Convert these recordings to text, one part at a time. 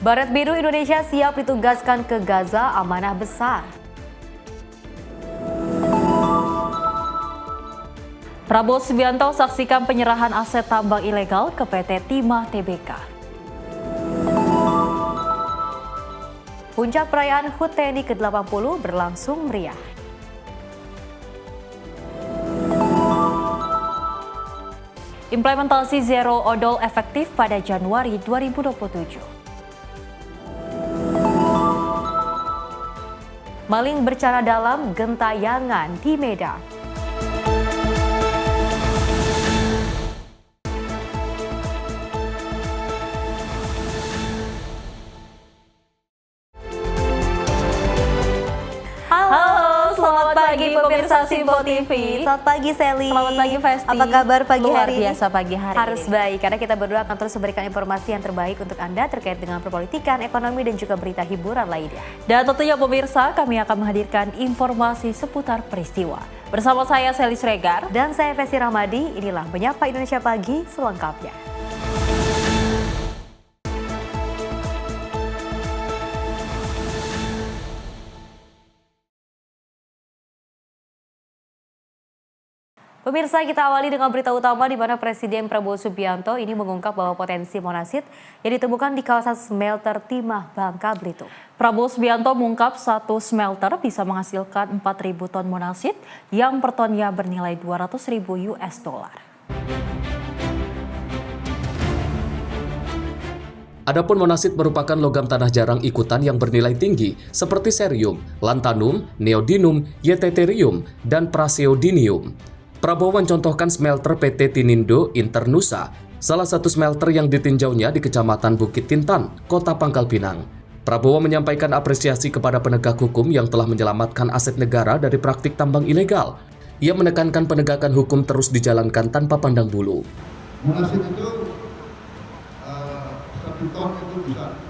Baret Biru Indonesia siap ditugaskan ke Gaza, amanah besar. Prabowo Subianto saksikan penyerahan aset tambang ilegal ke PT Timah Tbk. Puncak perayaan HUT TNI ke-80 berlangsung meriah. Implementasi Zero Odol efektif pada Januari 2027. Maling berencana dalam gentayangan di Medan. Selamat pagi pemirsa Simpo TV. Selamat pagi Sally. Selamat pagi Festi. Apa kabar pagi Luar hari ini? biasa pagi hari Harus ini. baik karena kita berdua akan terus memberikan informasi yang terbaik untuk Anda terkait dengan perpolitikan, ekonomi dan juga berita hiburan lainnya. Dan tentunya pemirsa, kami akan menghadirkan informasi seputar peristiwa. Bersama saya Sally Sregar Dan saya Festi Ramadi, inilah Menyapa Indonesia Pagi selengkapnya. Pemirsa, kita awali dengan berita utama di mana Presiden Prabowo Subianto ini mengungkap bahwa potensi monasit yang ditemukan di kawasan smelter Timah, Bangka Belitung. Prabowo Subianto mengungkap satu smelter bisa menghasilkan 4.000 ton monasit yang per tonnya bernilai 200.000 US dollar. Adapun monasit merupakan logam tanah jarang ikutan yang bernilai tinggi seperti cerium, lanthanum, neodymium, ytterium, dan praseodymium. Prabowo mencontohkan smelter PT Tinindo Internusa, salah satu smelter yang ditinjaunya di Kecamatan Bukit Tintan, Kota Pangkal Pinang. Prabowo menyampaikan apresiasi kepada penegak hukum yang telah menyelamatkan aset negara dari praktik tambang ilegal. Ia menekankan penegakan hukum terus dijalankan tanpa pandang bulu. Monasit itu 1 ton itu bisa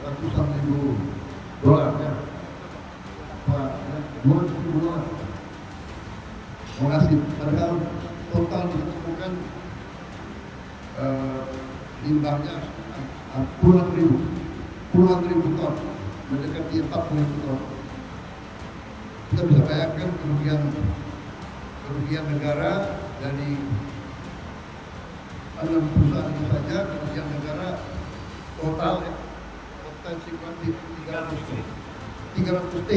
ratusan ribu dolar ya. $200.000. Monasit, padahal total ditemukan limbahnya puluhan ribu ton, mendekati 40.000 ton. Kita bisa bayangkan kerugian negara dari 6 perusahaan itu saja, kerugian negara total ya, potensi kuantit 300 T.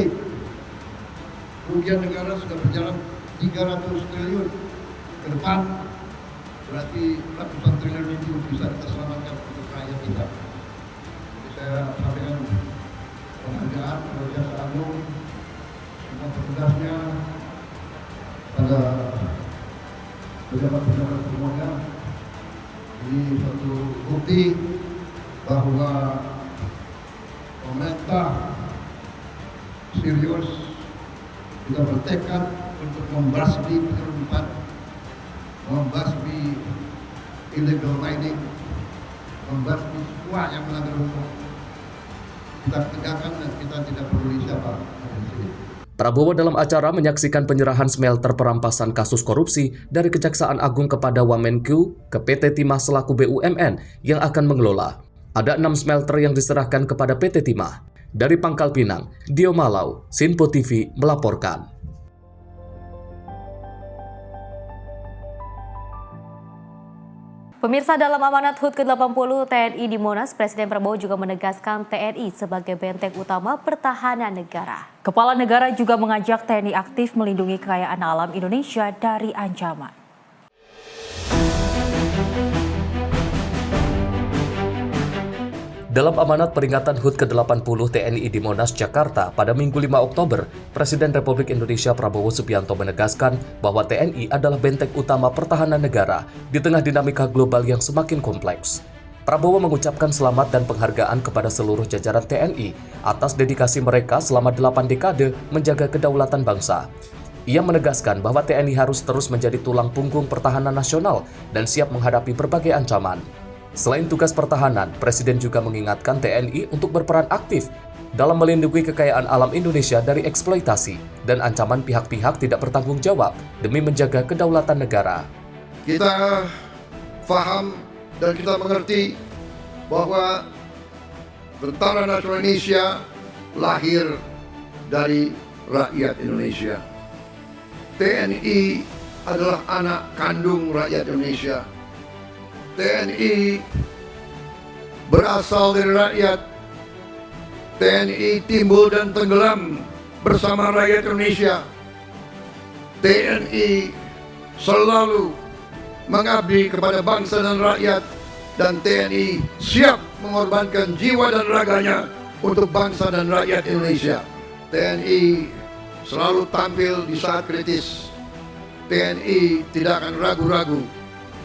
Kerugian negara sudah berjalan 300 triliun ke depan, berarti ratusan triliun itu bisa kita selamatkan untuk rakyat kita. Jadi saya sampaikan penghargaan kepada Jaksa Agung, semua petugasnya, pada pejabat-pejabat semuanya. Ini suatu bukti bahwa pemerintah serius, kita bertekad untuk membasmi penyelundupan, membasmi illegal mining, membasmi semua yang melanggar hukum. Kita tegakkan dan kita tidak peduli siapa. Prabowo dalam acara menyaksikan penyerahan smelter perampasan kasus korupsi dari Kejaksaan Agung kepada Wamenku ke PT Timah selaku BUMN yang akan mengelola. Ada 6 smelter yang diserahkan kepada PT Timah. Dari Pangkal Pinang, Dio Malau, Simpo TV melaporkan. Pemirsa, dalam amanat HUT ke-80 TNI di Monas, Presiden Prabowo juga menegaskan TNI sebagai benteng utama pertahanan negara. Kepala negara juga mengajak TNI aktif melindungi kekayaan alam Indonesia dari ancaman. Dalam amanat peringatan HUT ke-80 TNI di Monas, Jakarta pada Minggu 5 Oktober, Presiden Republik Indonesia Prabowo Subianto menegaskan bahwa TNI adalah benteng utama pertahanan negara di tengah dinamika global yang semakin kompleks. Prabowo mengucapkan selamat dan penghargaan kepada seluruh jajaran TNI atas dedikasi mereka selama 8 dekade menjaga kedaulatan bangsa. Ia menegaskan bahwa TNI harus terus menjadi tulang punggung pertahanan nasional dan siap menghadapi berbagai ancaman. Selain tugas pertahanan, Presiden juga mengingatkan TNI untuk berperan aktif dalam melindungi kekayaan alam Indonesia dari eksploitasi dan ancaman pihak-pihak tidak bertanggung jawab demi menjaga kedaulatan negara. Kita paham dan kita mengerti bahwa Tentara Nasional Indonesia lahir dari rakyat Indonesia. TNI adalah anak kandung rakyat Indonesia. TNI berasal dari rakyat. TNI timbul dan tenggelam bersama rakyat Indonesia. TNI selalu mengabdi kepada bangsa dan rakyat, dan TNI siap mengorbankan jiwa dan raganya untuk bangsa dan rakyat Indonesia. TNI selalu tampil di saat kritis. TNI tidak akan ragu-ragu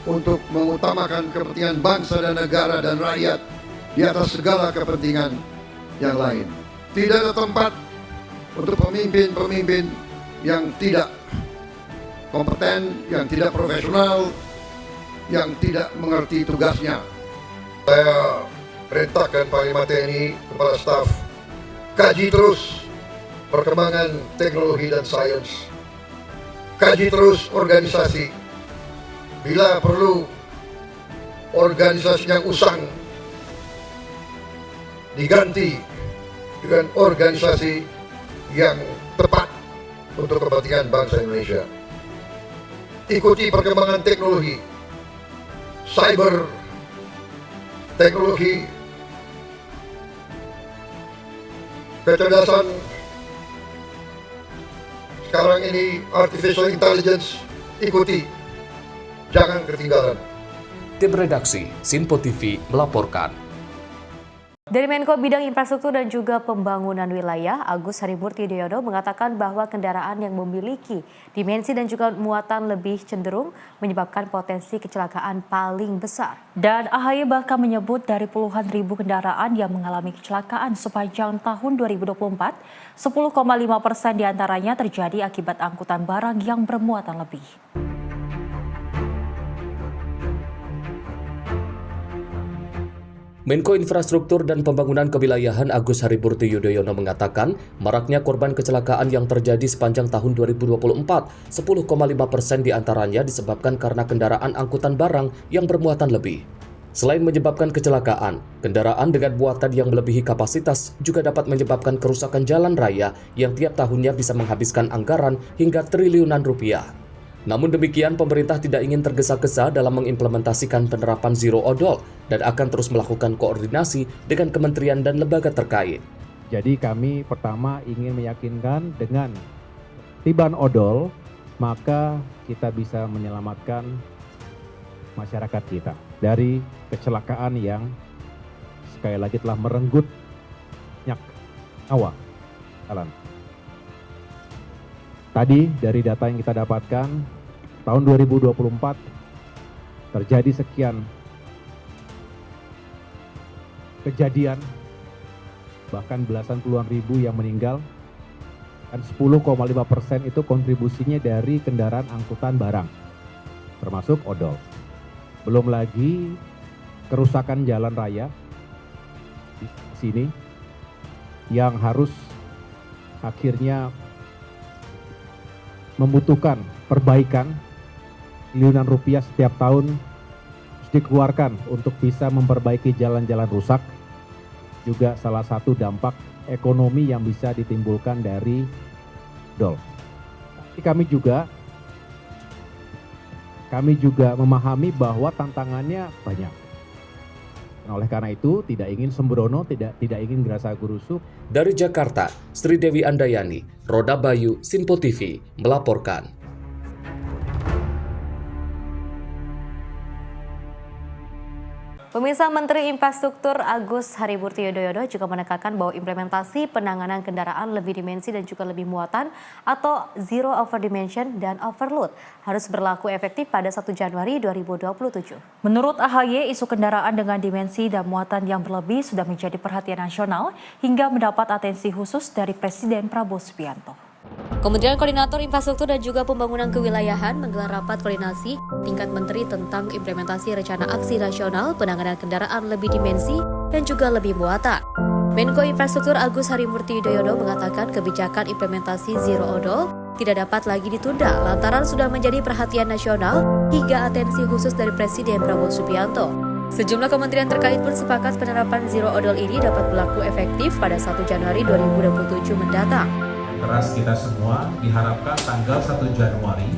untuk mengutamakan kepentingan bangsa dan negara dan rakyat di atas segala kepentingan yang lain. Tidak ada tempat untuk pemimpin-pemimpin yang tidak kompeten, yang tidak profesional, yang tidak mengerti tugasnya. Saya perintahkan Panglima TNI, Kepala Staf, kaji terus perkembangan teknologi dan sains. Kaji terus organisasi. Bila perlu organisasi yang usang diganti dengan organisasi yang tepat untuk kepentingan bangsa Indonesia. Ikuti perkembangan teknologi, cyber, teknologi, kecerdasan, sekarang ini artificial intelligence, ikuti, jangan ketinggalan. Tim redaksi Sinpo TV melaporkan. Dari Menko Bidang Infrastruktur dan juga Pembangunan Wilayah, Agus Harimurti Yudhoyono mengatakan bahwa kendaraan yang memiliki dimensi dan juga muatan lebih cenderung menyebabkan potensi kecelakaan paling besar. Dan AHY bahkan menyebut dari puluhan ribu kendaraan yang mengalami kecelakaan sepanjang tahun 2024, 10,5% diantaranya terjadi akibat angkutan barang yang bermuatan lebih. Menko Infrastruktur dan Pembangunan Kewilayahan Agus Harimurti Yudhoyono mengatakan maraknya korban kecelakaan yang terjadi sepanjang tahun 2024, 10,5% diantaranya disebabkan karena kendaraan angkutan barang yang bermuatan lebih. Selain menyebabkan kecelakaan, kendaraan dengan muatan yang melebihi kapasitas juga dapat menyebabkan kerusakan jalan raya yang tiap tahunnya bisa menghabiskan anggaran hingga triliunan rupiah. Namun demikian, pemerintah tidak ingin tergesa-gesa dalam mengimplementasikan penerapan zero odol dan akan terus melakukan koordinasi dengan kementerian dan lembaga terkait. Jadi kami pertama ingin meyakinkan dengan tiban odol, maka kita bisa menyelamatkan masyarakat kita dari kecelakaan yang sekali lagi telah merenggut nyawa. Tadi dari data yang kita dapatkan, tahun 2024 terjadi sekian kejadian, bahkan belasan puluhan ribu yang meninggal, dan 10,5% itu kontribusinya dari kendaraan angkutan barang, termasuk odol. Belum lagi kerusakan jalan raya di sini yang harus akhirnya membutuhkan perbaikan triliunan rupiah setiap tahun harus dikeluarkan untuk bisa memperbaiki jalan-jalan rusak. Juga salah satu dampak ekonomi yang bisa ditimbulkan dari odol. Tapi kami juga memahami bahwa tantangannya banyak. Nah, oleh karena itu tidak ingin sembrono, tidak ingin gerasa gerusuk. Dari Jakarta, Sri Dewi Andayani, Roda Bayu, Sinpo TV melaporkan. Pemirsa, Menteri Infrastruktur Agus Harimurti Yudhoyono juga menekankan bahwa implementasi penanganan kendaraan lebih dimensi dan juga lebih muatan atau zero over dimension dan overload harus berlaku efektif pada 1 Januari 2027. Menurut AHY, isu kendaraan dengan dimensi dan muatan yang berlebih sudah menjadi perhatian nasional hingga mendapat atensi khusus dari Presiden Prabowo Subianto. Kementerian Koordinator Infrastruktur dan juga Pembangunan Kewilayahan menggelar rapat koordinasi tingkat menteri tentang implementasi rencana aksi nasional penanganan kendaraan lebih dimensi dan juga lebih muatan. Menko Infrastruktur Agus Harimurti Yudhoyono mengatakan kebijakan implementasi zero odol tidak dapat lagi ditunda lantaran sudah menjadi perhatian nasional hingga atensi khusus dari Presiden Prabowo Subianto. Sejumlah kementerian terkait pun sepakat penerapan zero odol ini dapat berlaku efektif pada 1 Januari 2027 mendatang. Keras kita semua diharapkan tanggal 1 Januari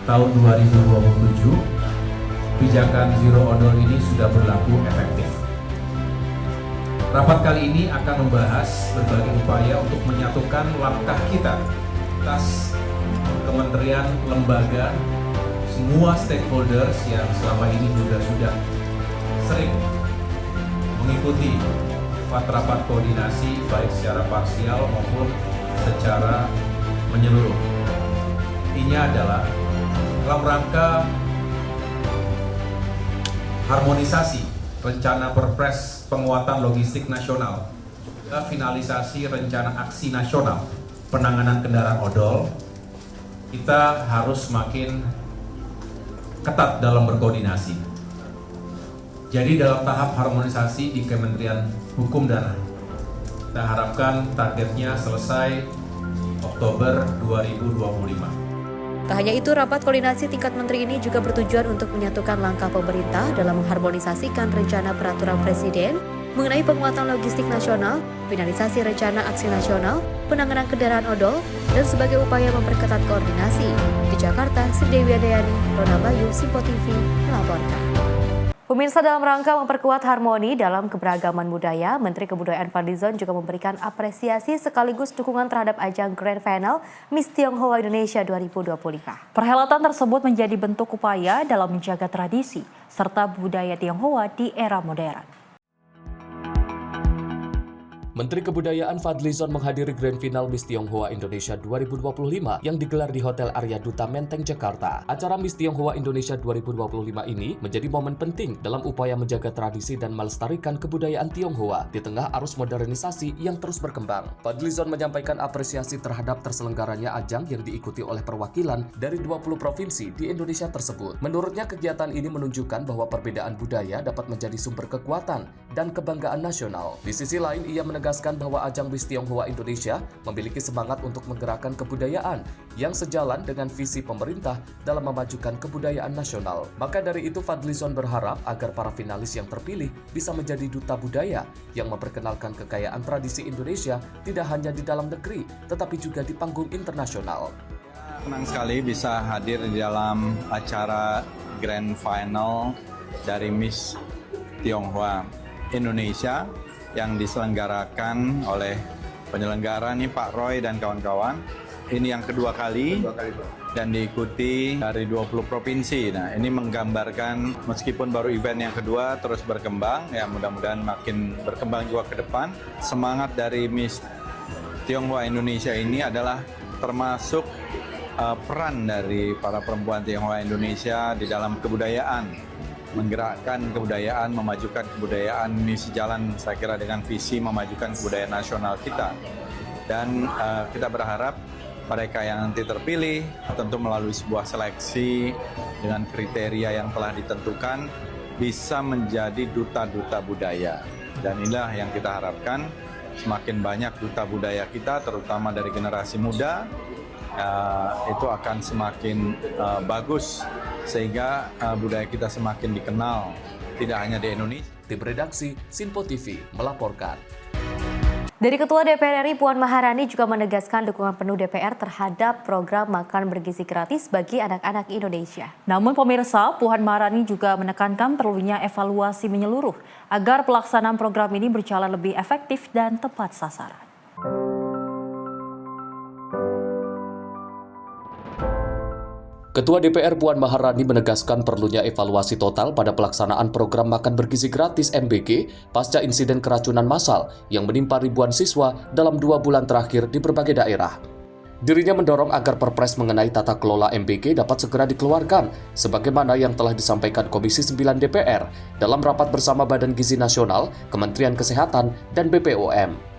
tahun 2027 kebijakan zero odol ini sudah berlaku efektif. Rapat kali ini akan membahas berbagai upaya untuk menyatukan langkah kita atas kementerian, lembaga, semua stakeholders yang selama ini juga sudah sering mengikuti rapat koordinasi baik secara parsial maupun secara menyeluruh. Intinya adalah dalam rangka harmonisasi rencana Perpres penguatan logistik nasional, finalisasi rencana aksi nasional penanganan kendaraan odol, kita harus makin ketat dalam berkoordinasi. Jadi dalam tahap harmonisasi di Kementerian Hukum dan HAM, kita harapkan targetnya selesai Oktober 2025. Tak hanya itu, rapat koordinasi tingkat menteri ini juga bertujuan untuk menyatukan langkah pemerintah dalam mengharmonisasikan rencana peraturan presiden mengenai penguatan logistik nasional, finalisasi rencana aksi nasional, penanganan kendaraan odol, dan sebagai upaya memperketat koordinasi. Di Jakarta, Sri Dewi Adayani, Rona Bayu, Simpo TV, melaporkan. Pemirsa, dalam rangka memperkuat harmoni dalam keberagaman budaya, Menteri Kebudayaan Fadlizon juga memberikan apresiasi sekaligus dukungan terhadap ajang Grand Final Miss Tionghoa Indonesia 2025. Perhelatan tersebut menjadi bentuk upaya dalam menjaga tradisi serta budaya Tionghoa di era modern. Menteri Kebudayaan Fadlizon menghadiri Grand Final Miss Tionghoa Indonesia 2025 yang digelar di Hotel Arya Duta Menteng, Jakarta. Acara Miss Tionghoa Indonesia 2025 ini menjadi momen penting dalam upaya menjaga tradisi dan melestarikan kebudayaan Tionghoa di tengah arus modernisasi yang terus berkembang. Fadlizon menyampaikan apresiasi terhadap terselenggaranya ajang yang diikuti oleh perwakilan dari 20 provinsi di Indonesia tersebut. Menurutnya, kegiatan ini menunjukkan bahwa perbedaan budaya dapat menjadi sumber kekuatan dan kebanggaan nasional. Di sisi lain, ia menegaskan bahwa ajang Miss Tionghoa Indonesia memiliki semangat untuk menggerakkan kebudayaan yang sejalan dengan visi pemerintah dalam memajukan kebudayaan nasional. Maka dari itu, Fadlizon berharap agar para finalis yang terpilih bisa menjadi duta budaya yang memperkenalkan kekayaan tradisi Indonesia tidak hanya di dalam negeri, tetapi juga di panggung internasional. Senang sekali bisa hadir di dalam acara Grand Final dari Miss Tionghoa Indonesia yang diselenggarakan oleh penyelenggara nih Pak Roy dan kawan-kawan. Ini yang kedua kali dan diikuti dari 20 provinsi. Nah, ini menggambarkan meskipun baru event yang kedua terus berkembang, ya mudah-mudahan makin berkembang juga ke depan. Semangat dari Miss Tionghoa Indonesia ini adalah termasuk peran dari para perempuan Tionghoa Indonesia di dalam kebudayaan, menggerakkan kebudayaan, memajukan kebudayaan ini sejalan saya kira dengan visi memajukan kebudayaan nasional kita. Dan kita berharap mereka yang nanti terpilih tentu melalui sebuah seleksi dengan kriteria yang telah ditentukan bisa menjadi duta-duta budaya. Dan inilah yang kita harapkan, semakin banyak duta budaya kita terutama dari generasi muda, itu akan semakin bagus sehingga budaya kita semakin dikenal tidak hanya di Indonesia. Tim redaksi Simpo TV melaporkan. Dari Ketua DPR RI Puan Maharani juga menegaskan dukungan penuh DPR terhadap program makan bergizi gratis bagi anak-anak Indonesia. Namun pemirsa, Puan Maharani juga menekankan perlunya evaluasi menyeluruh agar pelaksanaan program ini berjalan lebih efektif dan tepat sasaran. Ketua DPR Puan Maharani menegaskan perlunya evaluasi total pada pelaksanaan program makan bergizi gratis MBG pasca insiden keracunan massal yang menimpa ribuan siswa dalam 2 bulan terakhir di berbagai daerah. Dirinya mendorong agar Perpres mengenai tata kelola MBG dapat segera dikeluarkan, sebagaimana yang telah disampaikan Komisi 9 DPR dalam rapat bersama Badan Gizi Nasional, Kementerian Kesehatan, dan BPOM.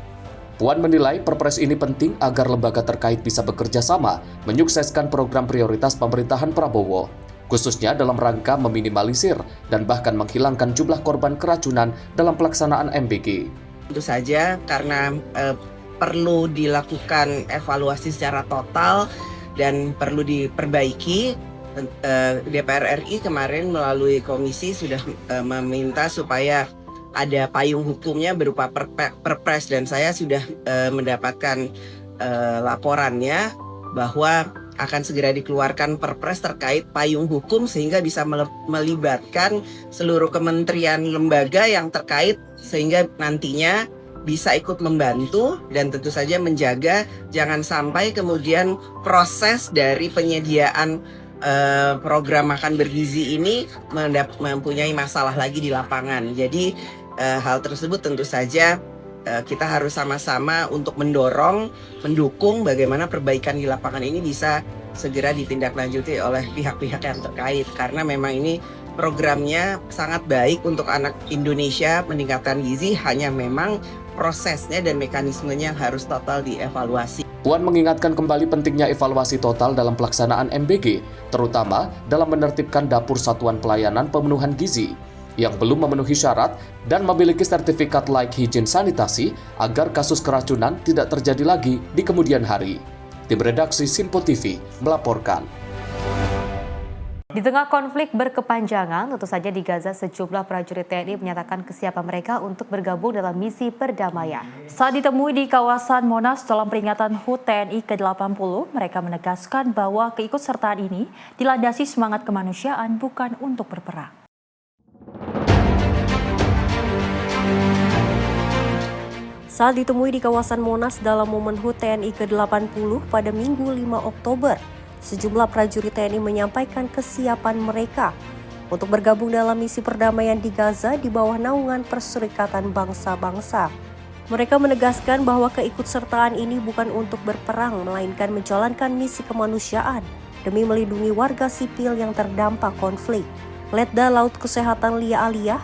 Puan menilai Perpres ini penting agar lembaga terkait bisa bekerja sama menyukseskan program prioritas pemerintahan Prabowo, khususnya dalam rangka meminimalisir dan bahkan menghilangkan jumlah korban keracunan dalam pelaksanaan MBG. Tentu saja karena perlu dilakukan evaluasi secara total dan perlu diperbaiki DPR RI kemarin melalui komisi sudah meminta supaya ada payung hukumnya berupa perpres, dan saya sudah mendapatkan laporannya bahwa akan segera dikeluarkan perpres terkait payung hukum sehingga bisa melibatkan seluruh kementerian lembaga yang terkait sehingga nantinya bisa ikut membantu dan tentu saja menjaga jangan sampai kemudian proses dari penyediaan program makan bergizi ini mempunyai masalah lagi di lapangan. Jadi hal tersebut tentu saja kita harus sama-sama untuk mendukung bagaimana perbaikan di lapangan ini bisa segera ditindaklanjuti oleh pihak-pihak yang terkait, karena memang ini programnya sangat baik untuk anak Indonesia meningkatkan gizi, hanya memang prosesnya dan mekanismenya harus total dievaluasi. Puan mengingatkan kembali pentingnya evaluasi total dalam pelaksanaan MBG, terutama dalam menertibkan dapur satuan pelayanan pemenuhan gizi yang belum memenuhi syarat dan memiliki sertifikat layak higien sanitasi agar kasus keracunan tidak terjadi lagi di kemudian hari. Tim redaksi Simpo TV melaporkan. Di tengah konflik berkepanjangan, tentu saja di Gaza sejumlah prajurit TNI menyatakan kesiapan mereka untuk bergabung dalam misi perdamaian. Saat ditemui di kawasan Monas dalam peringatan HUT TNI ke-80, mereka menegaskan bahwa keikutsertaan ini dilandasi semangat kemanusiaan bukan untuk berperang. Saat ditemui di kawasan Monas dalam momen HUT TNI ke-80 pada Minggu 5 Oktober, sejumlah prajurit TNI menyampaikan kesiapan mereka untuk bergabung dalam misi perdamaian di Gaza di bawah naungan Perserikatan Bangsa-Bangsa. Mereka menegaskan bahwa keikutsertaan ini bukan untuk berperang, melainkan menjalankan misi kemanusiaan demi melindungi warga sipil yang terdampak konflik. Letda Laut Kesehatan Lia Aliyah,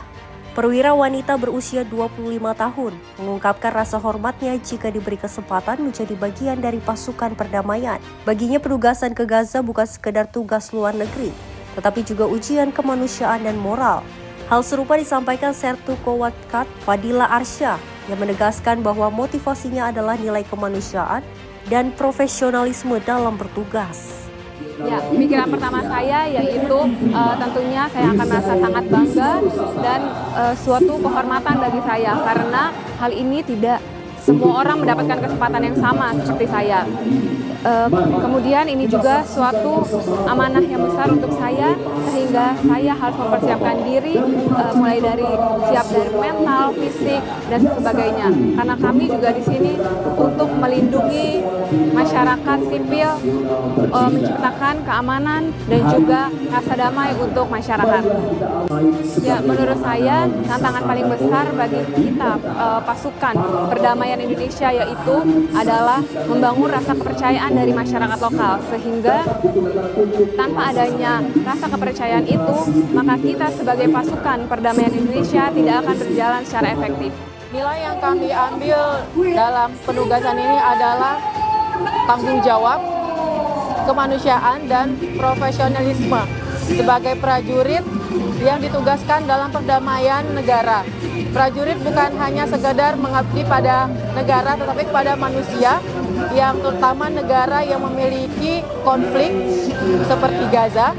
perwira wanita berusia 25 tahun, mengungkapkan rasa hormatnya jika diberi kesempatan menjadi bagian dari pasukan perdamaian. Baginya penugasan ke Gaza bukan sekedar tugas luar negeri, tetapi juga ujian kemanusiaan dan moral. Hal serupa disampaikan Sertu Kowatkat Fadila Arsya yang menegaskan bahwa motivasinya adalah nilai kemanusiaan dan profesionalisme dalam bertugas. Ya, pikiran pertama saya yaitu tentunya saya akan merasa sangat bangga dan suatu kehormatan bagi saya karena hal ini tidak semua orang mendapatkan kesempatan yang sama seperti saya. Kemudian ini juga suatu amanah yang besar untuk saya sehingga saya harus mempersiapkan diri mulai dari siap dari mental, fisik dan sebagainya. Karena kami juga di sini untuk melindungi masyarakat sipil, menciptakan keamanan dan juga rasa damai untuk masyarakat. Ya, menurut saya tantangan paling besar bagi kita pasukan perdamaian Indonesia yaitu adalah membangun rasa kepercayaan dari masyarakat lokal sehingga tanpa adanya rasa kepercayaan itu maka kita sebagai pasukan perdamaian Indonesia tidak akan berjalan secara efektif. Nilai yang kami ambil dalam penugasan ini adalah tanggung jawab, kemanusiaan dan profesionalisme sebagai prajurit yang ditugaskan dalam perdamaian negara. Prajurit bukan hanya sekedar mengabdi pada negara tetapi kepada manusia, yang terutama negara yang memiliki konflik seperti Gaza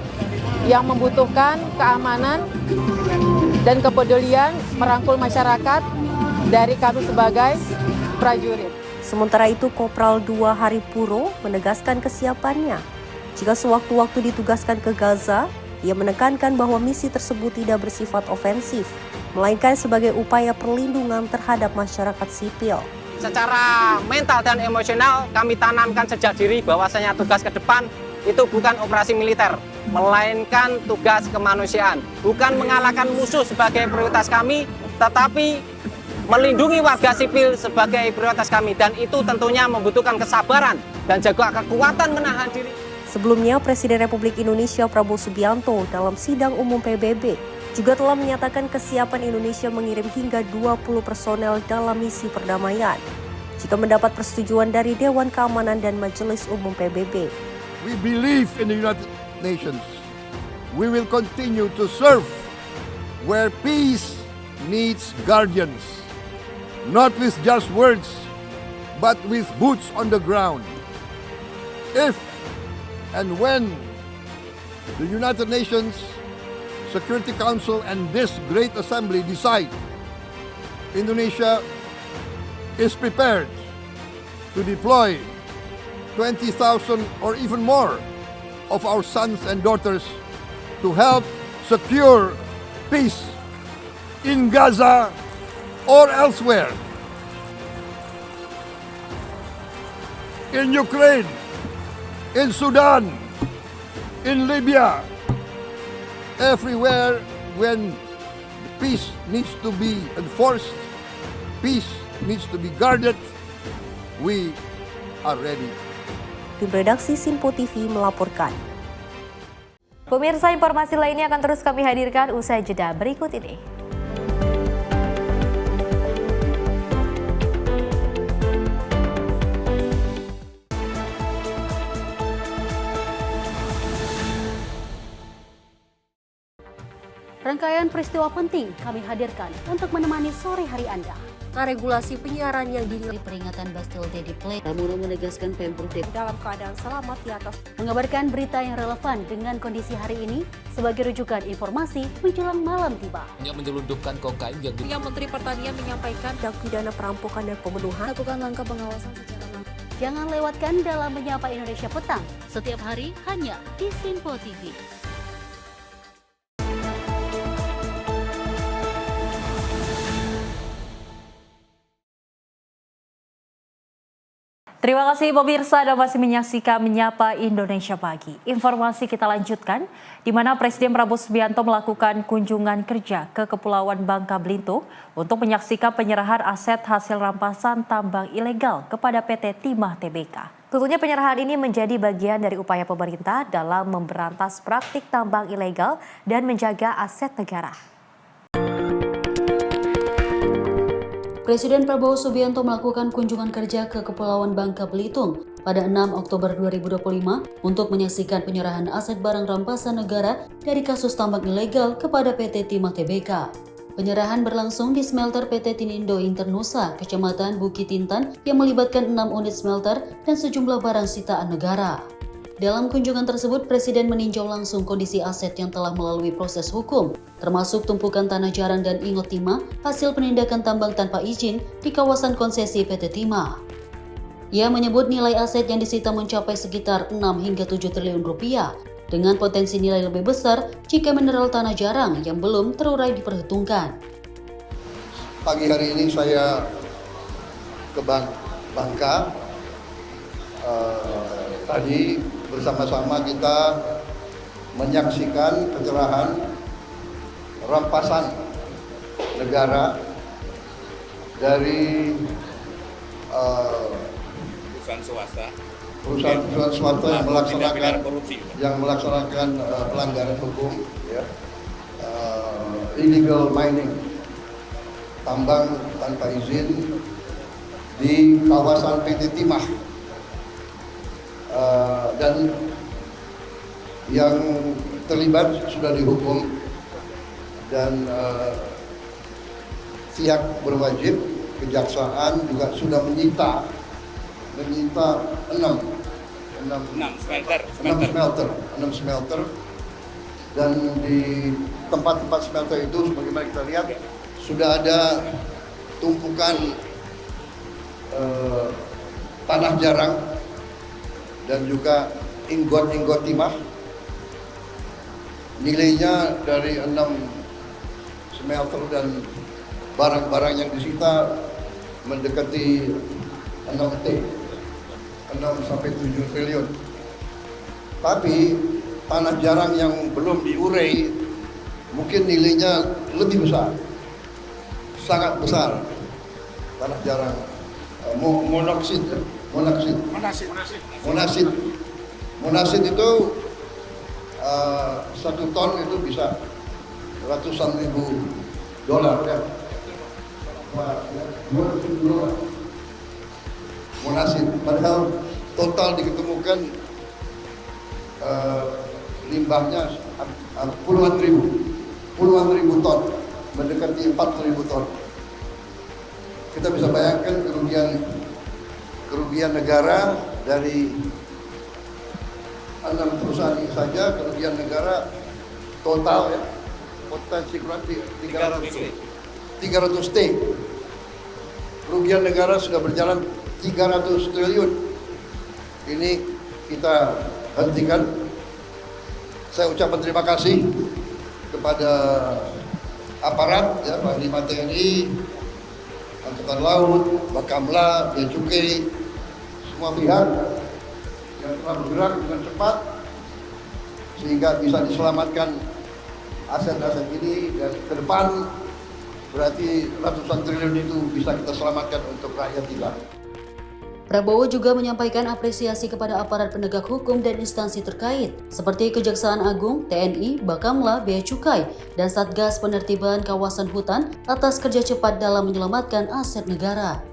yang membutuhkan keamanan dan kepedulian merangkul masyarakat dari kami sebagai prajurit. Sementara itu, Kopral 2 Haripuro menegaskan kesiapannya. Jika sewaktu-waktu ditugaskan ke Gaza, ia menekankan bahwa misi tersebut tidak bersifat ofensif, melainkan sebagai upaya perlindungan terhadap masyarakat sipil. Secara mental dan emosional kami tanamkan sejak diri bahwasanya tugas ke depan itu bukan operasi militer, melainkan tugas kemanusiaan. Bukan mengalahkan musuh sebagai prioritas kami, tetapi melindungi warga sipil sebagai prioritas kami. Dan itu tentunya membutuhkan kesabaran dan juga kekuatan menahan diri. Sebelumnya, Presiden Republik Indonesia Prabowo Subianto dalam sidang umum PBB juga telah menyatakan kesiapan Indonesia mengirim hingga 20 personel dalam misi perdamaian jika mendapat persetujuan dari Dewan Keamanan dan Majelis Umum PBB. We believe in the United Nations. We will continue to serve where peace needs guardians, not with just words, but with boots on the ground. If and when the United Nations Security Council and this great assembly decide Indonesia is prepared to deploy 20,000 or even more of our sons and daughters to help secure peace in Gaza or elsewhere, in Ukraine, in Sudan, in Libya, everywhere when peace needs to be enforced, peace needs to be guarded, we are ready. Tim redaksi Simpo TV melaporkan. Pemirsa, informasi lainnya akan terus kami hadirkan usai jeda berikut ini. Rangkaian peristiwa penting kami hadirkan untuk menemani sore hari Anda. Regulasi penyiaran yang dinilai peringatan Bastille Day di Play. Pramono menegaskan Pemprov DKI dalam keadaan selamat di atas. Mengabarkan berita yang relevan dengan kondisi hari ini sebagai rujukan informasi menjelang malam tiba. Yang menyelundupkan kokain yang Menteri Pertanian menyampaikan tindak pidana perampokan dan pembunuhan. Lakukan langkah pengawasan secara langsung. Jangan lewatkan dalam Menyapa Indonesia Petang setiap hari hanya di Simpo TV. Terima kasih pemirsa Anda masih menyaksikan Menyapa Indonesia Pagi. Informasi kita lanjutkan, di mana Presiden Prabowo Subianto melakukan kunjungan kerja ke Kepulauan Bangka Belitung untuk menyaksikan penyerahan aset hasil rampasan tambang ilegal kepada PT Timah Tbk. Tentunya penyerahan ini menjadi bagian dari upaya pemerintah dalam memberantas praktik tambang ilegal dan menjaga aset negara. Presiden Prabowo Subianto melakukan kunjungan kerja ke Kepulauan Bangka Belitung pada 6 Oktober 2025 untuk menyaksikan penyerahan aset barang rampasan negara dari kasus tambang ilegal kepada PT Timah Tbk. Penyerahan berlangsung di smelter PT Tinindo Internusa, Kecamatan Bukit Tintan yang melibatkan 6 unit smelter dan sejumlah barang sitaan negara. Dalam kunjungan tersebut, Presiden meninjau langsung kondisi aset yang telah melalui proses hukum, termasuk tumpukan tanah jarang dan ingot timah hasil penindakan tambang tanpa izin di kawasan konsesi PT Timah. Ia menyebut nilai aset yang disita mencapai sekitar 6 hingga 7 triliun rupiah, dengan potensi nilai lebih besar jika mineral tanah jarang yang belum terurai diperhitungkan. Pagi hari ini saya ke Bangka. Tadi bersama-sama kita menyaksikan penyerahan rampasan negara dari perusahaan swasta yang melaksanakan pelanggaran hukum, ya, illegal mining, tambang tanpa izin di kawasan PT Timah. Dan yang terlibat sudah dihukum dan pihak berwajib, kejaksaan juga sudah menyita 6 smelter dan di tempat-tempat smelter itu sebagaimana kita lihat sudah ada tumpukan tanah jarang dan juga ingot-ingot timah. Nilainya dari 6 smelter dan barang-barang yang disita mendekati 6 sampai 7 triliun. Tapi tanah jarang yang belum diurai mungkin nilainya lebih besar, sangat besar. Tanah jarang monasid itu 1 ton itu bisa ratusan ribu dolar, ya. Monasid, padahal total diketemukan limbahnya puluhan ribu ton, mendekati 40.000 ton. Kita bisa bayangkan kerugian negara dari 6 perusahaan ini saja kerugian negara total ya potensi kurang 300 T. Kerugian negara sudah berjalan 300 triliun. Ini kita hentikan. Saya ucapkan terima kasih kepada aparat ya, Panglima TNI, Angkatan Laut, Bakamla, Bea Cukai, semua pihak yang telah bergerak dengan cepat sehingga bisa diselamatkan aset-aset ini, dan ke depan berarti ratusan triliun itu bisa kita selamatkan untuk rakyat kita. Prabowo juga menyampaikan apresiasi kepada aparat penegak hukum dan instansi terkait, seperti Kejaksaan Agung, TNI, Bakamla, Bea Cukai, dan Satgas Penertiban Kawasan Hutan atas kerja cepat dalam menyelamatkan aset negara.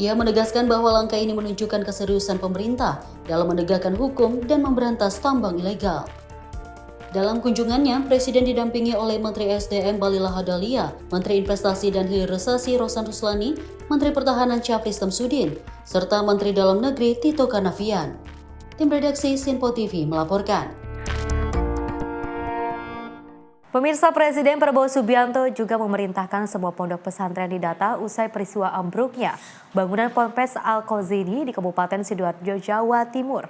Ia menegaskan bahwa langkah ini menunjukkan keseriusan pemerintah dalam menegakkan hukum dan memberantas tambang ilegal. Dalam kunjungannya, Presiden didampingi oleh Menteri SDM Balila Hadalia, Menteri Investasi dan Hilirisasi Rosan Ruslani, Menteri Pertahanan Syafri Samsudin, serta Menteri Dalam Negeri Tito Karnavian. Tim redaksi Sinpo TV melaporkan. Pemirsa, Presiden Prabowo Subianto juga memerintahkan semua pondok pesantren didata usai peristiwa ambruknya bangunan Ponpes Al-Kozini di Kabupaten Sidoarjo, Jawa Timur.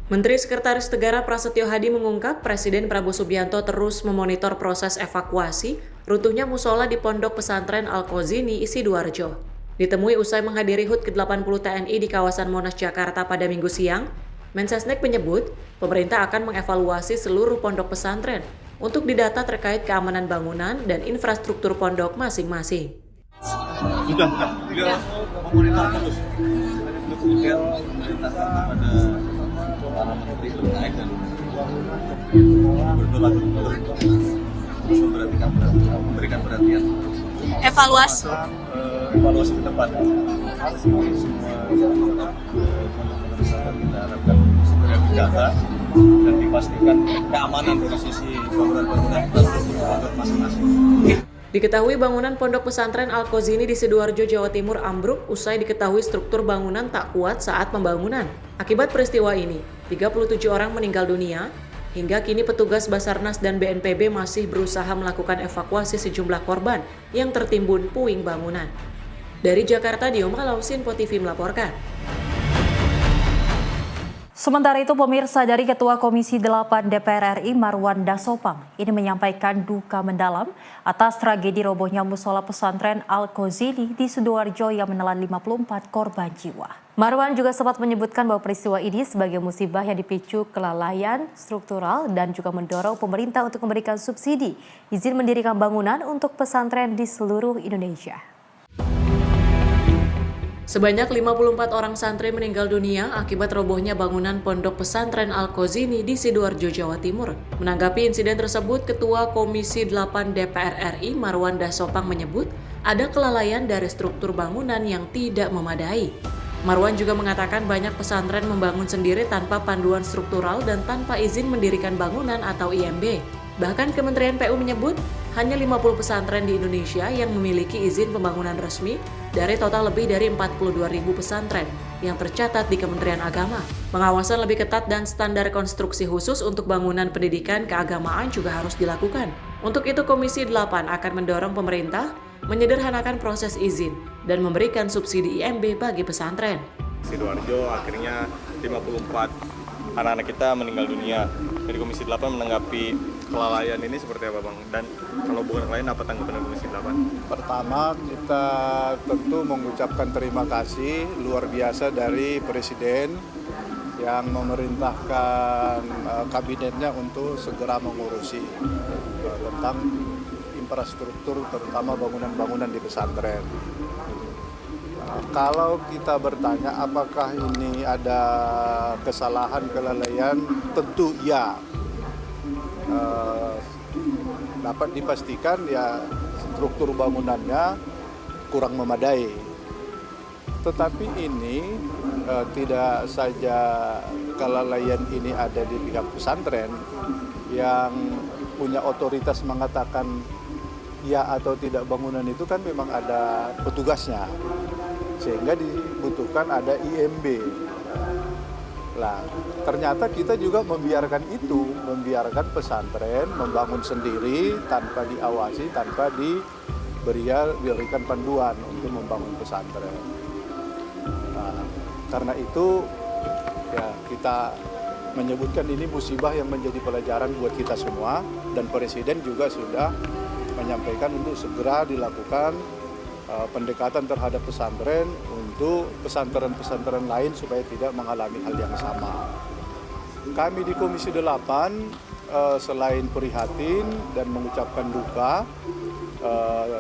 Menteri Sekretaris Negara Prasetyo Hadi mengungkap Presiden Prabowo Subianto terus memonitor proses evakuasi runtuhnya musola di Pondok Pesantren Al-Kozini, Sidoarjo. Ditemui usai menghadiri HUT ke-80 TNI di kawasan Monas, Jakarta pada Minggu siang, Mensesnek menyebut pemerintah akan mengevaluasi seluruh pondok pesantren untuk didata terkait keamanan bangunan dan infrastruktur pondok masing-masing. Sudah memonitor terus. Kemudian memerintahkan kepada para menteri terkait dan gubernur terus memberikan perhatian. Evaluasi ke depan. Semua kita harapkan segera didata dan dipastikan keamanan dari sisi bangunan-bangunan infrastruktur pondok masing-masing. Diketahui bangunan Pondok Pesantren Al-Kozini di Sidoarjo, Jawa Timur ambruk usai diketahui struktur bangunan tak kuat saat pembangunan. Akibat peristiwa ini, 37 orang meninggal dunia. Hingga kini petugas Basarnas dan BNPB masih berusaha melakukan evakuasi sejumlah korban yang tertimbun puing bangunan. Dari Jakarta, Dio Malau, Sinpo TV melaporkan. Sementara itu, pemirsa, dari Ketua Komisi 8 DPR RI Marwan Dasopang ini menyampaikan duka mendalam atas tragedi robohnya musola pesantren Al-Kozini di Sidoarjo yang menelan 54 korban jiwa. Marwan juga sempat menyebutkan bahwa peristiwa ini sebagai musibah yang dipicu kelalaian struktural dan juga mendorong pemerintah untuk memberikan subsidi izin mendirikan bangunan untuk pesantren di seluruh Indonesia. Sebanyak 54 orang santri meninggal dunia akibat robohnya bangunan Pondok Pesantren Al-Kozini di Sidoarjo, Jawa Timur. Menanggapi insiden tersebut, Ketua Komisi 8 DPR RI Marwan Dasopang menyebut ada kelalaian dari struktur bangunan yang tidak memadai. Marwan juga mengatakan banyak pesantren membangun sendiri tanpa panduan struktural dan tanpa izin mendirikan bangunan atau IMB. Bahkan Kementerian PU menyebut hanya 50 pesantren di Indonesia yang memiliki izin pembangunan resmi dari total lebih dari 42.000 pesantren yang tercatat di Kementerian Agama. Pengawasan lebih ketat dan standar konstruksi khusus untuk bangunan pendidikan keagamaan juga harus dilakukan. Untuk itu Komisi 8 akan mendorong pemerintah menyederhanakan proses izin dan memberikan subsidi IMB bagi pesantren. Sidoarjo akhirnya 54 anak-anak kita meninggal dunia. Dari Komisi 8 menanggapi kelalaian ini seperti apa, Bang? Dan kalau bukan lain, apa tanggapan Komisi 8? Pertama, kita tentu mengucapkan terima kasih luar biasa dari Presiden yang memerintahkan kabinetnya untuk segera mengurusi tentang infrastruktur, terutama bangunan-bangunan di pesantren. Kalau kita bertanya apakah ini ada kesalahan, kelalaian, tentu ya. Dapat dipastikan ya struktur bangunannya kurang memadai. Tetapi ini tidak saja kelalaian ini ada di pihak pesantren yang punya otoritas mengatakan ya atau tidak bangunan itu kan memang ada petugasnya. Sehingga dibutuhkan ada IMB Nah, ternyata kita juga membiarkan pesantren membangun sendiri tanpa diawasi, tanpa diberikan panduan untuk membangun pesantren. Nah, karena itu ya kita menyebutkan ini musibah yang menjadi pelajaran buat kita semua, dan Presiden juga sudah menyampaikan untuk segera dilakukan pendekatan terhadap pesantren untuk pesantren-pesantren lain supaya tidak mengalami hal yang sama. Kami di Komisi 8 selain prihatin dan mengucapkan duka,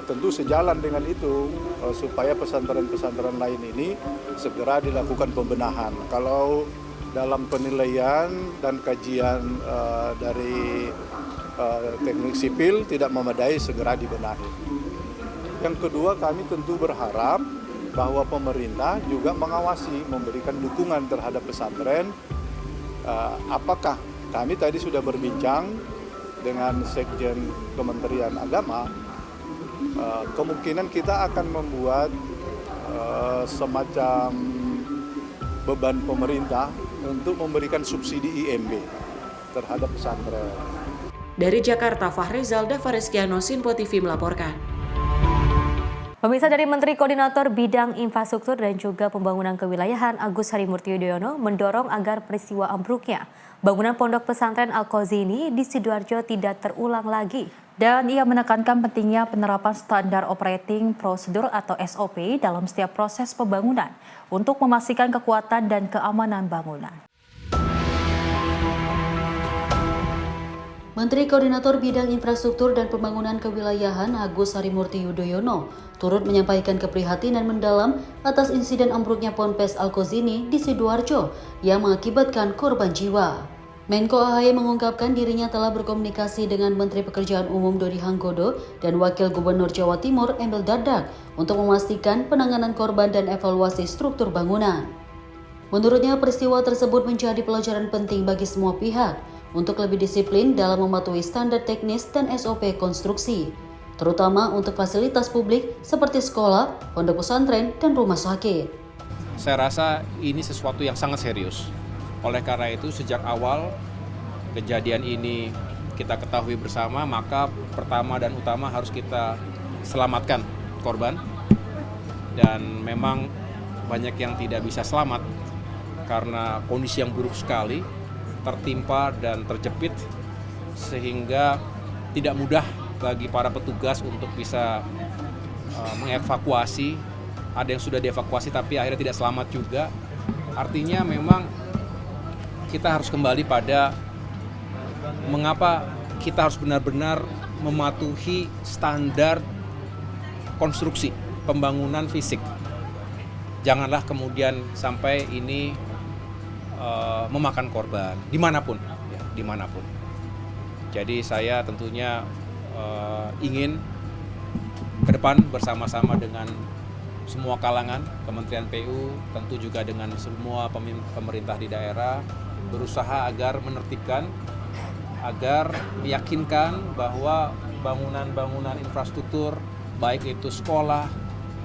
tentu sejalan dengan itu supaya pesantren-pesantren lain ini segera dilakukan pembenahan. Kalau dalam penilaian dan kajian dari teknik sipil tidak memadai, segera dibenahi. Yang kedua, kami tentu berharap bahwa pemerintah juga mengawasi, memberikan dukungan terhadap pesantren. Apakah kami tadi sudah berbincang dengan Sekjen Kementerian Agama, kemungkinan kita akan membuat semacam beban pemerintah untuk memberikan subsidi IMB terhadap pesantren. Dari Jakarta, Fahrizal Davareskiano, Sinpo TV melaporkan. Pemirsa, dari Menteri Koordinator Bidang Infrastruktur dan juga Pembangunan Kewilayahan Agus Harimurti Yudhoyono mendorong agar peristiwa ambruknya bangunan Pondok Pesantren Al-Qazi di Sidoarjo tidak terulang lagi. Dan ia menekankan pentingnya penerapan standar operating prosedur atau SOP dalam setiap proses pembangunan untuk memastikan kekuatan dan keamanan bangunan. Menteri Koordinator Bidang Infrastruktur dan Pembangunan Kewilayahan Agus Harimurti Yudhoyono turut menyampaikan keprihatinan mendalam atas insiden ambruknya Ponpes Al-Qazi di Sidoarjo yang mengakibatkan korban jiwa. Menko AHY mengungkapkan dirinya telah berkomunikasi dengan Menteri Pekerjaan Umum Dodi Hanggodo dan Wakil Gubernur Jawa Timur Emil Dardak untuk memastikan penanganan korban dan evaluasi struktur bangunan. Menurutnya, peristiwa tersebut menjadi pelajaran penting bagi semua pihak untuk lebih disiplin dalam mematuhi standar teknis dan SOP konstruksi, terutama untuk fasilitas publik seperti sekolah, pondok pesantren, dan rumah sakit. Saya rasa ini sesuatu yang sangat serius. Oleh karena itu, sejak awal kejadian ini kita ketahui bersama, maka pertama dan utama harus kita selamatkan korban. Dan memang banyak yang tidak bisa selamat karena kondisi yang buruk sekali, tertimpa dan terjepit, sehingga tidak mudah bagi para petugas untuk bisa mengevakuasi. Ada yang sudah dievakuasi tapi akhirnya tidak selamat juga. Artinya memang kita harus kembali pada mengapa kita harus benar-benar mematuhi standar konstruksi pembangunan fisik. Janganlah kemudian sampai ini memakan korban dimanapun. Jadi saya tentunya ingin ke depan bersama-sama dengan semua kalangan, Kementerian PU, tentu juga dengan semua pemerintah di daerah, berusaha agar menertibkan, agar meyakinkan bahwa bangunan-bangunan infrastruktur, baik itu sekolah,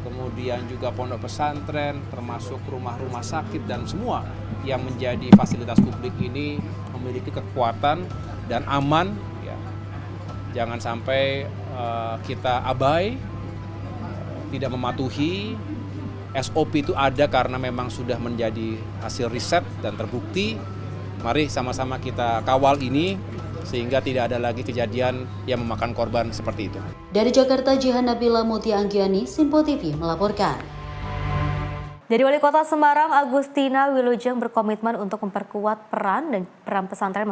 kemudian juga pondok pesantren, termasuk rumah-rumah sakit dan semua yang menjadi fasilitas publik ini memiliki kekuatan dan aman. Ya. Jangan sampai kita abai, tidak mematuhi. SOP itu ada karena memang sudah menjadi hasil riset dan terbukti. Mari sama-sama kita kawal ini sehingga tidak ada lagi kejadian yang memakan korban seperti itu. Dari Jakarta, Jihan Nabila Mutia Anggiani, Sinpo TV melaporkan. Dari Wali Kota Semarang, Agustina Wilujeng berkomitmen untuk memperkuat peran pesantren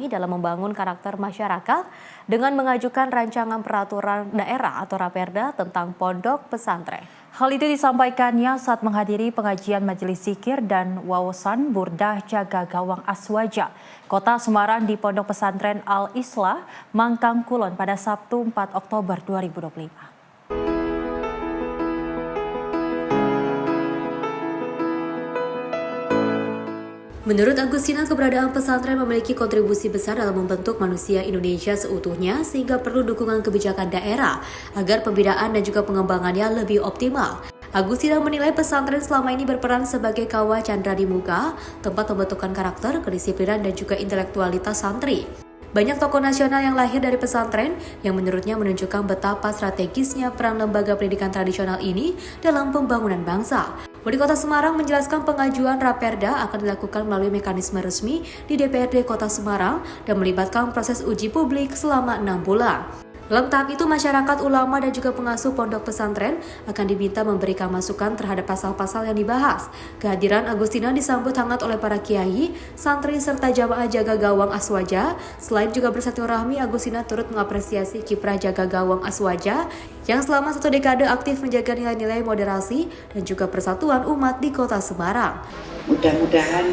dalam membangun karakter masyarakat dengan mengajukan rancangan peraturan daerah atau Raperda tentang pondok pesantren. Hal itu disampaikannya saat menghadiri pengajian Majelis Zikir dan Wawasan Burdah Jaga Gawang Aswaja, Kota Semarang di Pondok Pesantren Al-Islah, Mangkang Kulon pada Sabtu 4 Oktober 2025. Menurut Agustina, keberadaan pesantren memiliki kontribusi besar dalam membentuk manusia Indonesia seutuhnya sehingga perlu dukungan kebijakan daerah agar pembinaan dan juga pengembangannya lebih optimal. Agustina menilai pesantren selama ini berperan sebagai kawah candra di muka, tempat pembentukan karakter, kedisiplinan, dan juga intelektualitas santri. Banyak tokoh nasional yang lahir dari pesantren yang menurutnya menunjukkan betapa strategisnya peran lembaga pendidikan tradisional ini dalam pembangunan bangsa. Wali Kota Semarang menjelaskan pengajuan Raperda akan dilakukan melalui mekanisme resmi di DPRD Kota Semarang dan melibatkan proses uji publik selama 6 bulan. Dalam tahap itu, masyarakat, ulama, dan juga pengasuh pondok pesantren akan diminta memberikan masukan terhadap pasal-pasal yang dibahas. Kehadiran Agustina disambut hangat oleh para kiai, santri, serta jamaah jaga gawang Aswaja. Selain juga bersilaturahmi, Agustina turut mengapresiasi kiprah jaga gawang Aswaja yang selama 1 dekade aktif menjaga nilai-nilai moderasi dan juga persatuan umat di Kota Semarang. Mudah-mudahan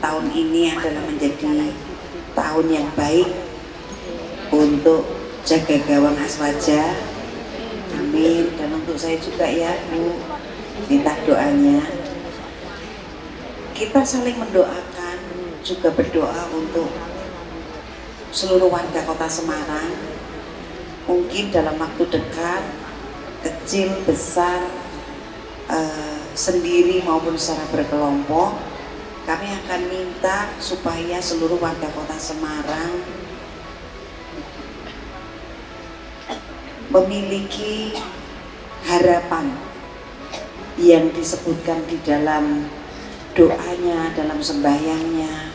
tahun ini adalah menjadi tahun yang baik untuk jaga gawang Aswaja, amin. Dan untuk saya juga ya Bu, minta doanya. Kita saling mendoakan, juga berdoa untuk seluruh warga Kota Semarang. Mungkin dalam waktu dekat, kecil, besar, sendiri maupun secara berkelompok, kami akan minta supaya seluruh warga Kota Semarang memiliki harapan yang disebutkan di dalam doanya, dalam sembahyangnya,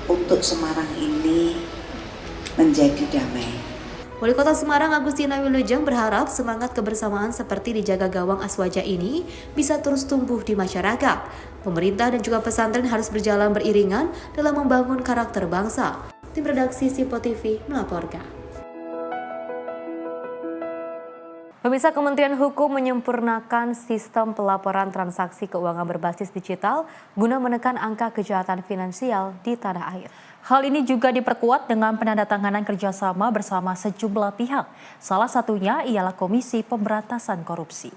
untuk Semarang ini menjadi damai. Wali Kota Semarang Agustina Wilujeng berharap semangat kebersamaan seperti di jaga gawang Aswaja ini bisa terus tumbuh di masyarakat. Pemerintah dan juga pesantren harus berjalan beriringan dalam membangun karakter bangsa. Tim redaksi Simpo TV melaporkan. Pemirsa, Kementerian Hukum menyempurnakan sistem pelaporan transaksi keuangan berbasis digital guna menekan angka kejahatan finansial di tanah air. Hal ini juga diperkuat dengan penandatanganan kerjasama bersama sejumlah pihak. Salah satunya ialah Komisi Pemberantasan Korupsi.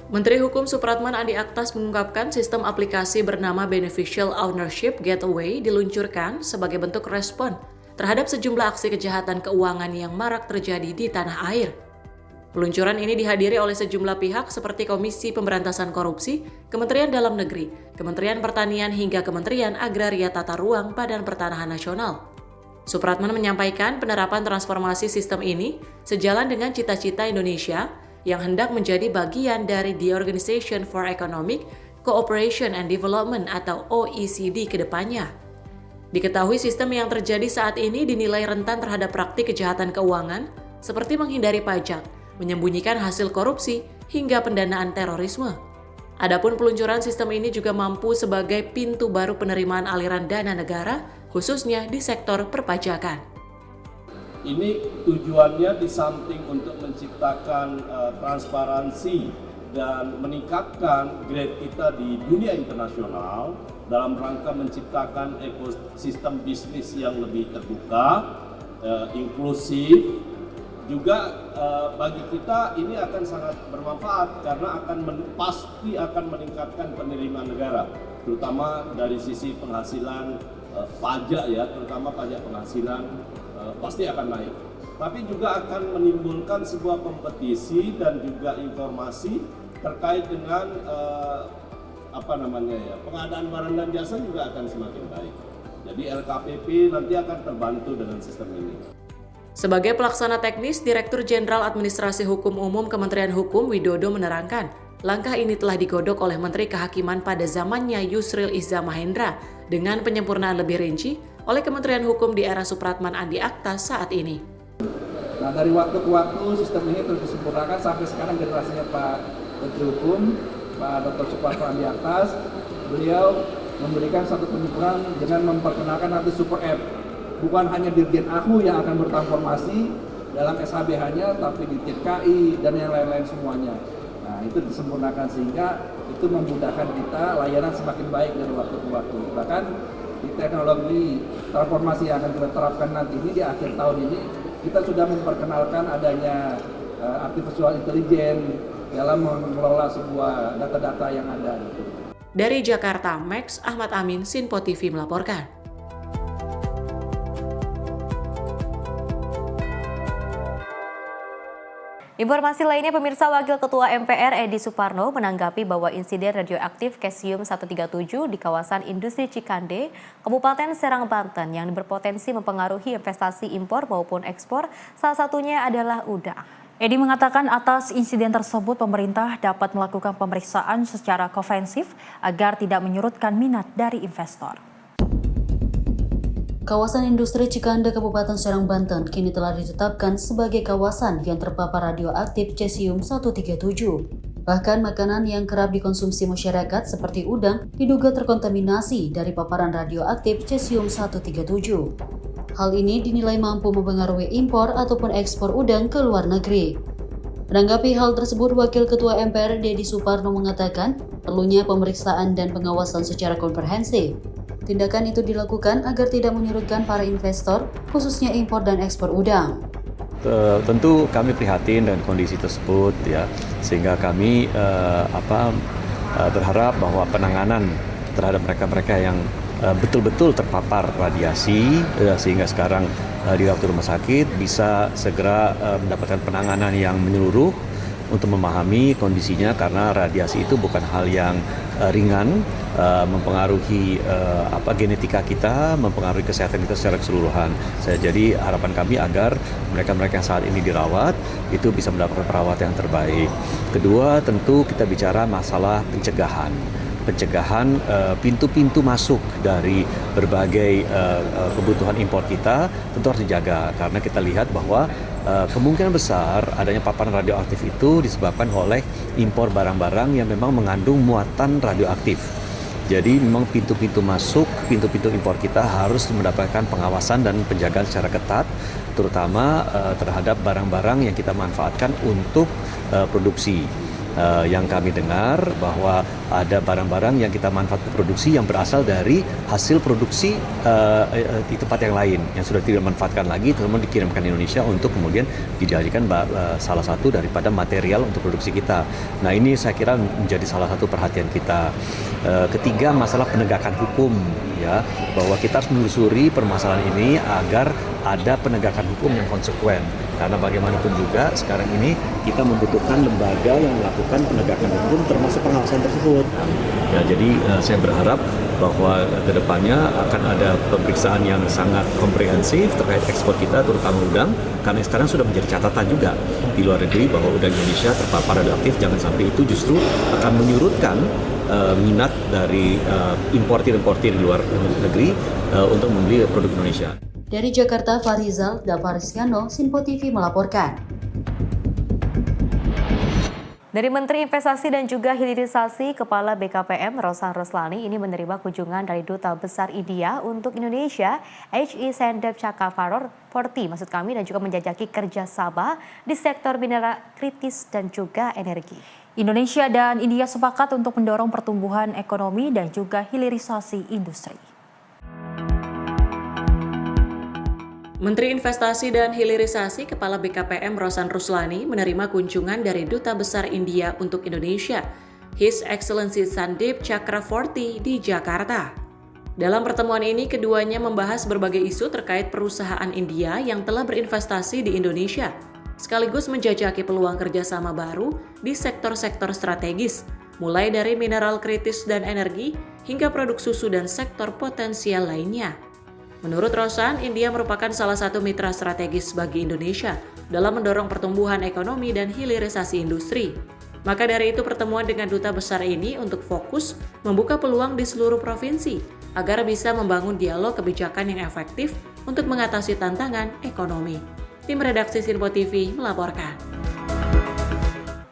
Menteri Hukum Supratman Andi Aktas mengungkapkan sistem aplikasi bernama Beneficial Ownership Gateway diluncurkan sebagai bentuk respon terhadap sejumlah aksi kejahatan keuangan yang marak terjadi di tanah air. Peluncuran ini dihadiri oleh sejumlah pihak seperti Komisi Pemberantasan Korupsi, Kementerian Dalam Negeri, Kementerian Pertanian hingga Kementerian Agraria Tata Ruang Badan Pertanahan Nasional. Supratman menyampaikan penerapan transformasi sistem ini sejalan dengan cita-cita Indonesia yang hendak menjadi bagian dari The Organization for Economic Cooperation and Development atau OECD ke depannya. Diketahui sistem yang terjadi saat ini dinilai rentan terhadap praktik kejahatan keuangan seperti menghindari pajak, menyembunyikan hasil korupsi, hingga pendanaan terorisme. Adapun peluncuran sistem ini juga mampu sebagai pintu baru penerimaan aliran dana negara, khususnya di sektor perpajakan. Ini tujuannya di samping untuk menciptakan transparansi dan meningkatkan grade kita di dunia internasional dalam rangka menciptakan ekosistem bisnis yang lebih terbuka, inklusif. Juga bagi kita ini akan sangat bermanfaat karena pasti akan meningkatkan penerimaan negara, terutama dari sisi penghasilan pajak ya, terutama pajak penghasilan pasti akan naik. Tapi juga akan menimbulkan sebuah kompetisi dan juga informasi terkait dengan pengadaan barang dan jasa juga akan semakin baik. Jadi LKPP nanti akan terbantu dengan sistem ini. Sebagai pelaksana teknis, Direktur Jenderal Administrasi Hukum Umum Kementerian Hukum Widodo menerangkan, langkah ini telah digodok oleh Menteri Kehakiman pada zamannya Yusril Iza Mahendra dengan penyempurnaan lebih rinci oleh Kementerian Hukum di era Supratman Andi Aktas saat ini. Nah, dari waktu ke waktu sistem ini terus disempurnakan sampai sekarang generasinya Pak Menteri Hukum, Pak Dr. Supratman Andi Aktas, beliau memberikan satu penyempurnaan dengan memperkenalkan nanti Super App. Bukan hanya Dirjen AHU yang akan bertransformasi dalam SHBH-nya, tapi Dirjen KI dan yang lain-lain semuanya. Nah, itu disempurnakan sehingga itu memudahkan kita layanan semakin baik dari waktu ke waktu. Bahkan di teknologi transformasi yang akan kita terapkan nanti ini di akhir tahun ini, kita sudah memperkenalkan adanya artificial intelligence dalam mengelola sebuah data-data yang ada. Dari Jakarta, Max Ahmad Amin, Sinpo TV melaporkan. Informasi lainnya, pemirsa, Wakil Ketua MPR Edi Suparno menanggapi bahwa insiden radioaktif Cesium-137 di kawasan industri Cikande, Kabupaten Serang, Banten yang berpotensi mempengaruhi investasi impor maupun ekspor, salah satunya adalah udang. Edi mengatakan atas insiden tersebut pemerintah dapat melakukan pemeriksaan secara komprehensif agar tidak menyurutkan minat dari investor. Kawasan industri Cikande, Kabupaten Serang, Banten kini telah ditetapkan sebagai kawasan yang terpapar radioaktif Cesium-137. Bahkan makanan yang kerap dikonsumsi masyarakat seperti udang diduga terkontaminasi dari paparan radioaktif Cesium-137. Hal ini dinilai mampu mempengaruhi impor ataupun ekspor udang ke luar negeri. Menanggapi hal tersebut, Wakil Ketua MPR Edi Suparno mengatakan perlunya pemeriksaan dan pengawasan secara komprehensif. Tindakan itu dilakukan agar tidak menyurutkan para investor, khususnya impor dan ekspor udang. Tentu kami prihatin dengan kondisi tersebut, ya, sehingga kami berharap bahwa penanganan terhadap mereka-mereka yang betul-betul terpapar radiasi, sehingga sekarang dirawat di rumah sakit bisa segera mendapatkan penanganan yang menyeluruh untuk memahami kondisinya, karena radiasi itu bukan hal yang ringan, mempengaruhi genetika kita, mempengaruhi kesehatan kita secara keseluruhan. Jadi harapan kami agar mereka-mereka yang saat ini dirawat itu bisa mendapatkan perawatan yang terbaik. Kedua, tentu kita bicara masalah pencegahan pintu-pintu masuk dari berbagai kebutuhan impor kita tentu harus dijaga, karena kita lihat bahwa kemungkinan besar adanya paparan radioaktif itu disebabkan oleh impor barang-barang yang memang mengandung muatan radioaktif. Jadi memang pintu-pintu masuk, pintu-pintu impor kita harus mendapatkan pengawasan dan penjagaan secara ketat, terutama terhadap barang-barang yang kita manfaatkan untuk produksi. Yang kami dengar bahwa ada barang-barang yang kita manfaatkan produksi yang berasal dari hasil produksi di tempat yang lain yang sudah tidak dimanfaatkan lagi, teman dikirimkan ke Indonesia untuk kemudian dijadikan salah satu daripada material untuk produksi kita. Nah, ini saya kira menjadi salah satu perhatian kita. Ketiga, masalah penegakan hukum, ya, bahwa kita harus menelusuri permasalahan ini agar ada penegakan hukum yang konsekuen. Karena bagaimanapun juga sekarang ini kita membutuhkan lembaga yang melakukan penegakan hukum termasuk pengawasan tersebut. Ya, jadi saya berharap bahwa kedepannya akan ada pemeriksaan yang sangat komprehensif terkait ekspor kita, terutama udang, karena sekarang sudah menjadi catatan juga di luar negeri bahwa udang Indonesia terpapar radioaktif. Jangan sampai itu justru akan menyurutkan minat dari importir-importir di luar negeri untuk membeli produk Indonesia. Dari Jakarta, Farizal Davarisiano, Sinpo TV melaporkan. Dari Menteri Investasi dan juga Hilirisasi, Kepala BKPM Rosan Roslani ini menerima kunjungan dari Duta Besar India untuk Indonesia, H.E. Sandeep Chakravarty, dan juga menjajaki kerjasama di sektor mineral kritis dan juga energi. Indonesia dan India sepakat untuk mendorong pertumbuhan ekonomi dan juga hilirisasi industri. Menteri Investasi dan Hilirisasi Kepala BKPM Rosan Roslani menerima kunjungan dari Duta Besar India untuk Indonesia, His Excellency Sandeep Chakravarty di Jakarta. Dalam pertemuan ini, keduanya membahas berbagai isu terkait perusahaan India yang telah berinvestasi di Indonesia, sekaligus menjajaki peluang kerjasama baru di sektor-sektor strategis, mulai dari mineral kritis dan energi hingga produk susu dan sektor potensial lainnya. Menurut Rosan, India merupakan salah satu mitra strategis bagi Indonesia dalam mendorong pertumbuhan ekonomi dan hilirisasi industri. Maka dari itu pertemuan dengan duta besar ini untuk fokus membuka peluang di seluruh provinsi agar bisa membangun dialog kebijakan yang efektif untuk mengatasi tantangan ekonomi. Tim redaksi Sinpo TV melaporkan.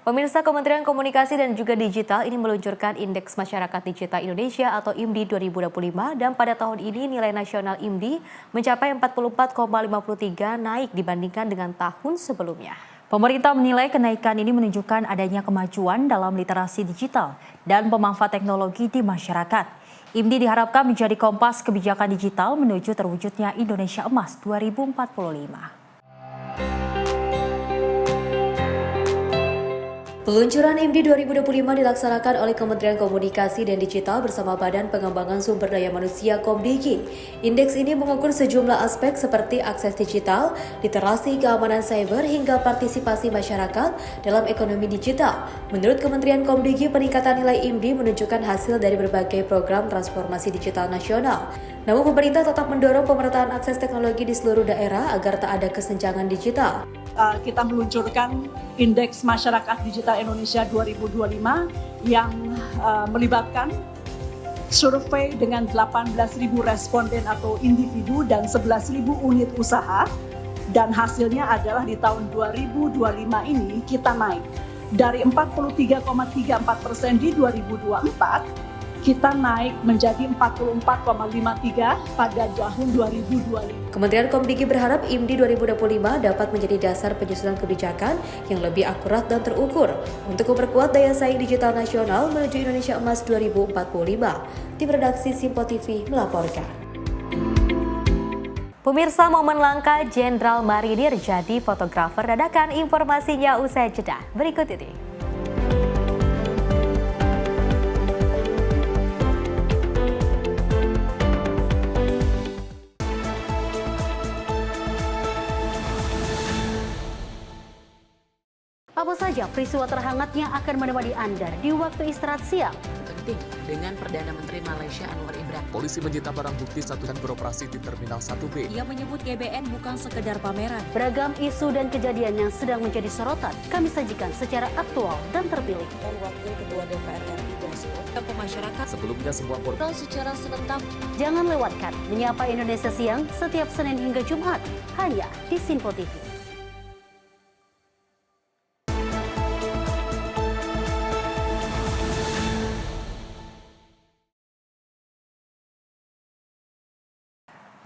Pemirsa, Kementerian Komunikasi dan juga Digital ini meluncurkan Indeks Masyarakat Digital Indonesia atau IMDI 2025, dan pada tahun ini nilai nasional IMDI mencapai 44,53, naik dibandingkan dengan tahun sebelumnya. Pemerintah menilai kenaikan ini menunjukkan adanya kemajuan dalam literasi digital dan pemanfaat teknologi di masyarakat. IMDI diharapkan menjadi kompas kebijakan digital menuju terwujudnya Indonesia Emas 2045. Peluncuran IMDI 2025 dilaksanakan oleh Kementerian Komunikasi dan Digital bersama Badan Pengembangan Sumber Daya Manusia Komdigi. Indeks ini mengukur sejumlah aspek seperti akses digital, literasi, keamanan cyber, hingga partisipasi masyarakat dalam ekonomi digital. Menurut Kementerian Komdigi, peningkatan nilai IMDI menunjukkan hasil dari berbagai program transformasi digital nasional. Namun pemerintah tetap mendorong pemerataan akses teknologi di seluruh daerah agar tak ada kesenjangan digital. Kita meluncurkan Indeks Masyarakat Digital Indonesia 2025 yang melibatkan survei dengan 18.000 responden atau individu dan 11.000 unit usaha, dan hasilnya adalah di tahun 2025 ini kita naik dari 43,34% di 2024 kita naik menjadi 44,53 pada tahun 2025. Kementerian Komdigi berharap IMDI 2025 dapat menjadi dasar penyusunan kebijakan yang lebih akurat dan terukur untuk memperkuat daya saing digital nasional menuju Indonesia Emas 2045. Tim redaksi Simpo TV melaporkan. Pemirsa, momen langka Jenderal Marinir jadi fotografer dadakan, informasinya usai jeda. Berikut ini. Apa saja peristiwa terhangatnya akan menemani Anda di waktu istirahat siang? Penting dengan Perdana Menteri Malaysia Anwar Ibrahim. Polisi menyita barang bukti satu dan beroperasi di Terminal 1B. Ia menyebut GBN bukan sekedar pameran. Beragam isu dan kejadian yang sedang menjadi sorotan kami sajikan secara aktual dan terpilih. Dan Wakil Ketua DPR RI Dasko ke masyarakat. Sebelumnya semua portal secara serentak. Jangan lewatkan Menyapa Indonesia Siang setiap Senin hingga Jumat hanya di Simpo TV.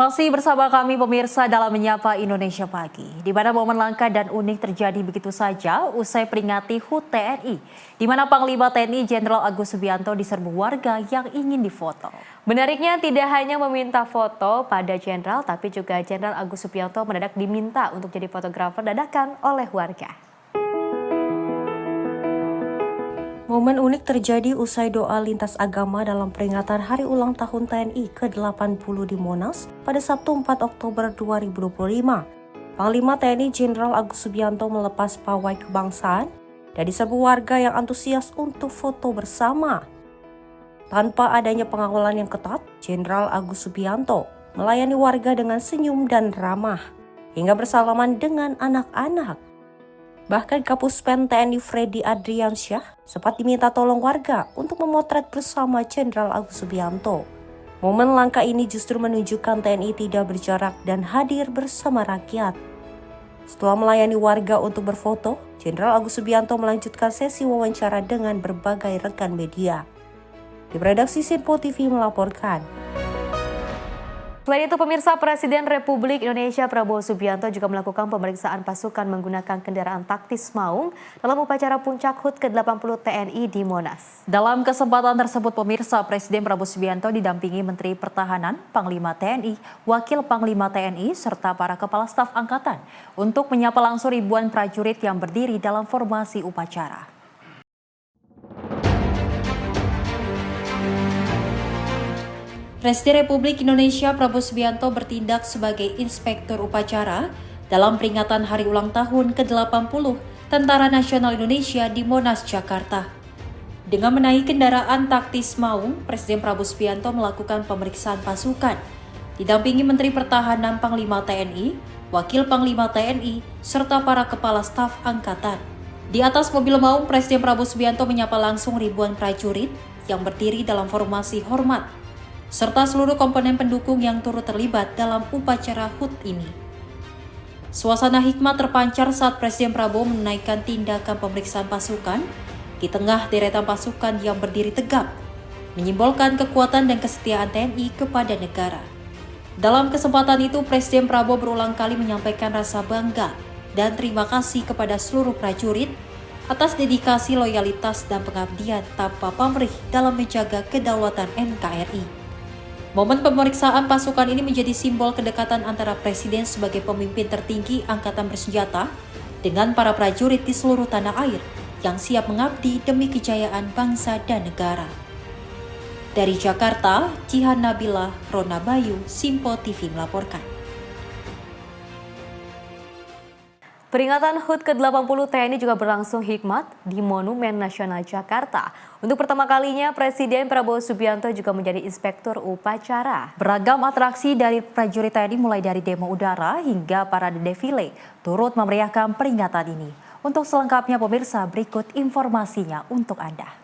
Masih bersama kami pemirsa dalam Menyapa Indonesia Pagi, di mana momen langka dan unik terjadi begitu saja usai peringati HUT TNI, di mana Panglima TNI Jenderal Agus Subianto diserbu warga yang ingin difoto. Menariknya tidak hanya meminta foto pada Jenderal, tapi juga Jenderal Agus Subianto mendadak diminta untuk jadi fotografer dadakan oleh warga. Momen unik terjadi usai doa lintas agama dalam peringatan Hari Ulang Tahun TNI ke-80 di Monas pada Sabtu 4 Oktober 2025. Panglima TNI Jenderal Agus Subianto melepas pawai kebangsaan dan diserbu warga yang antusias untuk foto bersama. Tanpa adanya pengawalan yang ketat, Jenderal Agus Subianto melayani warga dengan senyum dan ramah, hingga bersalaman dengan anak-anak. Bahkan Kapuspen TNI Freddy Adriansyah sempat diminta tolong warga untuk memotret bersama Jenderal Agus Subianto. Momen langka ini justru menunjukkan TNI tidak berjarak dan hadir bersama rakyat. Setelah melayani warga untuk berfoto, Jenderal Agus Subianto melanjutkan sesi wawancara dengan berbagai rekan media. Di redaksi Simpo TV melaporkan. Selain itu, pemirsa, Presiden Republik Indonesia Prabowo Subianto juga melakukan pemeriksaan pasukan menggunakan kendaraan taktis Maung dalam upacara puncak HUT ke-80 TNI di Monas. Dalam kesempatan tersebut, pemirsa, Presiden Prabowo Subianto didampingi Menteri Pertahanan, Panglima TNI, Wakil Panglima TNI, serta para Kepala Staf Angkatan untuk menyapa langsung ribuan prajurit yang berdiri dalam formasi upacara. Presiden Republik Indonesia Prabowo Subianto bertindak sebagai inspektur upacara dalam peringatan Hari Ulang Tahun ke-80 Tentara Nasional Indonesia di Monas, Jakarta. Dengan menaiki kendaraan taktis Maung, Presiden Prabowo Subianto melakukan pemeriksaan pasukan, didampingi Menteri Pertahanan Panglima TNI, Wakil Panglima TNI, serta para Kepala Staf Angkatan. Di atas mobil Maung, Presiden Prabowo Subianto menyapa langsung ribuan prajurit yang berdiri dalam formasi hormat, serta seluruh komponen pendukung yang turut terlibat dalam upacara HUT ini. Suasana hikmat terpancar saat Presiden Prabowo menaikkan tindakan pemeriksaan pasukan di tengah deretan pasukan yang berdiri tegap, menyimbolkan kekuatan dan kesetiaan TNI kepada negara. Dalam kesempatan itu, Presiden Prabowo berulang kali menyampaikan rasa bangga dan terima kasih kepada seluruh prajurit atas dedikasi, loyalitas, dan pengabdian tanpa pamrih dalam menjaga kedaulatan NKRI. Momen pemeriksaan pasukan ini menjadi simbol kedekatan antara Presiden sebagai pemimpin tertinggi Angkatan Bersenjata dengan para prajurit di seluruh tanah air yang siap mengabdi demi kejayaan bangsa dan negara. Dari Jakarta, Jihan Nabila, Rona Bayu, Simpo TV melaporkan. Peringatan HUT ke-80 TNI juga berlangsung hikmat di Monumen Nasional Jakarta. Untuk pertama kalinya, Presiden Prabowo Subianto juga menjadi inspektur upacara. Beragam atraksi dari prajurit TNI mulai dari demo udara hingga parade defile turut memeriahkan peringatan ini. Untuk selengkapnya pemirsa, berikut informasinya untuk Anda.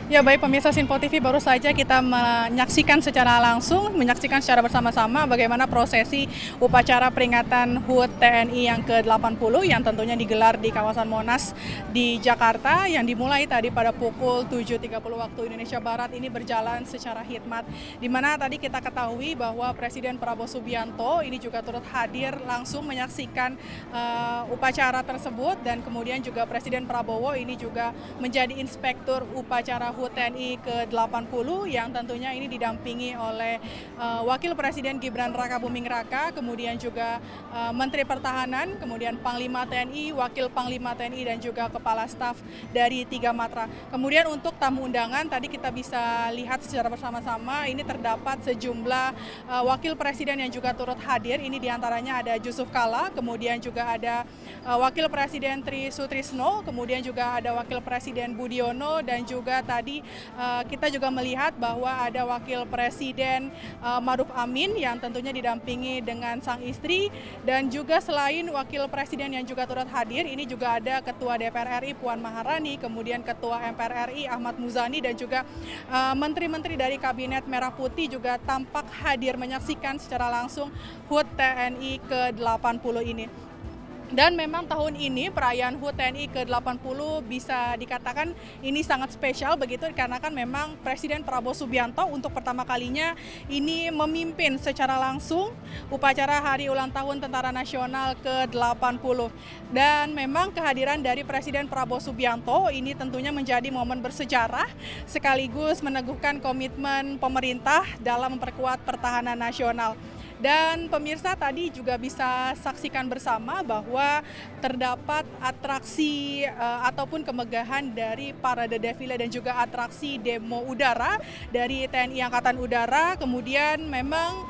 Ya baik pemirsa Simpo TV, baru saja kita menyaksikan secara bersama-sama bagaimana prosesi upacara peringatan HUT TNI yang ke-80 yang tentunya digelar di kawasan Monas di Jakarta, yang dimulai tadi pada pukul 7.30 waktu Indonesia Barat. Ini berjalan secara hikmat, di mana tadi kita ketahui bahwa Presiden Prabowo Subianto ini juga turut hadir langsung menyaksikan upacara tersebut, dan kemudian juga Presiden Prabowo ini juga menjadi inspektur upacara HUT TNI ke-80 yang tentunya ini didampingi oleh Wakil Presiden Gibran Rakabuming Raka, kemudian juga Menteri Pertahanan, kemudian Panglima TNI, Wakil Panglima TNI, dan juga Kepala Staf dari 3 Matra. Kemudian untuk tamu undangan tadi kita bisa lihat secara bersama-sama ini terdapat sejumlah Wakil Presiden yang juga turut hadir. Ini diantaranya ada Yusuf Kala, kemudian juga ada Wakil Presiden Tri Sutrisno, kemudian juga ada Wakil Presiden Budiono, dan juga tadi kita juga melihat bahwa ada Wakil Presiden Maruf Amin yang tentunya didampingi dengan sang istri, dan juga selain Wakil Presiden yang juga turut hadir, ini juga ada Ketua DPR RI Puan Maharani, kemudian Ketua MPR RI Ahmad Muzani, dan juga menteri-menteri dari Kabinet Merah Putih juga tampak hadir menyaksikan secara langsung HUT TNI ke-80 ini. Dan memang tahun ini perayaan HUT TNI ke-80 bisa dikatakan ini sangat spesial begitu, karena kan memang Presiden Prabowo Subianto untuk pertama kalinya ini memimpin secara langsung upacara Hari Ulang Tahun Tentara Nasional ke-80. Dan memang kehadiran dari Presiden Prabowo Subianto ini tentunya menjadi momen bersejarah sekaligus meneguhkan komitmen pemerintah dalam memperkuat pertahanan nasional. Dan pemirsa tadi juga bisa saksikan bersama bahwa terdapat atraksi ataupun kemegahan dari parade defile dan juga atraksi demo udara dari TNI Angkatan Udara. Kemudian memang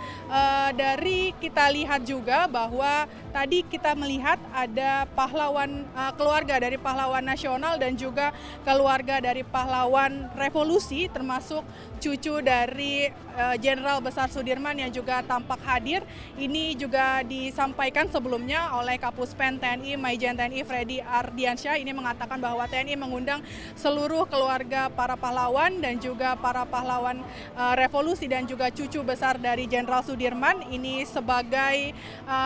dari kita lihat juga bahwa tadi kita melihat ada pahlawan, keluarga dari pahlawan nasional dan juga keluarga dari pahlawan revolusi, termasuk cucu dari Jenderal Besar Sudirman yang juga tampak hadir. Ini juga disampaikan sebelumnya oleh Kapuspen TNI Maijen TNI Freddy Ardiansyah. Ini mengatakan bahwa TNI mengundang seluruh keluarga para pahlawan dan juga para pahlawan revolusi dan juga cucu besar dari Jenderal Sudirman. Ini sebagai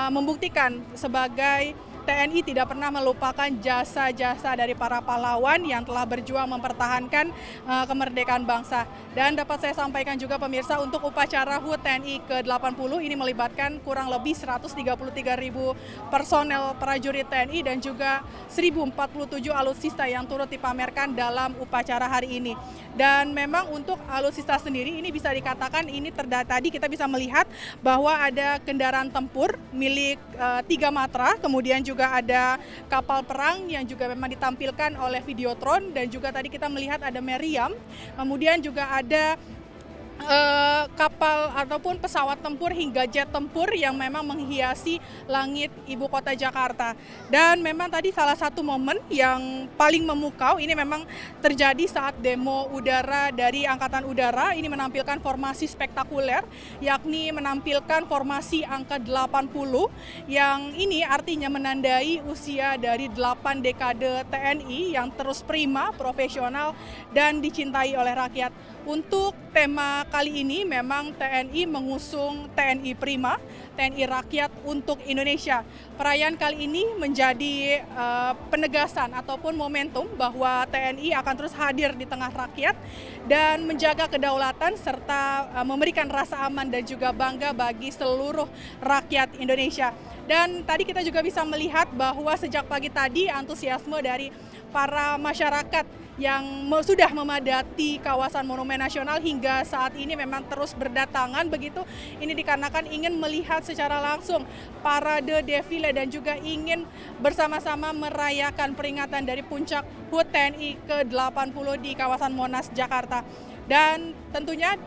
membuktikan sebagai TNI tidak pernah melupakan jasa-jasa dari para pahlawan yang telah berjuang mempertahankan kemerdekaan bangsa. Dan dapat saya sampaikan juga pemirsa, untuk upacara HUT TNI ke-80 ini melibatkan kurang lebih 133.000 personel prajurit TNI dan juga 1.047 alutsista yang turut dipamerkan dalam upacara hari ini. Dan memang untuk alutsista sendiri ini bisa dikatakan ini tadi kita bisa melihat bahwa ada kendaraan tempur milik 3 Matra, kemudian juga ada kapal perang yang juga memang ditampilkan oleh Videotron, dan juga tadi kita melihat ada meriam, kemudian juga ada kapal ataupun pesawat tempur hingga jet tempur yang memang menghiasi langit ibu kota Jakarta. Dan memang tadi salah satu momen yang paling memukau ini memang terjadi saat demo udara dari Angkatan Udara. Ini menampilkan formasi spektakuler, yakni menampilkan formasi angka 80 yang ini artinya menandai usia dari 8 dekade TNI yang terus prima, profesional, dan dicintai oleh rakyat. Untuk tema kali ini memang TNI mengusung TNI Prima, TNI Rakyat untuk Indonesia. Perayaan kali ini menjadi penegasan ataupun momentum bahwa TNI akan terus hadir di tengah rakyat dan menjaga kedaulatan serta memberikan rasa aman dan juga bangga bagi seluruh rakyat Indonesia. Dan tadi kita juga bisa melihat bahwa sejak pagi tadi antusiasme dari para masyarakat yang sudah memadati kawasan Monumen Nasional hingga saat ini memang terus berdatangan begitu. Ini dikarenakan ingin melihat secara langsung parade defile dan juga ingin bersama-sama merayakan peringatan dari puncak HUT TNI ke-80 di kawasan Monas, Jakarta. Dan tentunya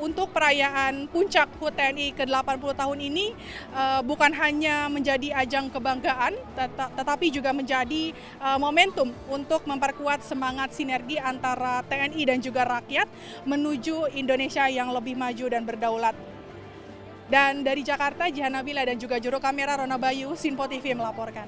untuk perayaan puncak HUT TNI ke-80 tahun ini bukan hanya menjadi ajang kebanggaan, tetapi juga menjadi momentum untuk memperkuat semangat sinergi antara TNI dan juga rakyat menuju Indonesia yang lebih maju dan berdaulat. Dan dari Jakarta, Jihan Nabila dan juga juru kamera Rona Bayu, Sinpo TV melaporkan.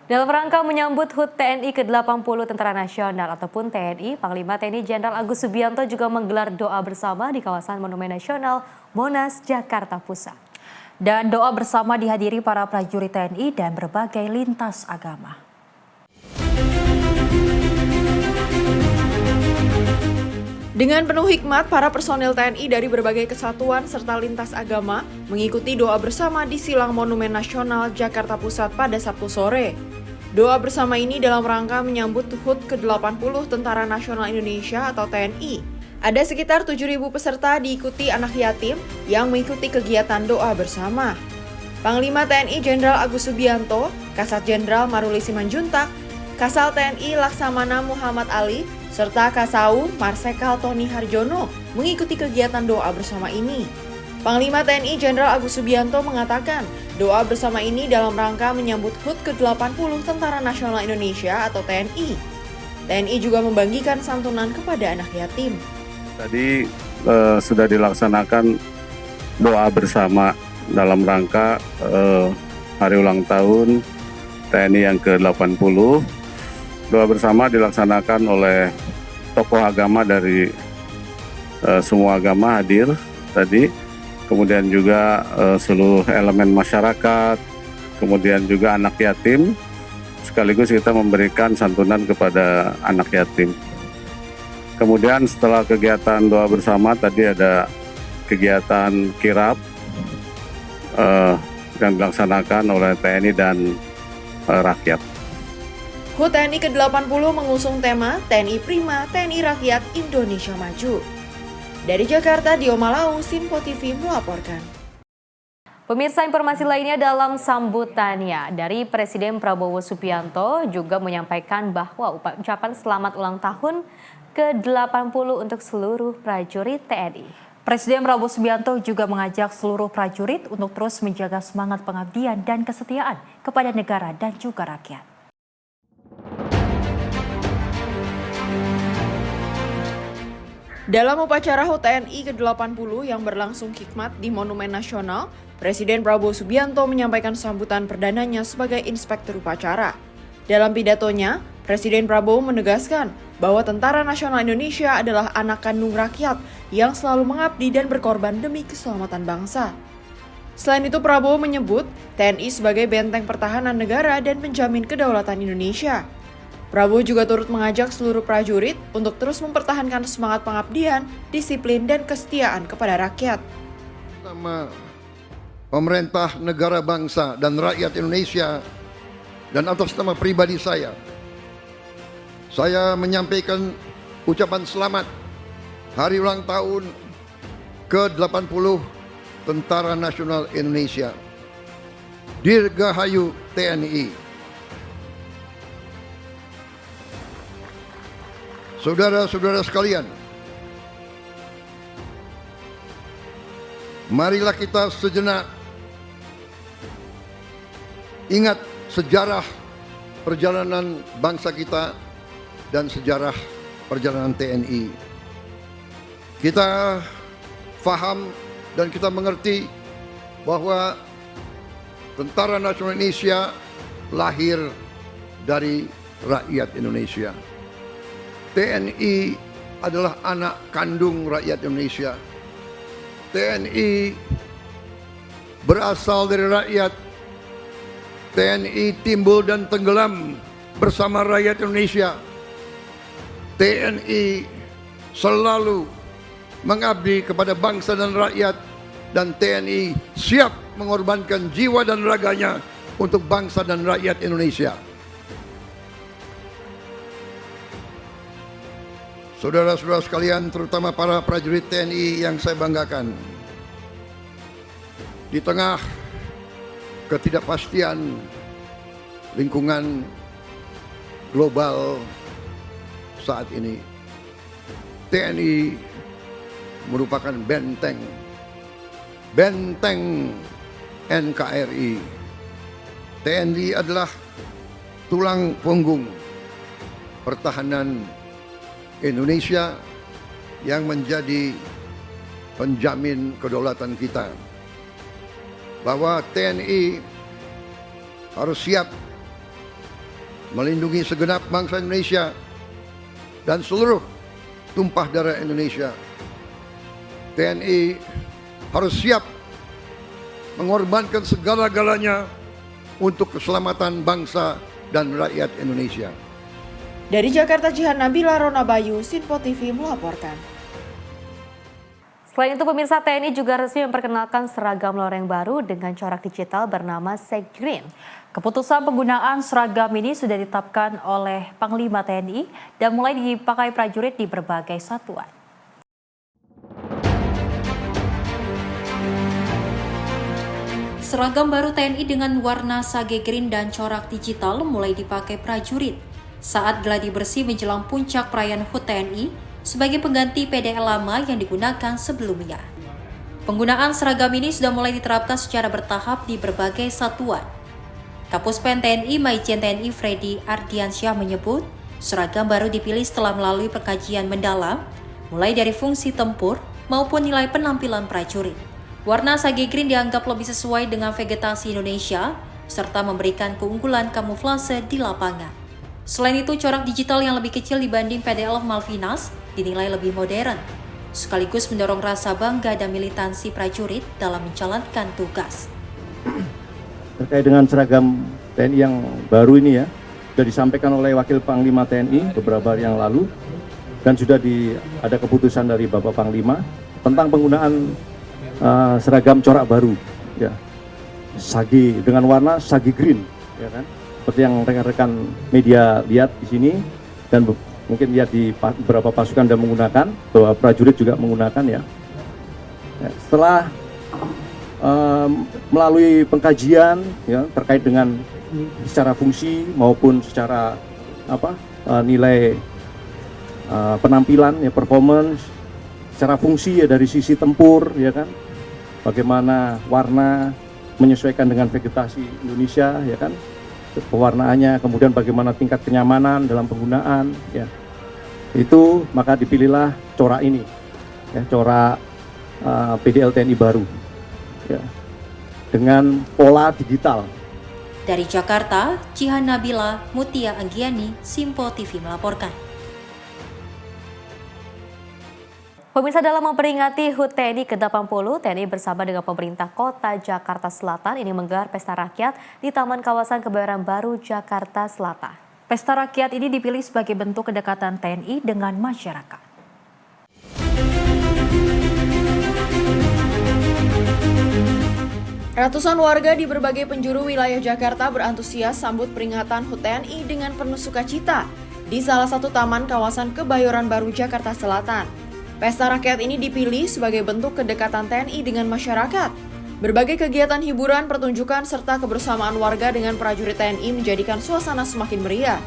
Dalam rangka menyambut HUT TNI ke-80 Tentara Nasional ataupun TNI, Panglima TNI Jenderal Agus Subianto juga menggelar doa bersama di kawasan Monumen Nasional Monas, Jakarta Pusat. Dan doa bersama dihadiri para prajurit TNI dan berbagai lintas agama. Dengan penuh hikmat, para personel TNI dari berbagai kesatuan serta lintas agama mengikuti doa bersama di Silang Monumen Nasional Jakarta Pusat pada Sabtu sore. Doa bersama ini dalam rangka menyambut HUT ke-80 Tentara Nasional Indonesia atau TNI. Ada sekitar 7.000 peserta diikuti anak yatim yang mengikuti kegiatan doa bersama. Panglima TNI Jenderal Agus Subianto, Kasat Jenderal Maruli Simanjuntak, Kasal TNI Laksamana Muhammad Ali, serta Kasau Marsekal Tony Harjono mengikuti kegiatan doa bersama ini. Panglima TNI Jenderal Agus Subianto mengatakan, doa bersama ini dalam rangka menyambut HUT ke-80 Tentara Nasional Indonesia atau TNI. TNI juga membagikan santunan kepada anak yatim. Tadi sudah dilaksanakan doa bersama dalam rangka hari ulang tahun TNI yang ke-80. Doa bersama dilaksanakan oleh tokoh agama dari semua agama hadir tadi, kemudian juga seluruh elemen masyarakat, kemudian juga anak yatim, sekaligus kita memberikan santunan kepada anak yatim. Kemudian setelah kegiatan doa bersama tadi ada kegiatan kirab yang dilaksanakan oleh TNI dan rakyat. HUT TNI ke-80 mengusung tema TNI Prima, TNI Rakyat Indonesia Maju. Dari Jakarta, Dio Malau, Sinpo TV melaporkan. Pemirsa, informasi lainnya dalam sambutannya dari Presiden Prabowo Subianto juga menyampaikan bahwa ucapan selamat ulang tahun ke-80 untuk seluruh prajurit TNI. Presiden Prabowo Subianto juga mengajak seluruh prajurit untuk terus menjaga semangat pengabdian dan kesetiaan kepada negara dan juga rakyat. Dalam upacara HUT TNI ke-80 yang berlangsung hikmat di Monumen Nasional, Presiden Prabowo Subianto menyampaikan sambutan perdananya sebagai inspektur upacara. Dalam pidatonya, Presiden Prabowo menegaskan bahwa Tentara Nasional Indonesia adalah anak kandung rakyat yang selalu mengabdi dan berkorban demi keselamatan bangsa. Selain itu, Prabowo menyebut TNI sebagai benteng pertahanan negara dan penjamin kedaulatan Indonesia. Prabowo juga turut mengajak seluruh prajurit untuk terus mempertahankan semangat pengabdian, disiplin, dan kesetiaan kepada rakyat. Nama pemerintah negara bangsa dan rakyat Indonesia dan atas nama pribadi saya menyampaikan ucapan selamat hari ulang tahun ke-80 Tentara Nasional Indonesia. Dirgahayu TNI. Saudara-saudara sekalian, marilah kita sejenak ingat sejarah perjalanan bangsa kita dan sejarah perjalanan TNI. Kita faham dan kita mengerti bahwa Tentara Nasional Indonesia lahir dari rakyat Indonesia. TNI adalah anak kandung rakyat Indonesia. TNI berasal dari rakyat. TNI timbul dan tenggelam bersama rakyat Indonesia. TNI selalu mengabdi kepada bangsa dan rakyat, dan TNI siap mengorbankan jiwa dan raganya untuk bangsa dan rakyat Indonesia. Saudara-saudara sekalian, terutama para prajurit TNI yang saya banggakan, di tengah ketidakpastian lingkungan global saat ini, TNI merupakan benteng NKRI. TNI adalah tulang punggung pertahanan Indonesia yang menjadi penjamin kedaulatan kita. Bahwa TNI harus siap melindungi segenap bangsa Indonesia dan seluruh tumpah darah Indonesia. TNI harus siap mengorbankan segala-galanya untuk keselamatan bangsa dan rakyat Indonesia. Dari Jakarta, Jihan Nabila, Rona Bayu, Sinpo TV melaporkan. Selain itu, pemirsa, TNI juga resmi memperkenalkan seragam loreng baru dengan corak digital bernama Sage Green. Keputusan penggunaan seragam ini sudah ditetapkan oleh Panglima TNI dan mulai dipakai prajurit di berbagai satuan. Seragam baru TNI dengan warna sage green dan corak digital mulai dipakai prajurit saat gladi bersih menjelang puncak perayaan HUT TNI sebagai pengganti PDL lama yang digunakan sebelumnya. Penggunaan seragam ini sudah mulai diterapkan secara bertahap di berbagai satuan. Kapuspen TNI Majen TNI Freddy Ardiansyah menyebut, seragam baru dipilih setelah melalui pengkajian mendalam, mulai dari fungsi tempur maupun nilai penampilan prajurit. Warna sage green dianggap lebih sesuai dengan vegetasi Indonesia, serta memberikan keunggulan kamuflase di lapangan. Selain itu, corak digital yang lebih kecil dibanding PDL Malvinas dinilai lebih modern, sekaligus mendorong rasa bangga dan militansi prajurit dalam menjalankan tugas. Terkait dengan seragam TNI yang baru ini ya, sudah disampaikan oleh Wakil Panglima TNI beberapa hari yang lalu, dan sudah ada keputusan dari Bapak Panglima tentang penggunaan seragam corak baru, ya, sage dengan warna sage green, ya kan? Seperti yang rekan-rekan media lihat di sini dan mungkin lihat di beberapa pasukan dan menggunakan, bahwa prajurit juga menggunakan ya. Setelah melalui pengkajian ya terkait dengan secara fungsi maupun secara nilai penampilan ya, performance, secara fungsi ya dari sisi tempur ya kan, bagaimana warna menyesuaikan dengan vegetasi Indonesia ya kan, pewarnaannya, kemudian bagaimana tingkat kenyamanan dalam penggunaan ya, itu maka dipilihlah corak ini ya, corak PDL TNI baru ya, dengan pola digital. Dari Jakarta, Jihan Nabila, Mutia Anggiani, Simpo TV melaporkan. Pemirsa, dalam memperingati HUT TNI ke-80, TNI bersama dengan pemerintah Kota Jakarta Selatan ini menggelar pesta rakyat di Taman Kawasan Kebayoran Baru, Jakarta Selatan. Pesta rakyat ini dipilih sebagai bentuk kedekatan TNI dengan masyarakat. Ratusan warga di berbagai penjuru wilayah Jakarta berantusias sambut peringatan HUT TNI dengan penuh sukacita di salah satu taman kawasan Kebayoran Baru, Jakarta Selatan. Pesta rakyat ini dipilih sebagai bentuk kedekatan TNI dengan masyarakat. Berbagai kegiatan hiburan, pertunjukan, serta kebersamaan warga dengan prajurit TNI menjadikan suasana semakin meriah.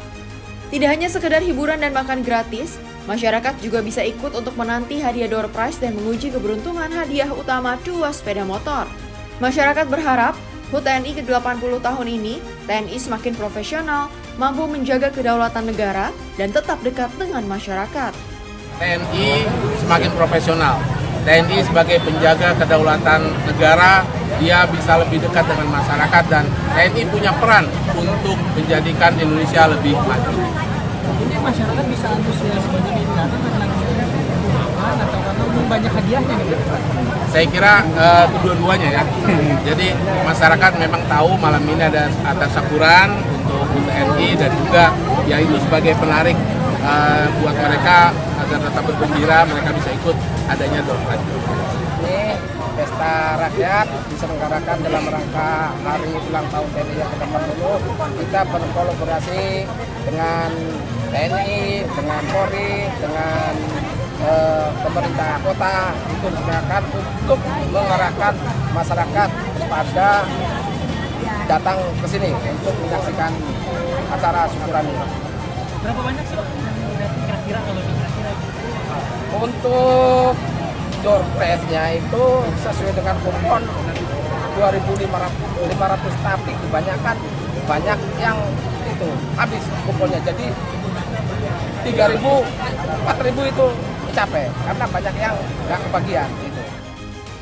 Tidak hanya sekedar hiburan dan makan gratis, masyarakat juga bisa ikut untuk menanti hadiah door prize dan menguji keberuntungan hadiah utama 2 sepeda motor. Masyarakat berharap HUT TNI ke-80 tahun ini, TNI semakin profesional, mampu menjaga kedaulatan negara, dan tetap dekat dengan masyarakat. TNI semakin profesional. TNI sebagai penjaga kedaulatan negara, dia bisa lebih dekat dengan masyarakat, dan TNI punya peran untuk menjadikan Indonesia lebih maju. Ini masyarakat bisa antusias begini karena atau karena banyak hadiahnya gitu. Saya kira kedua-duanya ya. Jadi masyarakat memang tahu malam ini ada syukuran untuk TNI, dan juga ya itu sebagai penarik buat mereka agar tetap bergembira, mereka bisa ikut adanya door prize. Ini pesta rakyat diselenggarakan dalam rangka hari ulang tahun TNI yang ke-80. Kita berkolaborasi dengan TNI, dengan Polri, dengan pemerintah kota itu disediakan untuk mengarahkan masyarakat pada datang ke sini untuk menyaksikan acara syukuran ini. Berapa banyak sih kira-kira kalau dikira-kira? Untuk door prize-nya itu sesuai dengan kupon 2.500, tapi kebanyakan banyak yang itu habis kuponnya, jadi 3.000, 4.000 itu dicapai karena banyak yang nggak kebagian.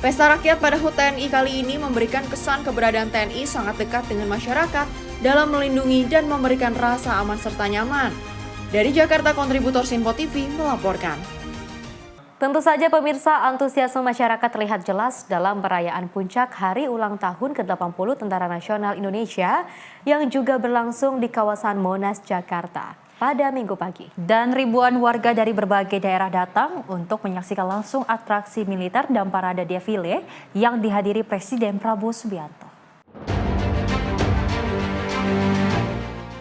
Pesta Rakyat pada HUT TNI kali ini memberikan kesan keberadaan TNI sangat dekat dengan masyarakat dalam melindungi dan memberikan rasa aman serta nyaman. Dari Jakarta, kontributor Sinpo TV melaporkan. Tentu saja pemirsa, antusiasme masyarakat terlihat jelas dalam perayaan puncak Hari Ulang Tahun ke-80 Tentara Nasional Indonesia yang juga berlangsung di kawasan Monas, Jakarta pada Minggu pagi. Dan ribuan warga dari berbagai daerah datang untuk menyaksikan langsung atraksi militer dan parade defile yang dihadiri Presiden Prabowo Subianto.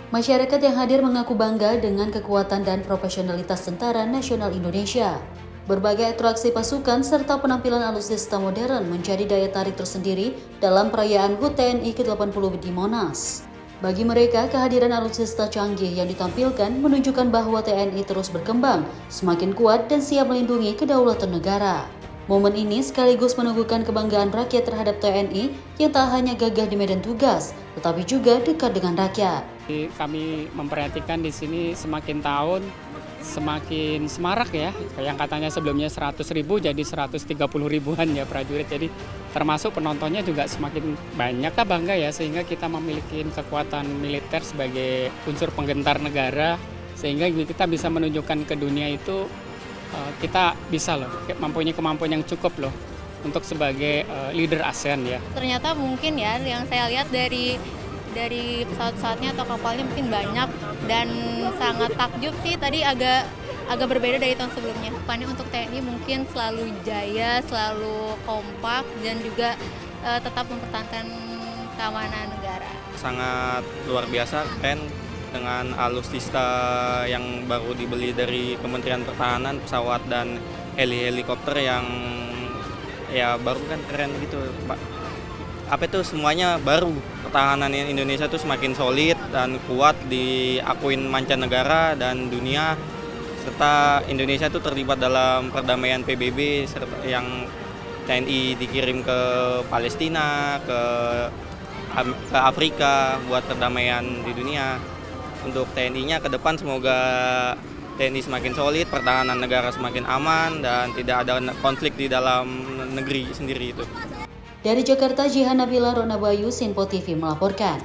Masyarakat yang hadir mengaku bangga dengan kekuatan dan profesionalitas Tentara Nasional Indonesia. Berbagai atraksi pasukan serta penampilan alutsista modern menjadi daya tarik tersendiri dalam perayaan HUT TNI ke-80 di Monas. Bagi mereka, kehadiran alutsista canggih yang ditampilkan menunjukkan bahwa TNI terus berkembang, semakin kuat dan siap melindungi kedaulatan negara. Momen ini sekaligus meneguhkan kebanggaan rakyat terhadap TNI yang tak hanya gagah di medan tugas, tetapi juga dekat dengan rakyat. Kami memperhatikan di sini semakin tahun semakin semarak ya, yang katanya sebelumnya 100.000 jadi 130.000-an ya prajurit, jadi termasuk penontonnya juga semakin banyak. Kita bangga ya sehingga kita memiliki kekuatan militer sebagai unsur penggentar negara, sehingga kita bisa menunjukkan ke dunia itu kita bisa loh, mempunyai kemampuan yang cukup loh untuk sebagai leader ASEAN ya. Ternyata mungkin ya yang saya lihat dari pesawat-pesawatnya atau kapalnya mungkin banyak dan sangat takjub sih, tadi agak berbeda dari tahun sebelumnya. Harapannya untuk TNI mungkin selalu jaya, selalu kompak dan juga tetap mempertahankan keamanan negara. Sangat luar biasa, keren dengan alutsista yang baru dibeli dari Kementerian Pertahanan, pesawat dan helikopter yang ya baru kan keren gitu, Pak. Apa itu semuanya baru. Pertahanan Indonesia itu semakin solid dan kuat diakuin mancanegara dan dunia, serta Indonesia itu terlibat dalam perdamaian PBB yang TNI dikirim ke Palestina, ke Afrika buat perdamaian di dunia. Untuk TNI-nya ke depan semoga TNI semakin solid, pertahanan negara semakin aman dan tidak ada konflik di dalam negeri sendiri itu. Dari Jakarta, Jihan Nabila Ronabayu, Sinpo TV melaporkan.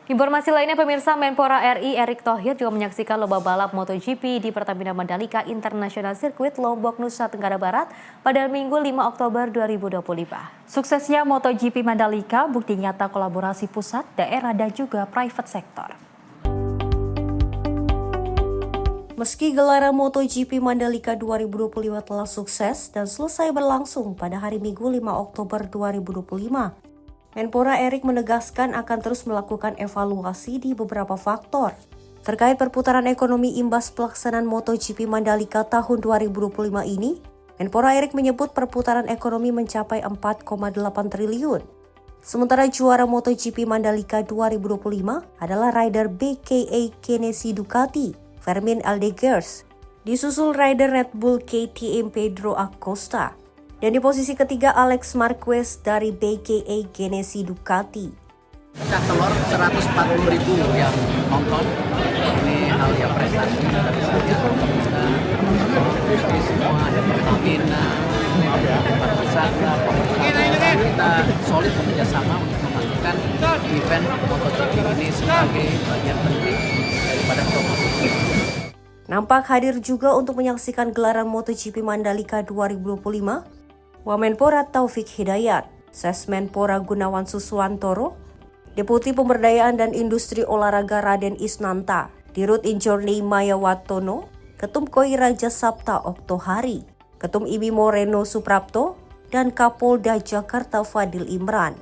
Informasi lainnya pemirsa, Menpora RI Erick Thohir juga menyaksikan lomba balap MotoGP di Pertamina Mandalika International Circuit Lombok, Nusa Tenggara Barat pada Minggu 5 Oktober 2025. Suksesnya MotoGP Mandalika bukti nyata kolaborasi pusat, daerah dan juga private sector. Meski gelaran MotoGP Mandalika 2025 telah sukses dan selesai berlangsung pada hari Minggu 5 Oktober 2025, Menpora Erick menegaskan akan terus melakukan evaluasi di beberapa faktor. Terkait perputaran ekonomi imbas pelaksanaan MotoGP Mandalika tahun 2025 ini, Menpora Erick menyebut perputaran ekonomi mencapai 4,8 triliun. Sementara juara MotoGP Mandalika 2025 adalah rider BKA Genesi Ducati, Fermin Aldeguers, disusul rider Red Bull KTM Pedro Acosta, dan di posisi ketiga Alex Marquez dari BKA Genesi Ducati. Pecah telur 140.000 yang nonton, ini hal yang prestasi dari saya. Semua ada Pertamina, ada pariwisata, kita solid bekerjasama untuk memastikan event MotoGP ini sebagai bagian penting daripada promosi. Nampak hadir juga untuk menyaksikan gelaran MotoGP Mandalika 2025, Wamenpora Taufik Hidayat, Sesmenpora Gunawan Suswantoro, Deputi Pemberdayaan dan Industri Olahraga Raden Isnanta, Dirut Injorni Maya Watono, Ketum KOI Raja Sabta Oktohari, Ketum IBI Moreno Suprapto, dan Kapolda Jakarta Fadil Imran.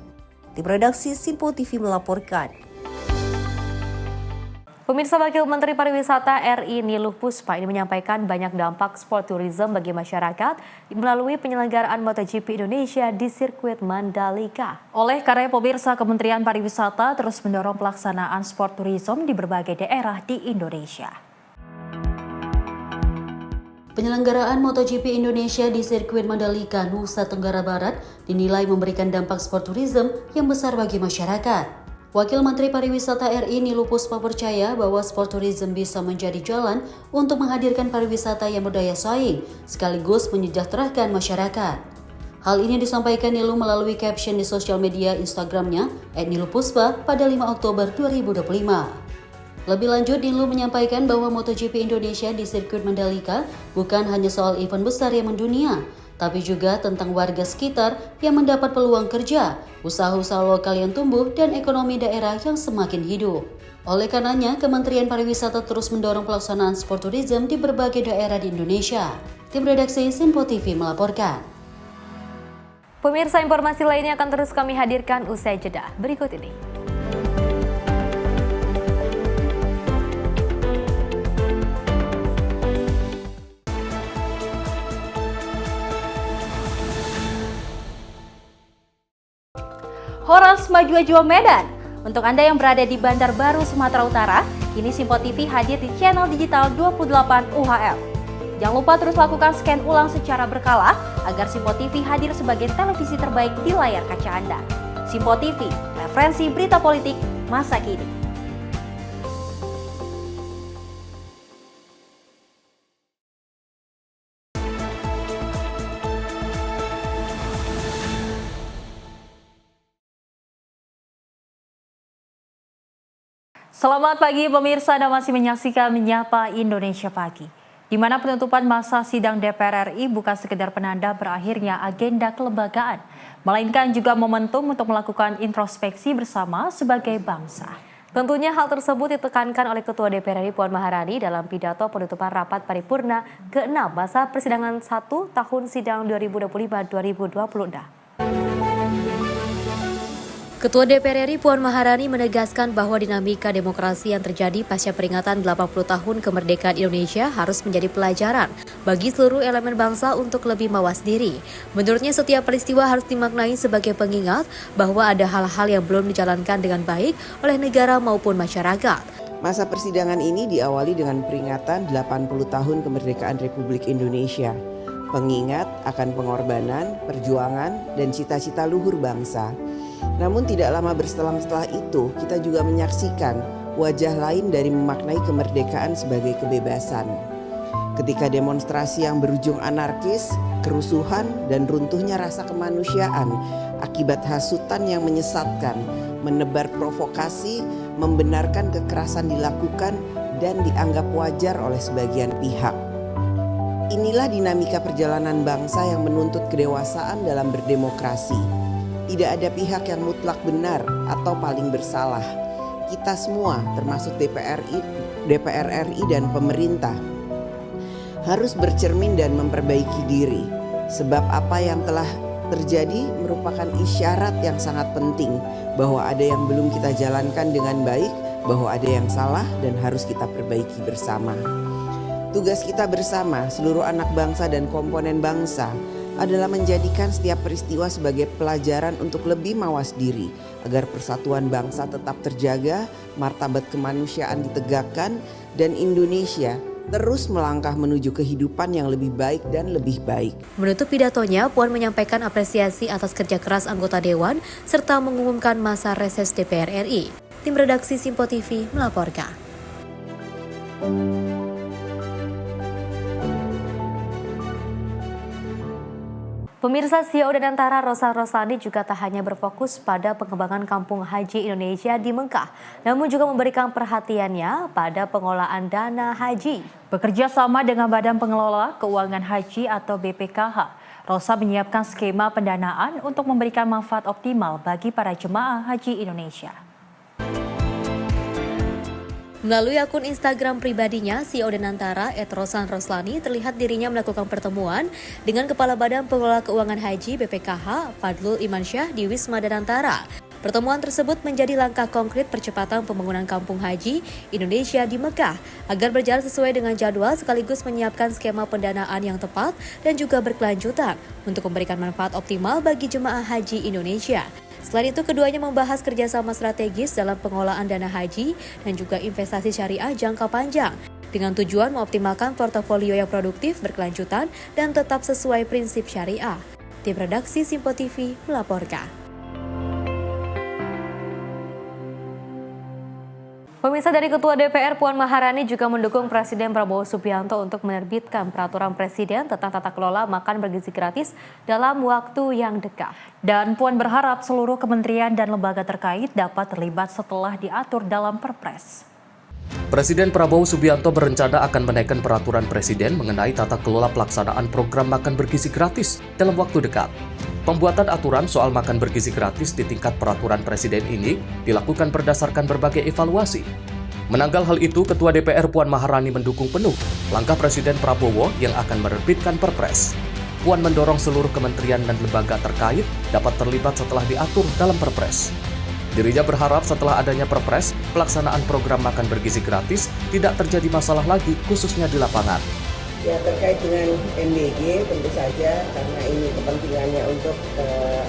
Tim redaksi Simpo TV melaporkan. Pemirsa, Wakil Menteri Pariwisata RI Niluh Puspa ini menyampaikan banyak dampak sport tourism bagi masyarakat melalui penyelenggaraan MotoGP Indonesia di sirkuit Mandalika. Oleh karena pemirsa, Kementerian Pariwisata terus mendorong pelaksanaan sport tourism di berbagai daerah di Indonesia. Penyelenggaraan MotoGP Indonesia di sirkuit Mandalika, Nusa Tenggara Barat dinilai memberikan dampak sport tourism yang besar bagi masyarakat. Wakil Menteri Pariwisata RI Niluh Puspa percaya bahwa sport tourism bisa menjadi jalan untuk menghadirkan pariwisata yang berdaya saing, sekaligus menyejahterakan masyarakat. Hal ini disampaikan Niluh melalui caption di sosial media Instagramnya @niluhpuspa pada 5 Oktober 2025. Lebih lanjut, Niluh menyampaikan bahwa MotoGP Indonesia di sirkuit Mandalika bukan hanya soal event besar yang mendunia, tapi juga tentang warga sekitar yang mendapat peluang kerja, usaha-usaha lokal yang tumbuh, dan ekonomi daerah yang semakin hidup. Oleh karenanya, Kementerian Pariwisata terus mendorong pelaksanaan sport tourism di berbagai daerah di Indonesia. Tim redaksi Simpo TV melaporkan. Pemirsa, informasi lainnya akan terus kami hadirkan usai jeda berikut ini. Horas Maju Ajo Medan. Untuk Anda yang berada di Bandar Baru, Sumatera Utara, kini Simpo TV hadir di channel digital 28 UHF. Jangan lupa terus lakukan scan ulang secara berkala agar Simpo TV hadir sebagai televisi terbaik di layar kaca Anda. Simpo TV, referensi berita politik masa kini. Selamat pagi pemirsa, Anda masih menyaksikan Menyapa Indonesia Pagi, di mana penutupan masa sidang DPR RI bukan sekedar penanda berakhirnya agenda kelembagaan, melainkan juga momentum untuk melakukan introspeksi bersama sebagai bangsa. Tentunya hal tersebut ditekankan oleh Ketua DPR RI Puan Maharani dalam pidato penutupan rapat paripurna ke-6 masa persidangan 1 tahun sidang 2025-2026. Ketua DPR RI Puan Maharani menegaskan bahwa dinamika demokrasi yang terjadi pasca peringatan 80 tahun kemerdekaan Indonesia harus menjadi pelajaran bagi seluruh elemen bangsa untuk lebih mawas diri. Menurutnya, setiap peristiwa harus dimaknai sebagai pengingat bahwa ada hal-hal yang belum dijalankan dengan baik oleh negara maupun masyarakat. Masa persidangan ini diawali dengan peringatan 80 tahun kemerdekaan Republik Indonesia. Pengingat akan pengorbanan, perjuangan, dan cita-cita luhur bangsa. Namun tidak lama berselang setelah itu, kita juga menyaksikan wajah lain dari memaknai kemerdekaan sebagai kebebasan. Ketika demonstrasi yang berujung anarkis, kerusuhan, dan runtuhnya rasa kemanusiaan akibat hasutan yang menyesatkan, menebar provokasi, membenarkan kekerasan dilakukan, dan dianggap wajar oleh sebagian pihak. Inilah dinamika perjalanan bangsa yang menuntut kedewasaan dalam berdemokrasi. Tidak ada pihak yang mutlak benar atau paling bersalah. Kita semua, termasuk DPR RI dan pemerintah, harus bercermin dan memperbaiki diri. Sebab apa yang telah terjadi merupakan isyarat yang sangat penting bahwa ada yang belum kita jalankan dengan baik, bahwa ada yang salah dan harus kita perbaiki bersama. Tugas kita bersama, seluruh anak bangsa dan komponen bangsa, adalah menjadikan setiap peristiwa sebagai pelajaran untuk lebih mawas diri agar persatuan bangsa tetap terjaga, martabat kemanusiaan ditegakkan, dan Indonesia terus melangkah menuju kehidupan yang lebih baik dan lebih baik. Menutup pidatonya, Puan menyampaikan apresiasi atas kerja keras anggota Dewan serta mengumumkan masa reses DPR RI. Tim redaksi Simpo TV melaporkan. Pemirsa, CEO dan Antara Rosa Roslani juga tak hanya berfokus pada pengembangan kampung haji Indonesia di Mekah, namun juga memberikan perhatiannya pada pengelolaan dana haji. Bekerja sama dengan Badan Pengelola Keuangan Haji atau BPKH, Rosa menyiapkan skema pendanaan untuk memberikan manfaat optimal bagi para jemaah haji Indonesia. Melalui akun Instagram pribadinya, CEO Danantara @rosan_roslani terlihat dirinya melakukan pertemuan dengan Kepala Badan Pengelola Keuangan Haji BPKH Fadlul Imansyah di Wisma Danantara. Pertemuan tersebut menjadi langkah konkret percepatan pembangunan kampung haji Indonesia di Mekah agar berjalan sesuai dengan jadwal sekaligus menyiapkan skema pendanaan yang tepat dan juga berkelanjutan untuk memberikan manfaat optimal bagi jemaah haji Indonesia. Selain itu, keduanya membahas kerjasama strategis dalam pengelolaan dana haji dan juga investasi syariah jangka panjang dengan tujuan mengoptimalkan portofolio yang produktif, berkelanjutan, dan tetap sesuai prinsip syariah. Tim redaksi Simpo TV melaporkan. Pemirsa, dari Ketua DPR Puan Maharani juga mendukung Presiden Prabowo Subianto untuk menerbitkan peraturan Presiden tentang tata kelola makan bergizi gratis dalam waktu yang dekat. Dan Puan berharap seluruh kementerian dan lembaga terkait dapat terlibat setelah diatur dalam Perpres. Presiden Prabowo Subianto berencana akan menaikkan peraturan Presiden mengenai tata kelola pelaksanaan program makan bergizi gratis dalam waktu dekat. Pembuatan aturan soal makan bergizi gratis di tingkat peraturan Presiden ini dilakukan berdasarkan berbagai evaluasi. Menanggal hal itu, Ketua DPR Puan Maharani mendukung penuh langkah Presiden Prabowo yang akan menerbitkan Perpres. Puan mendorong seluruh kementerian dan lembaga terkait dapat terlibat setelah diatur dalam Perpres. Dirinya berharap setelah adanya Perpres, pelaksanaan program makan bergizi gratis tidak terjadi masalah lagi, khususnya di lapangan. Ya, terkait dengan MBG tentu saja karena ini kepentingannya untuk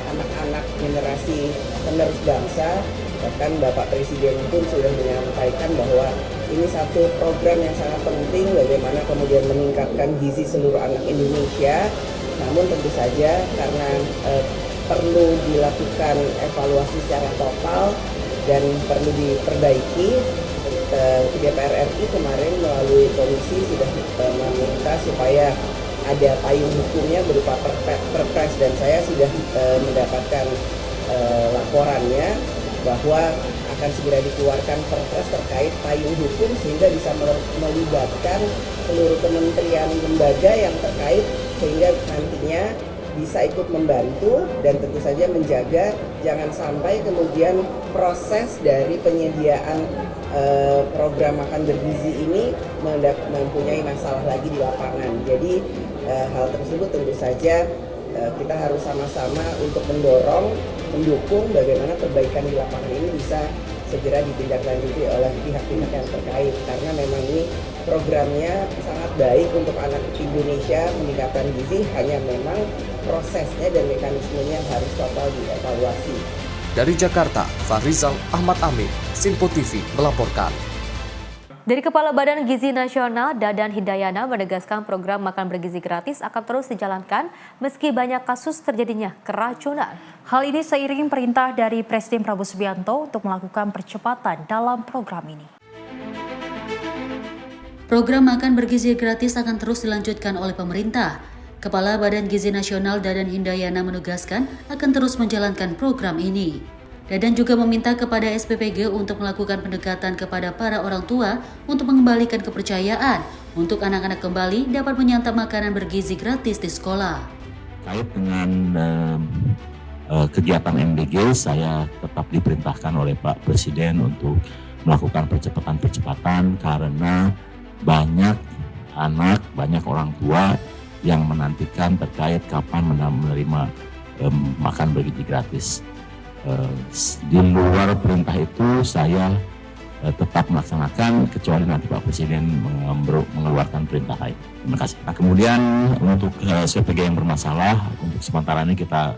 anak-anak generasi penerus bangsa. Bahkan Bapak Presiden pun sudah menyampaikan bahwa ini satu program yang sangat penting bagaimana kemudian meningkatkan gizi seluruh anak Indonesia. Namun tentu saja karena perlu dilakukan evaluasi secara total dan perlu diperbaiki. DPR RI kemarin melalui komisi sudah meminta supaya ada payung hukumnya berupa Perpres dan saya sudah mendapatkan laporannya bahwa akan segera dikeluarkan Perpres terkait payung hukum sehingga bisa melibatkan seluruh kementerian lembaga yang terkait sehingga nantinya bisa ikut membantu dan tentu saja menjaga jangan sampai kemudian proses dari penyediaan program makan bergizi ini mempunyai masalah lagi di lapangan. Jadi hal tersebut tentu saja kita harus sama-sama untuk mendukung bagaimana perbaikan di lapangan ini bisa segera ditindaklanjuti oleh pihak-pihak yang terkait karena memang ini programnya sangat baik untuk anak Indonesia meningkatkan gizi, hanya memang prosesnya dan mekanismenya harus total dievaluasi. Dari Jakarta, Farizal Ahmad Amin, Simpo TV melaporkan. Dari Kepala Badan Gizi Nasional, Dadan Hidayana menegaskan program makan bergizi gratis akan terus dijalankan meski banyak kasus terjadinya keracunan. Hal ini seiring perintah dari Presiden Prabowo Subianto untuk melakukan percepatan dalam program ini. Program makan bergizi gratis akan terus dilanjutkan oleh pemerintah. Kepala Badan Gizi Nasional Dadan Hidayana menegaskan akan terus menjalankan program ini. Dadan juga meminta kepada SPPG untuk melakukan pendekatan kepada para orang tua untuk mengembalikan kepercayaan untuk anak-anak kembali dapat menyantap makanan bergizi gratis di sekolah. Terkait dengan kegiatan MBG, saya tetap diperintahkan oleh Pak Presiden untuk melakukan percepatan karena banyak anak, banyak orang tua yang menantikan terkait kapan menerima makan bergizi gratis. Di luar perintah itu saya tetap melaksanakan kecuali nanti Pak Presiden mengeluarkan perintah lain. Terima kasih. Nah, kemudian untuk SPPG yang bermasalah, untuk sementara ini kita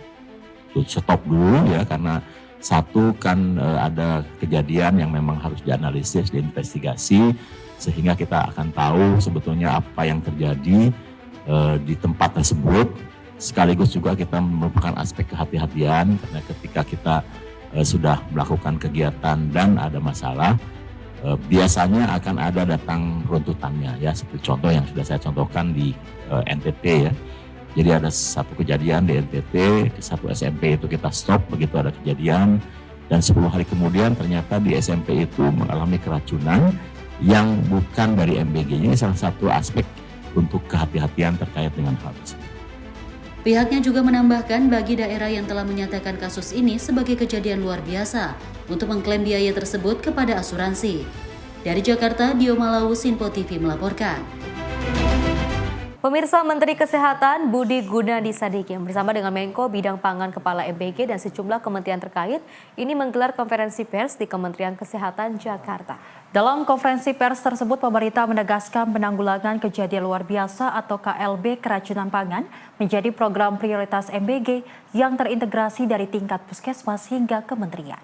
stop dulu ya karena satu kan ada kejadian yang memang harus dianalisis, diinvestigasi sehingga kita akan tahu sebetulnya apa yang terjadi di tempat tersebut. Sekaligus juga kita merupakan aspek kehati-hatian karena ketika kita sudah melakukan kegiatan dan ada masalah, biasanya akan ada datang runtutannya ya, seperti contoh yang sudah saya contohkan di NTT ya. Jadi ada satu kejadian di NTT, satu SMP itu kita stop begitu ada kejadian, dan 10 hari kemudian ternyata di SMP itu mengalami keracunan yang bukan dari MBG. Ini salah satu aspek untuk kehati-hatian terkait dengan hal tersebut. Pihaknya juga menambahkan bagi daerah yang telah menyatakan kasus ini sebagai kejadian luar biasa untuk mengklaim biaya tersebut kepada asuransi. Dari Jakarta, Dio Malawu, Sinpo TV melaporkan. Pemirsa, Menteri Kesehatan Budi Gunadi Sadikin bersama dengan Menko Bidang Pangan Kepala MBG dan sejumlah kementerian terkait ini menggelar konferensi pers di Kementerian Kesehatan Jakarta. Dalam konferensi pers tersebut, pemerintah menegaskan penanggulangan kejadian luar biasa atau KLB keracunan pangan menjadi program prioritas MBG yang terintegrasi dari tingkat puskesmas hingga kementerian.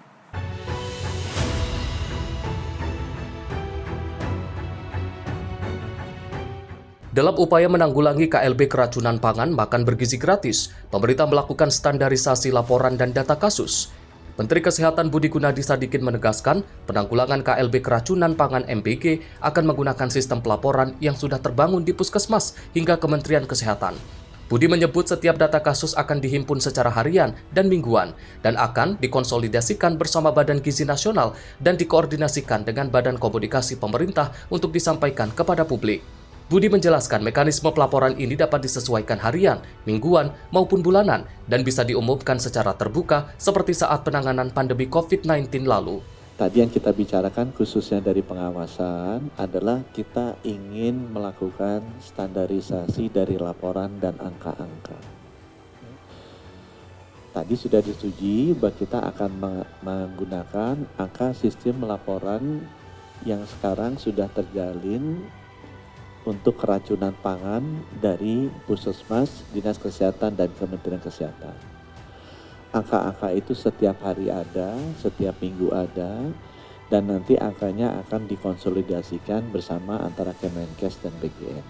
Dalam upaya menanggulangi KLB keracunan pangan makan bergizi gratis, pemerintah melakukan standarisasi laporan dan data kasus. Menteri Kesehatan Budi Gunadi Sadikin menegaskan penanggulangan KLB keracunan pangan MBG akan menggunakan sistem pelaporan yang sudah terbangun di puskesmas hingga Kementerian Kesehatan. Budi menyebut setiap data kasus akan dihimpun secara harian dan mingguan dan akan dikonsolidasikan bersama Badan Gizi Nasional dan dikoordinasikan dengan Badan Komunikasi Pemerintah untuk disampaikan kepada publik. Budi menjelaskan mekanisme pelaporan ini dapat disesuaikan harian, mingguan, maupun bulanan dan bisa diumumkan secara terbuka seperti saat penanganan pandemi COVID-19 lalu. Tadi yang kita bicarakan khususnya dari pengawasan adalah kita ingin melakukan standarisasi dari laporan dan angka-angka. Tadi sudah disetujui bahwa kita akan menggunakan angka sistem laporan yang sekarang sudah terjalin untuk keracunan pangan dari Puskesmas, Dinas Kesehatan, dan Kementerian Kesehatan. Angka-angka itu setiap hari ada, setiap minggu ada, dan nanti angkanya akan dikonsolidasikan bersama antara Kemenkes dan BGN.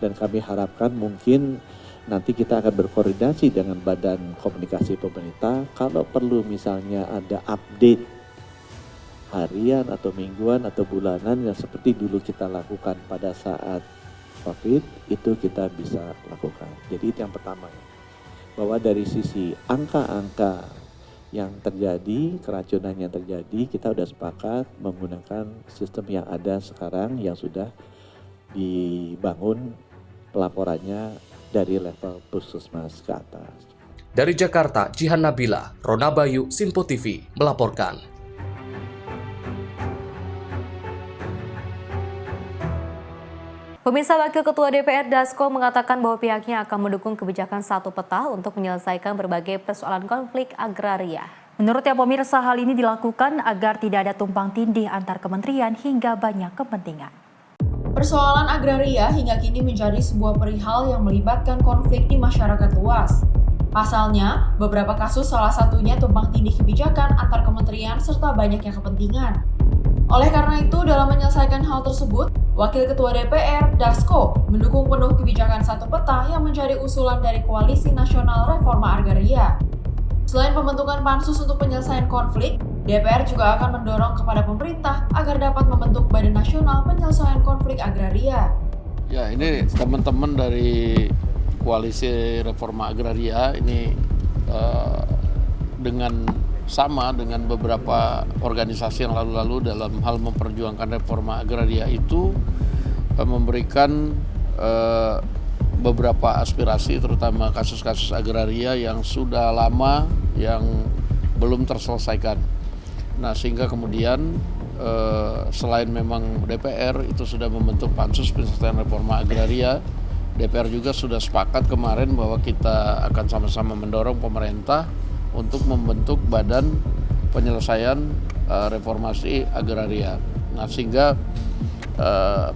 Dan kami harapkan mungkin nanti kita akan berkoordinasi dengan Badan Komunikasi Pemerintah, kalau perlu misalnya ada update harian atau mingguan atau bulanan yang seperti dulu kita lakukan pada saat COVID, itu kita bisa lakukan. Jadi itu yang pertama, bahwa dari sisi angka-angka yang terjadi, keracunan yang terjadi, kita sudah sepakat menggunakan sistem yang ada sekarang yang sudah dibangun pelaporannya dari level puskesmas ke atas. Dari Jakarta, Jihan Nabila, Rona Bayu, Sinpo TV melaporkan. Pemirsa, Wakil Ketua DPR Dasko mengatakan bahwa pihaknya akan mendukung kebijakan satu peta untuk menyelesaikan berbagai persoalan konflik agraria. Menurutnya, pemirsa, hal ini dilakukan agar tidak ada tumpang tindih antar kementerian hingga banyak kepentingan. Persoalan agraria hingga kini menjadi sebuah perihal yang melibatkan konflik di masyarakat luas. Pasalnya, beberapa kasus salah satunya tumpang tindih kebijakan antar kementerian serta banyaknya kepentingan. Oleh karena itu, dalam menyelesaikan hal tersebut, Wakil Ketua DPR, Dasko, mendukung penuh kebijakan satu peta yang menjadi usulan dari Koalisi Nasional Reforma Agraria. Selain pembentukan pansus untuk penyelesaian konflik, DPR juga akan mendorong kepada pemerintah agar dapat membentuk Badan Nasional Penyelesaian Konflik Agraria. Ya, ini teman-teman dari Koalisi Reforma Agraria ini sama dengan beberapa organisasi yang lalu-lalu dalam hal memperjuangkan reforma agraria itu memberikan beberapa aspirasi, terutama kasus-kasus agraria yang sudah lama yang belum terselesaikan. Nah, sehingga kemudian selain memang DPR itu sudah membentuk pansus penyelesaian reforma agraria, DPR juga sudah sepakat kemarin bahwa kita akan sama-sama mendorong pemerintah untuk membentuk Badan Penyelesaian Reformasi Agraria. Nah, sehingga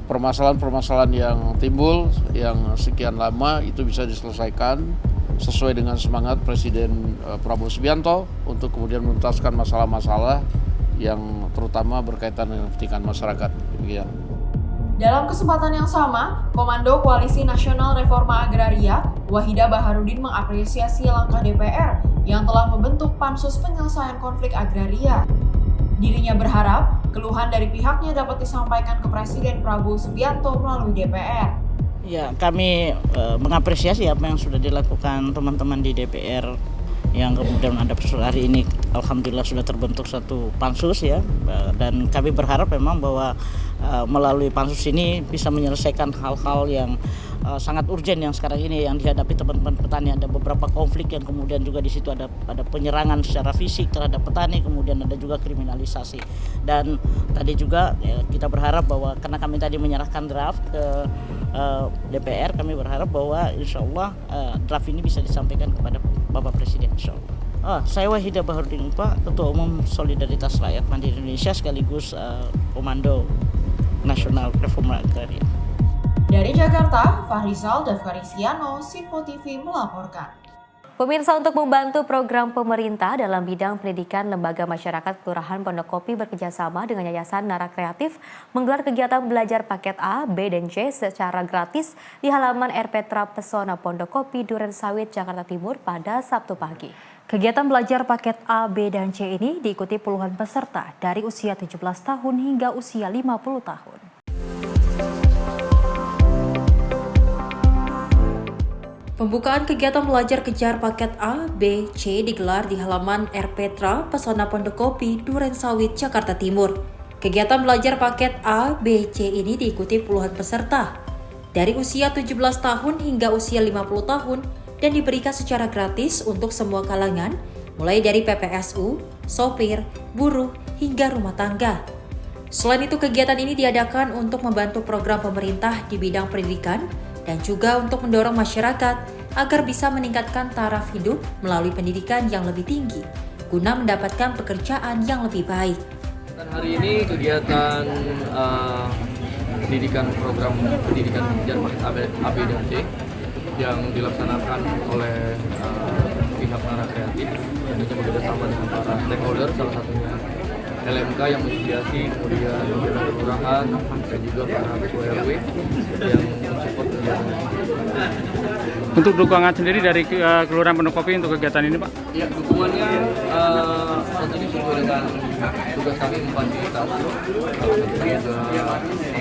permasalahan-permasalahan yang timbul yang sekian lama itu bisa diselesaikan sesuai dengan semangat Presiden Prabowo Subianto untuk kemudian menuntaskan masalah-masalah yang terutama berkaitan dengan kepentingan masyarakat. Demikian. Dalam kesempatan yang sama, Komando Koalisi Nasional Reforma Agraria, Wahidah Baharudin mengapresiasi langkah DPR yang telah membentuk Pansus Penyelesaian Konflik Agraria. Dirinya berharap keluhan dari pihaknya dapat disampaikan ke Presiden Prabowo Subianto melalui DPR. Ya, kami mengapresiasi apa yang sudah dilakukan teman-teman di DPR yang kemudian ada hari ini alhamdulillah sudah terbentuk satu pansus ya, dan kami berharap memang bahwa melalui pansus ini bisa menyelesaikan hal-hal yang sangat urgent yang sekarang ini yang dihadapi teman-teman petani. Ada beberapa konflik yang kemudian juga di situ ada penyerangan secara fisik terhadap petani, kemudian ada juga kriminalisasi. Dan tadi juga kita berharap bahwa karena kami tadi menyerahkan draft ke DPR, kami berharap bahwa insya Allah draft ini bisa disampaikan kepada Bapak Presiden, insya Allah. Saya Wahidah Bahurdin Pak, Ketua Umum Solidaritas Rakyat Mandiri Indonesia sekaligus Komando Nasional Reforma Agraria. Dari Jakarta, Fahrizal Davkaristiano, Simpo TV melaporkan. Pemirsa, untuk membantu program pemerintah dalam bidang pendidikan, Lembaga Masyarakat Kelurahan Pondokopi bekerjasama dengan Yayasan Nara Kreatif menggelar kegiatan belajar paket A, B, dan C secara gratis di halaman RPtra Pesona Pondokopi, Durensawit, Jakarta Timur pada Sabtu pagi. Kegiatan belajar paket A, B, dan C ini diikuti puluhan peserta dari usia 17 tahun hingga usia 50 tahun. Pembukaan kegiatan belajar kejar paket A, B, C digelar di halaman RPtra Pesona Pondokopi, Durensawit, Jakarta Timur. Kegiatan belajar paket A, B, C ini diikuti puluhan peserta dari usia 17 tahun hingga usia 50 tahun dan diberikan secara gratis untuk semua kalangan, mulai dari PPSU, sopir, buruh, hingga rumah tangga. Selain itu, kegiatan ini diadakan untuk membantu program pemerintah di bidang pendidikan dan juga untuk mendorong masyarakat agar bisa meningkatkan taraf hidup melalui pendidikan yang lebih tinggi guna mendapatkan pekerjaan yang lebih baik. Dan hari ini kegiatan program pendidikan kejar paket A, B, dan C yang dilaksanakan oleh pihak Nara Kreatif dan juga bekerjasama dengan para stakeholder, salah satunya LMK yang menginisiasi, kemudian kelurahan dan juga para ketua RW yang mensupport kegiatan. Untuk dukungan sendiri dari Kelurahan Pondokopi untuk kegiatan ini, Pak? Ya, dukungannya tentunya sesuai dengan tugas kami memfasilitasi, juga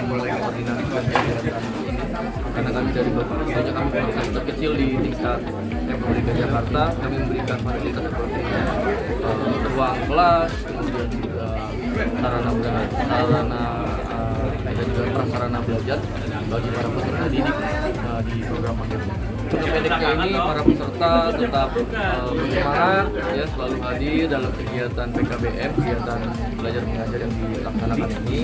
mulai koordinasi kegiatan ini. Karena kami dari tentunya kami masih terkecil di tingkat Republik Jakarta, kami memberikan fasilitas seperti ruang kelas, kemudian juga sarana dan juga prasarana belajar bagi para peserta didik di program paket. Untuk pendeknya ini para peserta tetap bersemangat, ya, selalu hadir dalam kegiatan PKBM, kegiatan belajar mengajar yang dilaksanakan ini.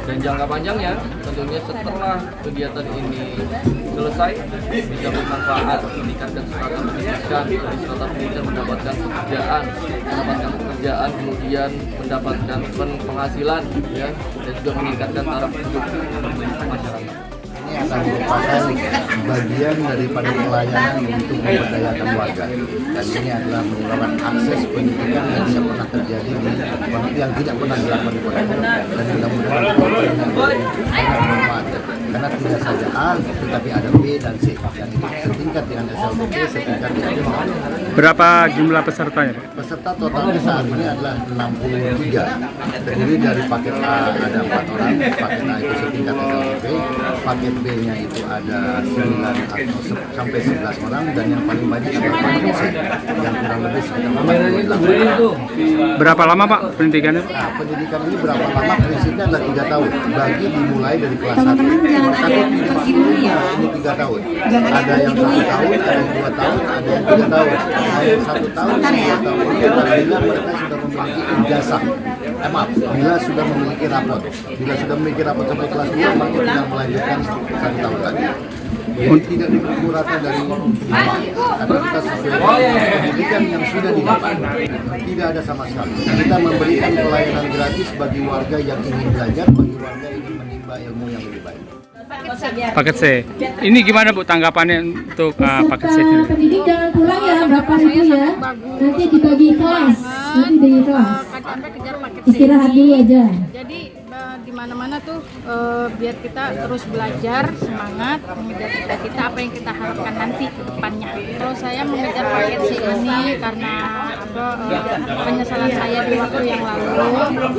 Dan jangka panjangnya tentunya setelah kegiatan ini selesai bisa bermanfaat, meningkatkan strata pendidikan, dari strata pendidikan mendapatkan pekerjaan, kemudian mendapatkan penghasilan, ya, dan juga meningkatkan taraf hidup masyarakat. Ini akan merupakan bagian daripada pelayanan untuk memberdayakan warga, dan ini adalah merupakan akses pendidikan yang tidak pernah terjadi yang tidak pernah dilakukan di Pondokopi, dan mudah-mudahan sangat bermanfaat karena tidak saja A tetapi ada B dan C yang ini setingkat dengan SLBP, setingkat dengan D. Berapa jumlah pesertanya, Pak? Peserta totalnya saat ini adalah 63, terdiri dari paket A ada 4 orang, paket A itu setingkat SLBP, paket B-nya itu ada 9 atau sampai 11 orang, dan yang paling banyak adalah paket C yang kurang lebih sekitar 48. Berapa lama, Pak, pendidikannya? Nah, pendidikan ini berapa lama? Prinsipnya adalah 3 tahun bagi dimulai dari kelas 1. Tapi tidak seluruhnya ini 3 tahun. Ada yang 1 tahun, ada yang 2 tahun, ada yang 3 tahun. Ada yang 1 tahun, 2 tahun itu bila mereka sudah memiliki ijazah. Bila sudah memiliki rapot. Bila sudah memiliki rapot sampai kelas 2, maka tinggal melanjutkan 1 tahun lagi. Jadi tidak dipukul rata dari lima, karena kita sesuai dengan pendidikan yang sudah didapat. Tidak ada sama sekali. Kita memberikan pelayanan gratis bagi warga yang ingin belajar, bagi warga yang ingin menimba ilmu yang lebih baik. Paket C. Ini gimana, Bu, tanggapannya untuk paket C ini? Pendidik jangan pulang ya, berapa ribu ya. Nanti dibagi kelas. Nanti di kelas. Istirahat dulu aja. Jadi di mana-mana tuh biar kita terus belajar, semangat, mengejar cita-cita apa yang kita harapkan nanti ke depannya. Kalau saya mengejar paket C ini karena penyesalan saya di waktu yang lalu,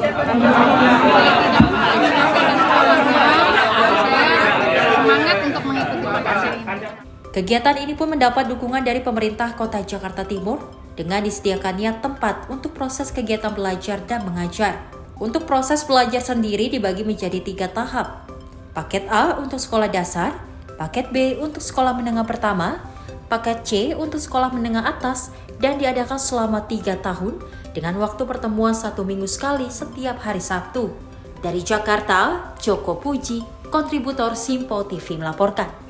karena saya tidak menyelesaikan sekolahnya, saya semangat untuk mengikuti paket C ini. Kegiatan ini pun mendapat dukungan dari pemerintah Kota Jakarta Timur dengan disediakannya tempat untuk proses kegiatan belajar dan mengajar. Untuk proses belajar sendiri dibagi menjadi 3 tahap. Paket A untuk sekolah dasar, paket B untuk sekolah menengah pertama, paket C untuk sekolah menengah atas, dan diadakan selama 3 tahun dengan waktu pertemuan 1 minggu sekali setiap hari Sabtu. Dari Jakarta, Joko Puji, kontributor Simpo TV melaporkan.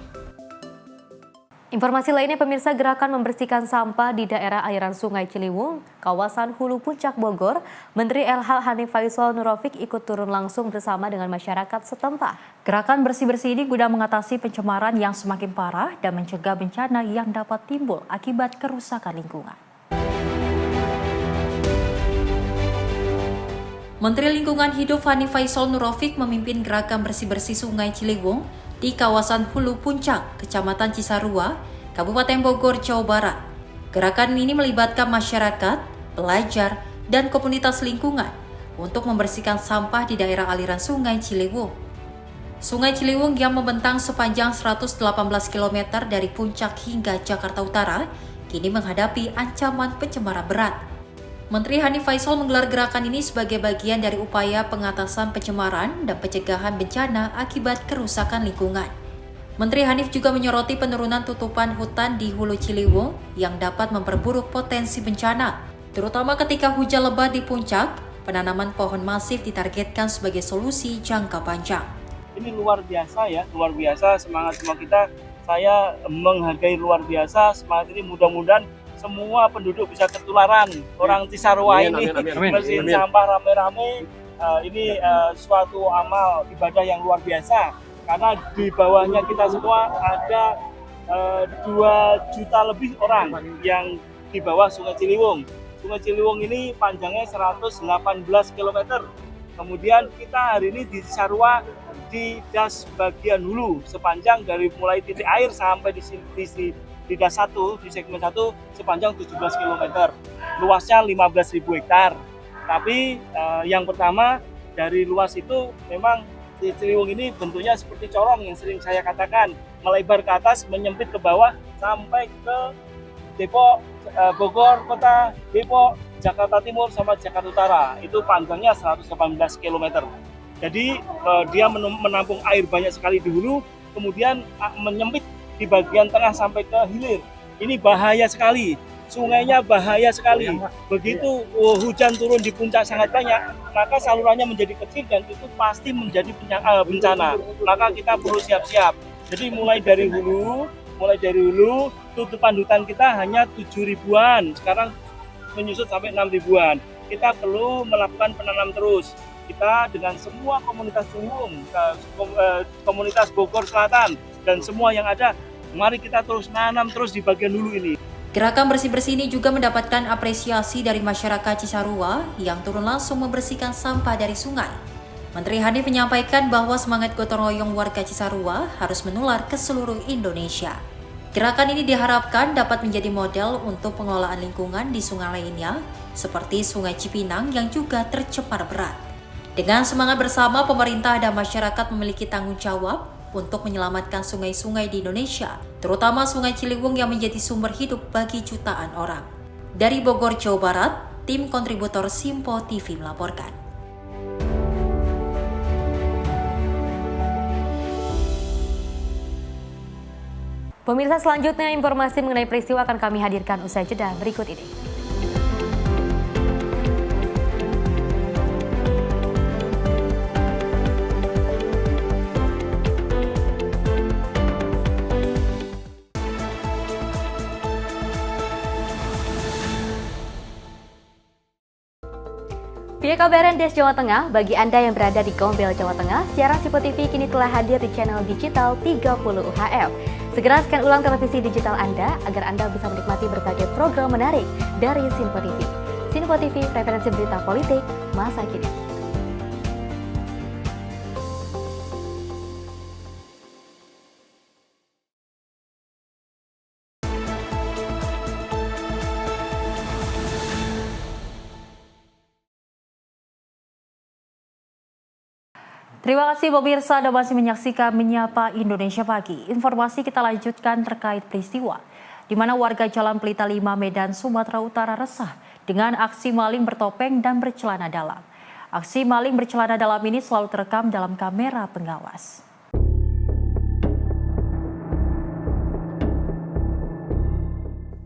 Informasi lainnya, pemirsa, gerakan membersihkan sampah di daerah aliran Sungai Ciliwung, kawasan Hulu Puncak Bogor, Menteri LH Hanif Faisal Nurofik ikut turun langsung bersama dengan masyarakat setempat. Gerakan bersih-bersih ini guna mengatasi pencemaran yang semakin parah dan mencegah bencana yang dapat timbul akibat kerusakan lingkungan. Menteri Lingkungan Hidup Hanif Faisal Nurofik memimpin gerakan bersih-bersih Sungai Ciliwung di kawasan Hulu Puncak, Kecamatan Cisarua, Kabupaten Bogor, Jawa Barat. Gerakan ini melibatkan masyarakat, pelajar, dan komunitas lingkungan untuk membersihkan sampah di daerah aliran Sungai Ciliwung. Sungai Ciliwung yang membentang sepanjang 118 km dari puncak hingga Jakarta Utara, kini menghadapi ancaman pencemaran berat. Menteri Hanif Faisal menggelar gerakan ini sebagai bagian dari upaya pengatasan pencemaran dan pencegahan bencana akibat kerusakan lingkungan. Menteri Hanif juga menyoroti penurunan tutupan hutan di Hulu Ciliwung yang dapat memperburuk potensi bencana, terutama ketika hujan lebat di puncak. Penanaman pohon masif ditargetkan sebagai solusi jangka panjang. Ini luar biasa ya, luar biasa semangat semua kita. Saya menghargai luar biasa semangat ini, mudah-mudahan semua penduduk bisa ketularan. Orang Cisarua ini bersihin sampah rame-rame. Ini suatu amal ibadah yang luar biasa. Karena di bawahnya kita semua ada 2 juta lebih orang yang di bawah Sungai Ciliwung. Sungai Ciliwung ini panjangnya 118 km. Kemudian kita hari ini di Cisarua di das bagian hulu sepanjang dari mulai titik air sampai di das 1, di segmen 1 sepanjang 17 km, luasnya 15.000 hektar. Tapi yang pertama dari luas itu memang Ciliwung ini bentuknya seperti corong yang sering saya katakan, melebar ke atas, menyempit ke bawah sampai ke Depok, Bogor Kota, Depok, Jakarta Timur sama Jakarta Utara. Itu panjangnya 118 km. Jadi dia menampung air banyak sekali di hulu, kemudian menyempit di bagian tengah sampai ke hilir. Ini bahaya sekali, sungainya bahaya sekali. Begitu hujan turun di puncak sangat banyak, maka salurannya menjadi kecil dan itu pasti menjadi bencana. Maka kita perlu siap-siap. Jadi mulai dari hulu, tutupan hutan kita hanya 7 ribuan, sekarang menyusut sampai 6 ribuan. Kita perlu melakukan penanam terus. Kita dengan semua komunitas Ciliwung, komunitas Bogor Selatan, dan semua yang ada, mari kita terus nanam terus di bagian hulu ini. Gerakan bersih-bersih ini juga mendapatkan apresiasi dari masyarakat Cisarua yang turun langsung membersihkan sampah dari sungai. Menteri Hanif menyampaikan bahwa semangat gotong royong warga Cisarua harus menular ke seluruh Indonesia. Gerakan ini diharapkan dapat menjadi model untuk pengelolaan lingkungan di sungai lainnya, seperti Sungai Cipinang yang juga tercemar berat. Dengan semangat bersama, pemerintah dan masyarakat memiliki tanggung jawab untuk menyelamatkan sungai-sungai di Indonesia, terutama Sungai Ciliwung yang menjadi sumber hidup bagi jutaan orang. Dari Bogor, Jawa Barat, tim kontributor Simpo TV melaporkan. Pemirsa, selanjutnya informasi mengenai peristiwa akan kami hadirkan usai jeda berikut ini. Via KBRN Des Jawa Tengah, bagi Anda yang berada di Gombel, Jawa Tengah, siaran Simpo TV kini telah hadir di channel digital 30 UHF. Segera scan ulang televisi digital Anda agar Anda bisa menikmati berbagai program menarik dari Simpo TV. Simpo TV, referensi berita politik masa kini. Terima kasih pemirsa Anda masih menyaksikan Menyapa Indonesia Pagi. Informasi kita lanjutkan terkait peristiwa di mana warga Jalan Pelita 5 Medan, Sumatera Utara resah dengan aksi maling bertopeng dan bercelana dalam. Aksi maling bercelana dalam ini selalu terekam dalam kamera pengawas.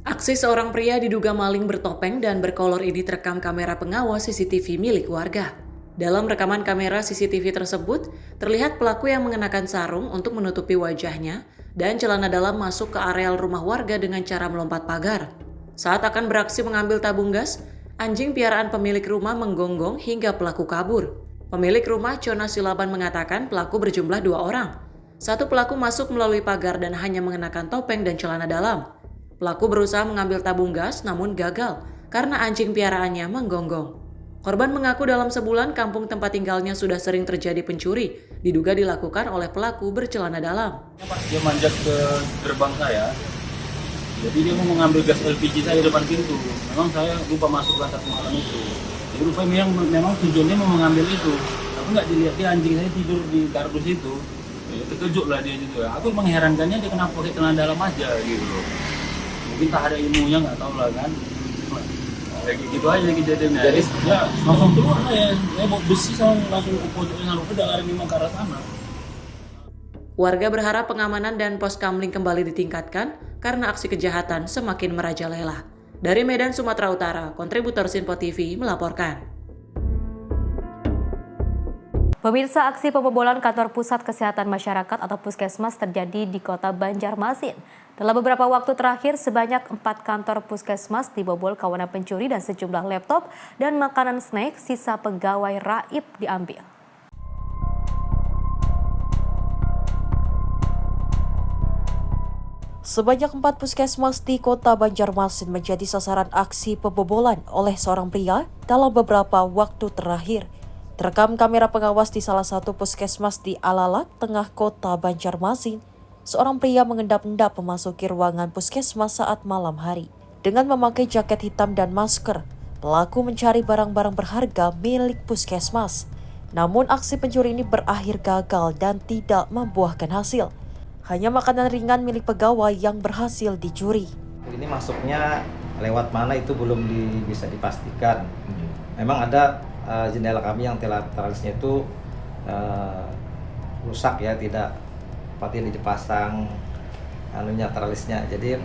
Aksi seorang pria diduga maling bertopeng dan berkolor ini terekam kamera pengawas CCTV milik warga. Dalam rekaman kamera CCTV tersebut, terlihat pelaku yang mengenakan sarung untuk menutupi wajahnya dan celana dalam masuk ke areal rumah warga dengan cara melompat pagar. Saat akan beraksi mengambil tabung gas, anjing piaraan pemilik rumah menggonggong hingga pelaku kabur. Pemilik rumah, Cona Silaban, mengatakan pelaku berjumlah 2 orang. Satu pelaku masuk melalui pagar dan hanya mengenakan topeng dan celana dalam. Pelaku berusaha mengambil tabung gas namun gagal karena anjing piaraannya menggonggong. Korban mengaku dalam sebulan kampung tempat tinggalnya sudah sering terjadi pencuri, diduga dilakukan oleh pelaku bercelana dalam. Dia manjat ke gerbang saya, jadi dia mau mengambil gas LPG saya di depan pintu. Memang saya lupa masukkan satu malam itu. Jadi rupanya memang tujuannya mau mengambil itu, tapi nggak dilihat dia anjing saya tidur di kardus itu. Ya, terkejut lah dia gitu. Aku mengherankannya dia kenapa pakai celana dalam aja gitu. Mungkin tak ada ilmunya, nggak tahu lah kan. Kayak gitu aja kejadiannya. Jadi ya langsung keluar lah ya. Saya bawa besi sama langsung ke pojoknya, udah lari memang ke arah sana. Warga berharap pengamanan dan pos kamling kembali ditingkatkan karena aksi kejahatan semakin merajalela. Dari Medan, Sumatera Utara, kontributor Sinpo TV melaporkan. Pemirsa, aksi pembobolan kantor pusat kesehatan masyarakat atau puskesmas terjadi di kota Banjarmasin. Dalam beberapa waktu terakhir, sebanyak 4 kantor puskesmas dibobol kawanan pencuri dan sejumlah laptop dan makanan snack sisa pegawai raib diambil. Sebanyak 4 puskesmas di kota Banjarmasin menjadi sasaran aksi pembobolan oleh seorang pria dalam beberapa waktu terakhir. Terekam kamera pengawas di salah satu puskesmas di Alalak, tengah kota Banjarmasin. Seorang pria mengendap-endap memasuki ruangan puskesmas saat malam hari. Dengan memakai jaket hitam dan masker, pelaku mencari barang-barang berharga milik puskesmas. Namun aksi pencuri ini berakhir gagal dan tidak membuahkan hasil. Hanya makanan ringan milik pegawai yang berhasil dicuri. Ini masuknya lewat mana itu belum bisa dipastikan. Memang ada jendela kami yang teralisnya itu rusak ya, tidak seperti dipasang teralisnya. Jadi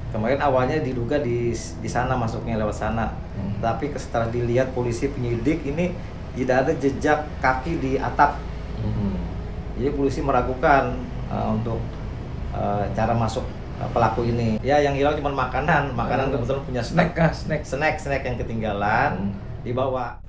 kemarin awalnya diduga di sana masuknya lewat sana. Tapi setelah dilihat polisi penyidik ini tidak ada jejak kaki di atap. Jadi polisi meragukan untuk cara masuk pelaku ini. Ya yang hilang cuma makanan kebetulan punya snack yang ketinggalan dibawa.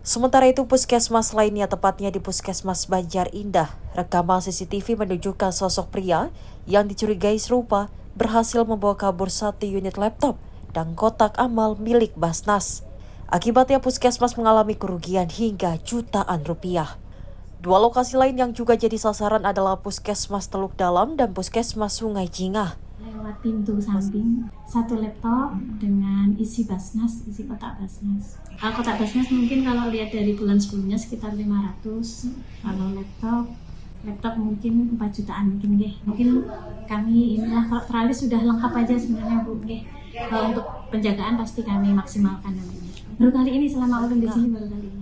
Sementara itu puskesmas lainnya, tepatnya di Puskesmas Banjar Indah, rekaman CCTV menunjukkan sosok pria yang dicurigai serupa berhasil membawa kabur 1 unit laptop dan kotak amal milik Basnas. Akibatnya puskesmas mengalami kerugian hingga jutaan rupiah. 2 lokasi lain yang juga jadi sasaran adalah Puskesmas Teluk Dalam dan Puskesmas Sungai Jingah. Lewat pintu samping, 1 laptop dengan isi Basnas, isi kotak Basnas. Kalau kotak Basnas mungkin kalau lihat dari bulan sebelumnya sekitar 500. Kalau laptop mungkin 4 jutaan mungkin deh. Mungkin kami inilah kalau teralis sudah lengkap aja sebenarnya Bu. Kalau untuk penjagaan pasti kami maksimalkan nantinya. Baru kali ini selama ulun di sini baru kali ini.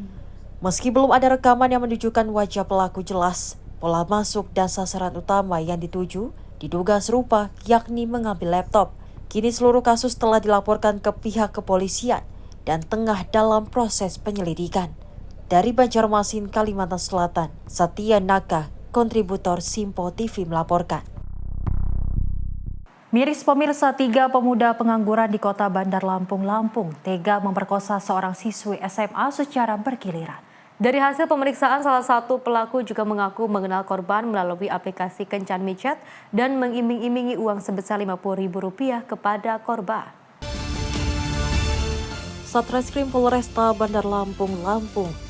Meski belum ada rekaman yang menunjukkan wajah pelaku jelas, pola masuk dan sasaran utama yang dituju diduga serupa, yakni mengambil laptop. Kini seluruh kasus telah dilaporkan ke pihak kepolisian dan tengah dalam proses penyelidikan. Dari Banjarmasin, Kalimantan Selatan, Satya Naka, kontributor Sinpo TV melaporkan. Miris pemirsa, 3 pemuda pengangguran di kota Bandar Lampung, tega memperkosa seorang siswi SMA secara bergiliran. Dari hasil pemeriksaan, salah satu pelaku juga mengaku mengenal korban melalui aplikasi Kencan Micet dan mengiming-imingi uang sebesar Rp50.000 kepada korban. Satreskrim Polresta Bandar Lampung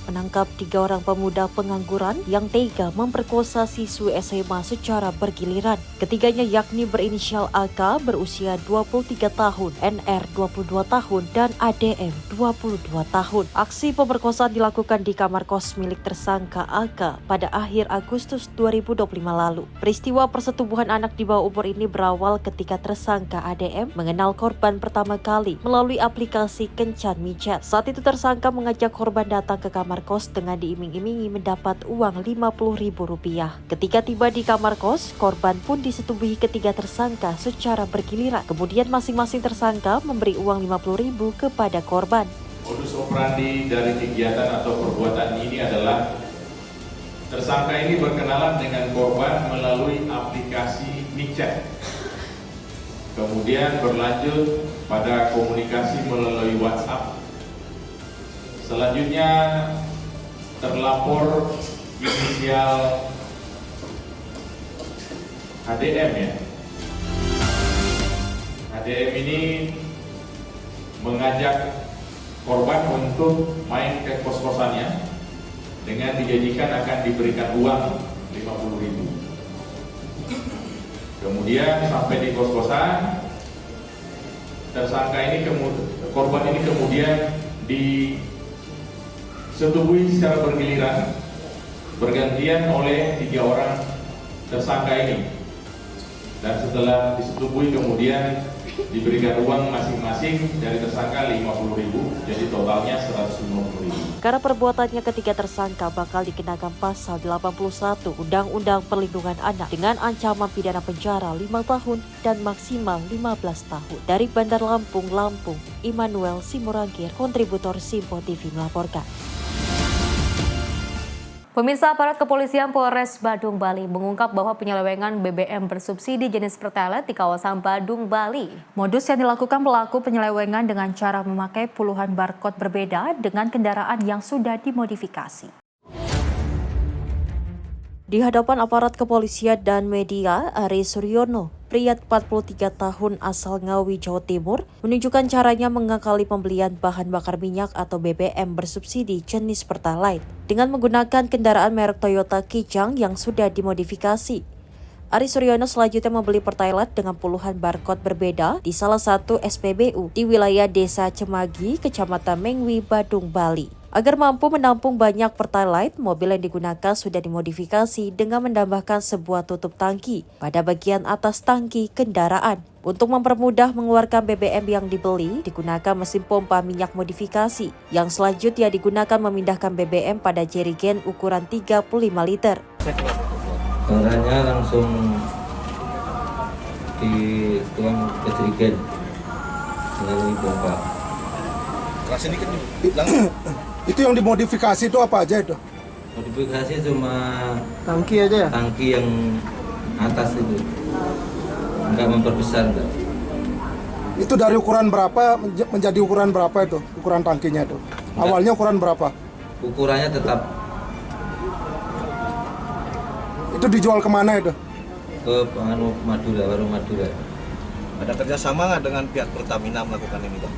menangkap 3 orang pemuda pengangguran yang tega memperkosa siswi SMA secara bergiliran. Ketiganya yakni berinisial AK berusia 23 tahun, NR 22 tahun, dan ADM 22 tahun. Aksi pemerkosaan dilakukan di kamar kos milik tersangka AK pada akhir Agustus 2025 lalu. Peristiwa persetubuhan anak di bawah umur ini berawal ketika tersangka ADM mengenal korban pertama kali melalui aplikasi Kencan Micet. Saat itu tersangka mengajak korban datang ke kamar kamar kos dengan diiming-imingi mendapat uang Rp50.000. Ketika tiba di kamar kos, korban pun disetubuhi ketiga tersangka secara bergiliran. Kemudian masing-masing tersangka memberi uang Rp50.000 kepada korban. Modus operandi dari kegiatan atau perbuatan ini adalah tersangka ini berkenalan dengan korban melalui aplikasi micet. Kemudian berlanjut pada komunikasi melalui WhatsApp. Selanjutnya terlapor inisial HDM ya. HDM ini mengajak korban untuk main ke kos-kosannya dengan dijanjikan akan diberikan uang Rp50.000. Kemudian sampai di kos-kosan, korban ini kemudian disetubuhi secara bergiliran, bergantian oleh 3 orang tersangka ini. Dan setelah disetubuhi kemudian diberikan uang masing-masing dari tersangka Rp50.000, jadi totalnya Rp150.000. Karena perbuatannya ketiga tersangka bakal dikenakan pasal 81 Undang-Undang Perlindungan Anak dengan ancaman pidana penjara 5 tahun dan maksimal 15 tahun. Dari Bandar Lampung, Immanuel Simorangkir, kontributor Simpo TV melaporkan. Pemirsa, aparat kepolisian Polres Badung, Bali mengungkap bahwa penyelewengan BBM bersubsidi jenis Pertalite di kawasan Badung, Bali. Modus yang dilakukan pelaku penyelewengan dengan cara memakai puluhan barcode berbeda dengan kendaraan yang sudah dimodifikasi. Di hadapan aparat kepolisian dan media, Ari Suryono, pria 43 tahun asal Ngawi, Jawa Timur, menunjukkan caranya mengakali pembelian bahan bakar minyak atau BBM bersubsidi jenis Pertalite dengan menggunakan kendaraan merek Toyota Kijang yang sudah dimodifikasi. Ari Suryono selanjutnya membeli Pertalite dengan puluhan barcode berbeda di salah satu SPBU di wilayah Desa Cemagi, Kecamatan Mengwi, Badung, Bali. Agar mampu menampung banyak Pertalite, mobil yang digunakan sudah dimodifikasi dengan menambahkan sebuah tutup tangki pada bagian atas tangki kendaraan. Untuk mempermudah mengeluarkan BBM yang dibeli, digunakan mesin pompa minyak modifikasi yang selanjutnya digunakan memindahkan BBM pada jerigen ukuran 35 liter. Caranya langsung dituang ke jerigen melalui pompa. Keras ini kan itu yang dimodifikasi itu apa aja itu? Modifikasi cuma tangki aja ya? Tangki yang atas itu. Enggak memperbesar enggak. Itu dari ukuran berapa menjadi ukuran berapa itu? Ukuran tangkinya itu. Enggak. Awalnya ukuran berapa? Ukurannya tetap. Itu dijual kemana itu? Ke Madura, warung Madura. Ada kerjasama nggak dengan pihak Pertamina melakukan ini, Bang?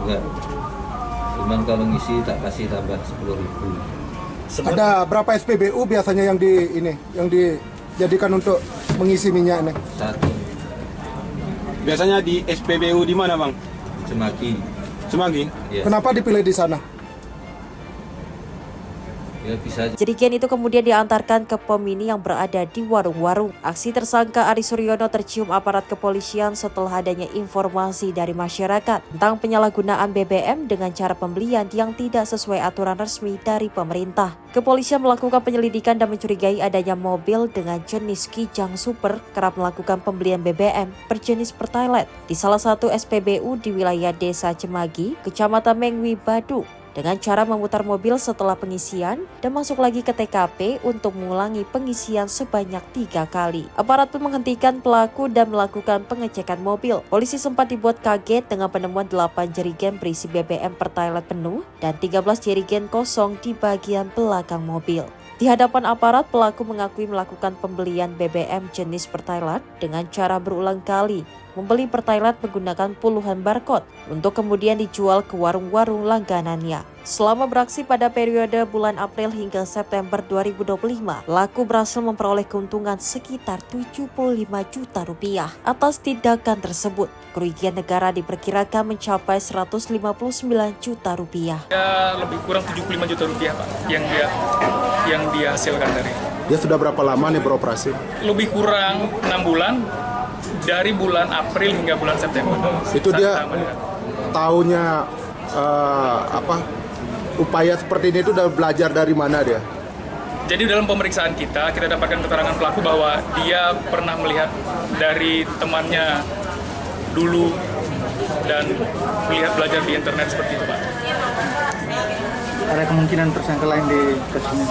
Enggak. Cuman kalau ngisi tak kasih tambah 10.000. Ada berapa SPBU biasanya yang dijadikan untuk mengisi minyak ini? 1. Biasanya di SPBU di mana, Bang? Cemagi. Cemagi? Ya. Kenapa dipilih di sana? Ya, bisa. Jerigen itu kemudian diantarkan ke pom mini yang berada di warung-warung. Aksi tersangka Ari Suryono tercium aparat kepolisian setelah adanya informasi dari masyarakat tentang penyalahgunaan BBM dengan cara pembelian yang tidak sesuai aturan resmi dari pemerintah. Kepolisian melakukan penyelidikan dan mencurigai adanya mobil dengan jenis Kijang Super kerap melakukan pembelian BBM berjenis Pertalite di salah satu SPBU di wilayah Desa Cemagi, Kecamatan Mengwi, Badung, dengan cara memutar mobil setelah pengisian dan masuk lagi ke TKP untuk mengulangi pengisian sebanyak 3 kali. Aparat pun menghentikan pelaku dan melakukan pengecekan mobil. Polisi sempat dibuat kaget dengan penemuan 8 jerigen berisi BBM Pertalite penuh dan 13 jerigen kosong di bagian belakang mobil. Di hadapan aparat, pelaku mengakui melakukan pembelian BBM jenis Pertalite dengan cara berulang kali membeli Pertalite menggunakan puluhan barcode untuk kemudian dijual ke warung-warung langganannya. Selama beraksi pada periode bulan April hingga September 2025, pelaku berhasil memperoleh keuntungan sekitar 75 juta rupiah. Atas tindakan tersebut, kerugian negara diperkirakan mencapai 159 juta rupiah. Ya, lebih kurang 75 juta rupiah, Pak, yang dia hasilkan dari. Dia sudah berapa lama nih beroperasi? Lebih kurang 6 bulan. Dari bulan April hingga bulan September. Itu dia tahunya upaya seperti ini itu udah belajar dari mana dia? Jadi dalam pemeriksaan kita dapatkan keterangan pelaku bahwa dia pernah melihat dari temannya dulu dan melihat belajar di internet seperti itu, Pak. Ada kemungkinan tersangka lain di kasus ini?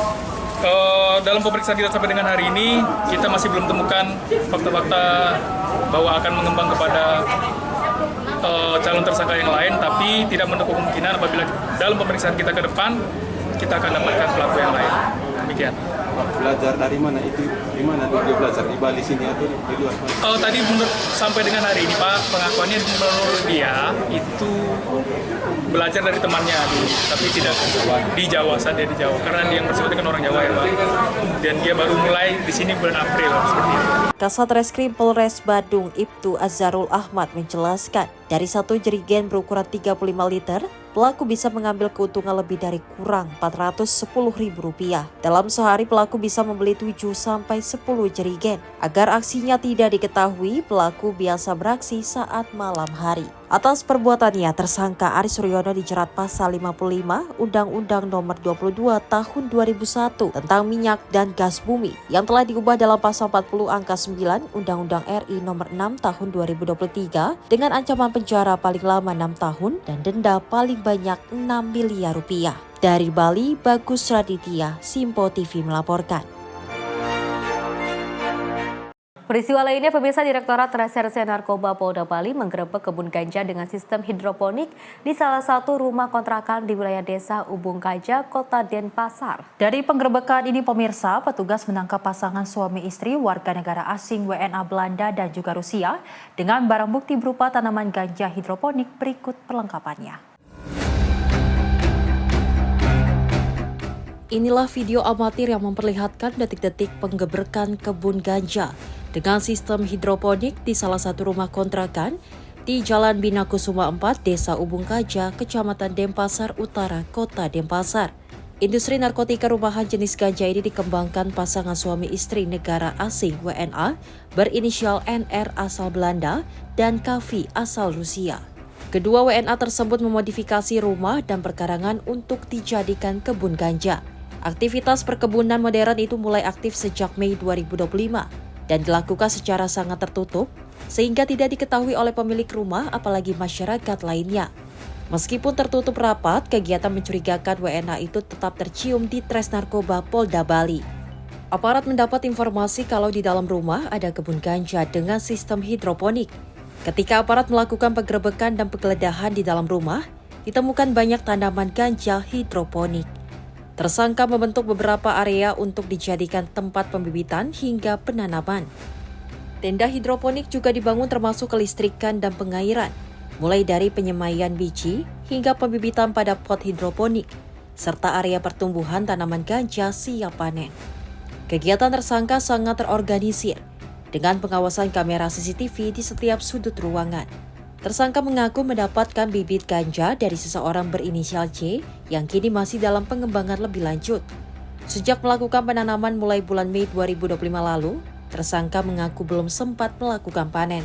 Dalam pemeriksaan kita sampai dengan hari ini, kita masih belum temukan fakta-fakta bahwa akan mengembang kepada calon tersangka yang lain, tapi tidak menutup kemungkinan apabila dalam pemeriksaan kita ke depan, kita akan dapatkan pelaku yang lain. Demikian. Belajar dari mana itu? Di mana dia belajar? Di Bali sini atau di luar Bali? Tadi menurut sampai dengan hari ini Pak, pengakuannya menurut dia itu belajar dari temannya dulu, tapi tidak di Jawa, saat dia di Jawa. Karena dia yang bersebut dengan orang Jawa ya Pak. Dan dia baru mulai di sini bulan April seperti itu. Kasat Reskrim Polres Badung Ibtu Azharul Ahmad menjelaskan, dari satu jerigen berukuran 35 liter, pelaku bisa mengambil keuntungan lebih dari kurang Rp410.000. Dalam sehari pelaku bisa membeli 7-10 jerigen. Agar aksinya tidak diketahui, pelaku biasa beraksi saat malam hari. Atas perbuatannya, tersangka Aris Suryono dijerat pasal 55 Undang-Undang Nomor 22 Tahun 2001 tentang minyak dan gas bumi yang telah diubah dalam pasal 40 angka 9 Undang-Undang RI Nomor 6 Tahun 2023 dengan ancaman penjara paling lama 6 tahun dan denda paling banyak 6 miliar rupiah. Dari Bali, Bagus Raditya, Simpo TV melaporkan. Peristiwa lainnya, pemirsa, Direktorat Reserse Narkoba Polda Bali menggerebek kebun ganja dengan sistem hidroponik di salah satu rumah kontrakan di wilayah Desa Ubung Kaja, Kota Denpasar. Dari penggerebekan ini, pemirsa, petugas menangkap pasangan suami istri warga negara asing WNA Belanda dan juga Rusia dengan barang bukti berupa tanaman ganja hidroponik. Berikut perlengkapannya. Inilah video amatir yang memperlihatkan detik-detik penggebrekan kebun ganja dengan sistem hidroponik di salah satu rumah kontrakan di Jalan Bina Kusuma 4, Desa Ubung Kaja, Kecamatan Denpasar Utara, Kota Denpasar. Industri narkotika rumahan jenis ganja ini dikembangkan pasangan suami istri negara asing WNA berinisial NR asal Belanda dan KV asal Rusia. Kedua WNA tersebut memodifikasi rumah dan perkarangan untuk dijadikan kebun ganja. Aktivitas perkebunan modern itu mulai aktif sejak Mei 2025 dan dilakukan secara sangat tertutup sehingga tidak diketahui oleh pemilik rumah apalagi masyarakat lainnya. Meskipun tertutup rapat, kegiatan mencurigakan WNA itu tetap tercium di Tres Narkoba Polda Bali. Aparat mendapat informasi kalau di dalam rumah ada kebun ganja dengan sistem hidroponik. Ketika aparat melakukan penggerebekan dan penggeledahan di dalam rumah, ditemukan banyak tanaman ganja hidroponik. Tersangka membentuk beberapa area untuk dijadikan tempat pembibitan hingga penanaman. Tenda hidroponik juga dibangun termasuk kelistrikan dan pengairan, mulai dari penyemaian biji hingga pembibitan pada pot hidroponik, serta area pertumbuhan tanaman ganja siap panen. Kegiatan tersangka sangat terorganisir, dengan pengawasan kamera CCTV di setiap sudut ruangan. Tersangka mengaku mendapatkan bibit ganja dari seseorang berinisial J yang kini masih dalam pengembangan lebih lanjut. Sejak melakukan penanaman mulai bulan Mei 2025 lalu, tersangka mengaku belum sempat melakukan panen.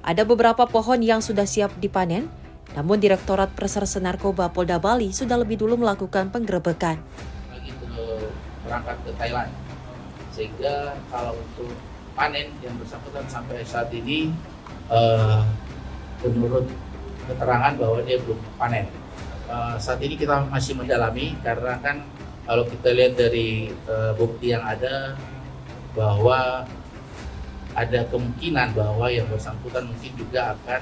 Ada beberapa pohon yang sudah siap dipanen, namun Direktorat Reserse Narkoba Polda Bali sudah lebih dulu melakukan penggerebekan. Lagi berangkat ke Thailand, sehingga kalau untuk panen yang bersangkutan sampai saat ini menurut keterangan bahwa dia belum panen. Saat ini kita masih mendalami karena kan kalau kita lihat dari bukti yang ada bahwa ada kemungkinan bahwa yang bersangkutan mungkin juga akan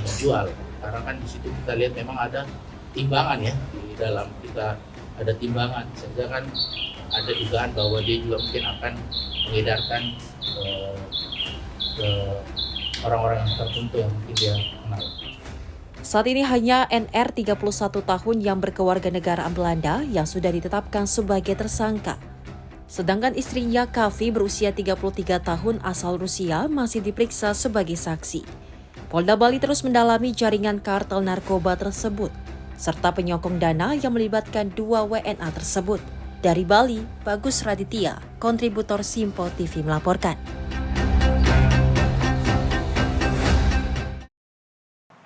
menjual. Karena kan di situ kita lihat memang ada timbangan ya, di dalam kita ada timbangan, sehingga kan ada dugaan bahwa dia juga mungkin akan mengedarkan ke orang-orang yang tertentu yang mungkin dia kenal. Saat ini hanya NR 31 tahun yang berkewarganegaraan Belanda yang sudah ditetapkan sebagai tersangka. Sedangkan istrinya KV berusia 33 tahun asal Rusia masih diperiksa sebagai saksi. Polda Bali terus mendalami jaringan kartel narkoba tersebut, serta penyokong dana yang melibatkan dua WNA tersebut. Dari Bali, Bagus Raditya, kontributor Simpo TV melaporkan.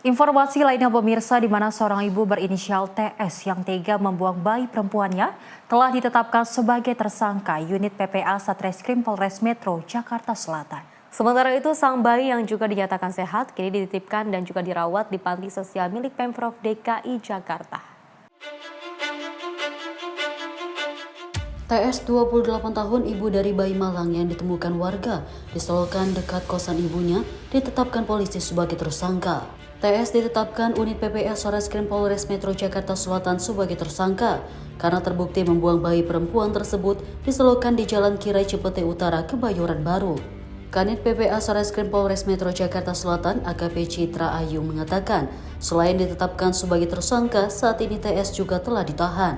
Informasi lainnya pemirsa, di mana seorang ibu berinisial TS yang tega membuang bayi perempuannya telah ditetapkan sebagai tersangka unit PPA Satreskrim Polres Metro Jakarta Selatan. Sementara itu, sang bayi yang juga dinyatakan sehat kini dititipkan dan juga dirawat di panti sosial milik Pemprov DKI Jakarta. TS 28 tahun ibu dari bayi malang yang ditemukan warga di selokan dekat kosan ibunya ditetapkan polisi sebagai tersangka. TS ditetapkan unit PPA Satreskrim Polres Metro Jakarta Selatan sebagai tersangka karena terbukti membuang bayi perempuan tersebut di selokan di Jalan Kirai Cipete Utara, Kebayoran Baru. Kanit PPA Satreskrim Polres Metro Jakarta Selatan AKP Citra Ayu mengatakan, selain ditetapkan sebagai tersangka, saat ini TS juga telah ditahan.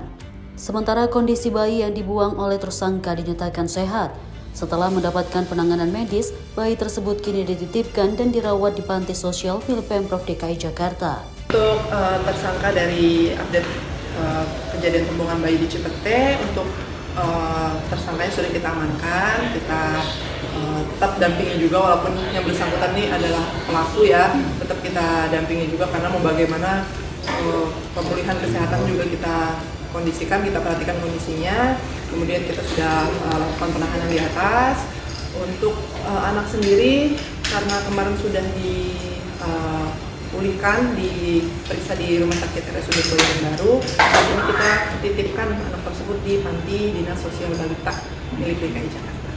Sementara kondisi bayi yang dibuang oleh tersangka dinyatakan sehat. Setelah mendapatkan penanganan medis, bayi tersebut kini dititipkan dan dirawat di panti sosial milik Pemprov DKI Jakarta. Untuk tersangka dari update kejadian pembuangan bayi di Cipete, untuk tersangkanya sudah kita amankan, kita tetap dampingi juga walaupun yang bersangkutan ini adalah pelaku ya, tetap kita dampingi juga karena mau bagaimana pemulihan kesehatan juga kita kondisikan, kita perhatikan kondisinya, kemudian kita sudah lakukan penahanan di atas. Untuk anak sendiri, karena kemarin sudah dipulihkan, diperiksa di Rumah Sakit RSUD Kebayoran Baru, dan ini kita titipkan anak tersebut di Panti Dinas Sosial Balita milik DKI Jakarta.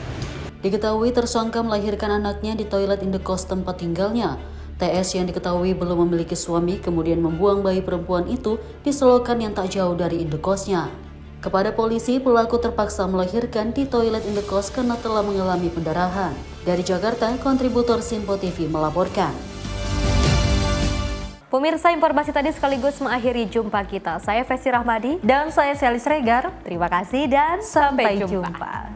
Diketahui tersangka melahirkan anaknya di toilet indekos tempat tinggalnya. TS yang diketahui belum memiliki suami kemudian membuang bayi perempuan itu di selokan yang tak jauh dari indekosnya. Kepada polisi, pelaku terpaksa melahirkan di toilet indekos karena telah mengalami pendarahan. Dari Jakarta, kontributor Simpo TV melaporkan. Pemirsa, informasi tadi sekaligus mengakhiri jumpa kita. Saya Festi Rahmadi dan saya Selis Regar. Terima kasih dan sampai jumpa.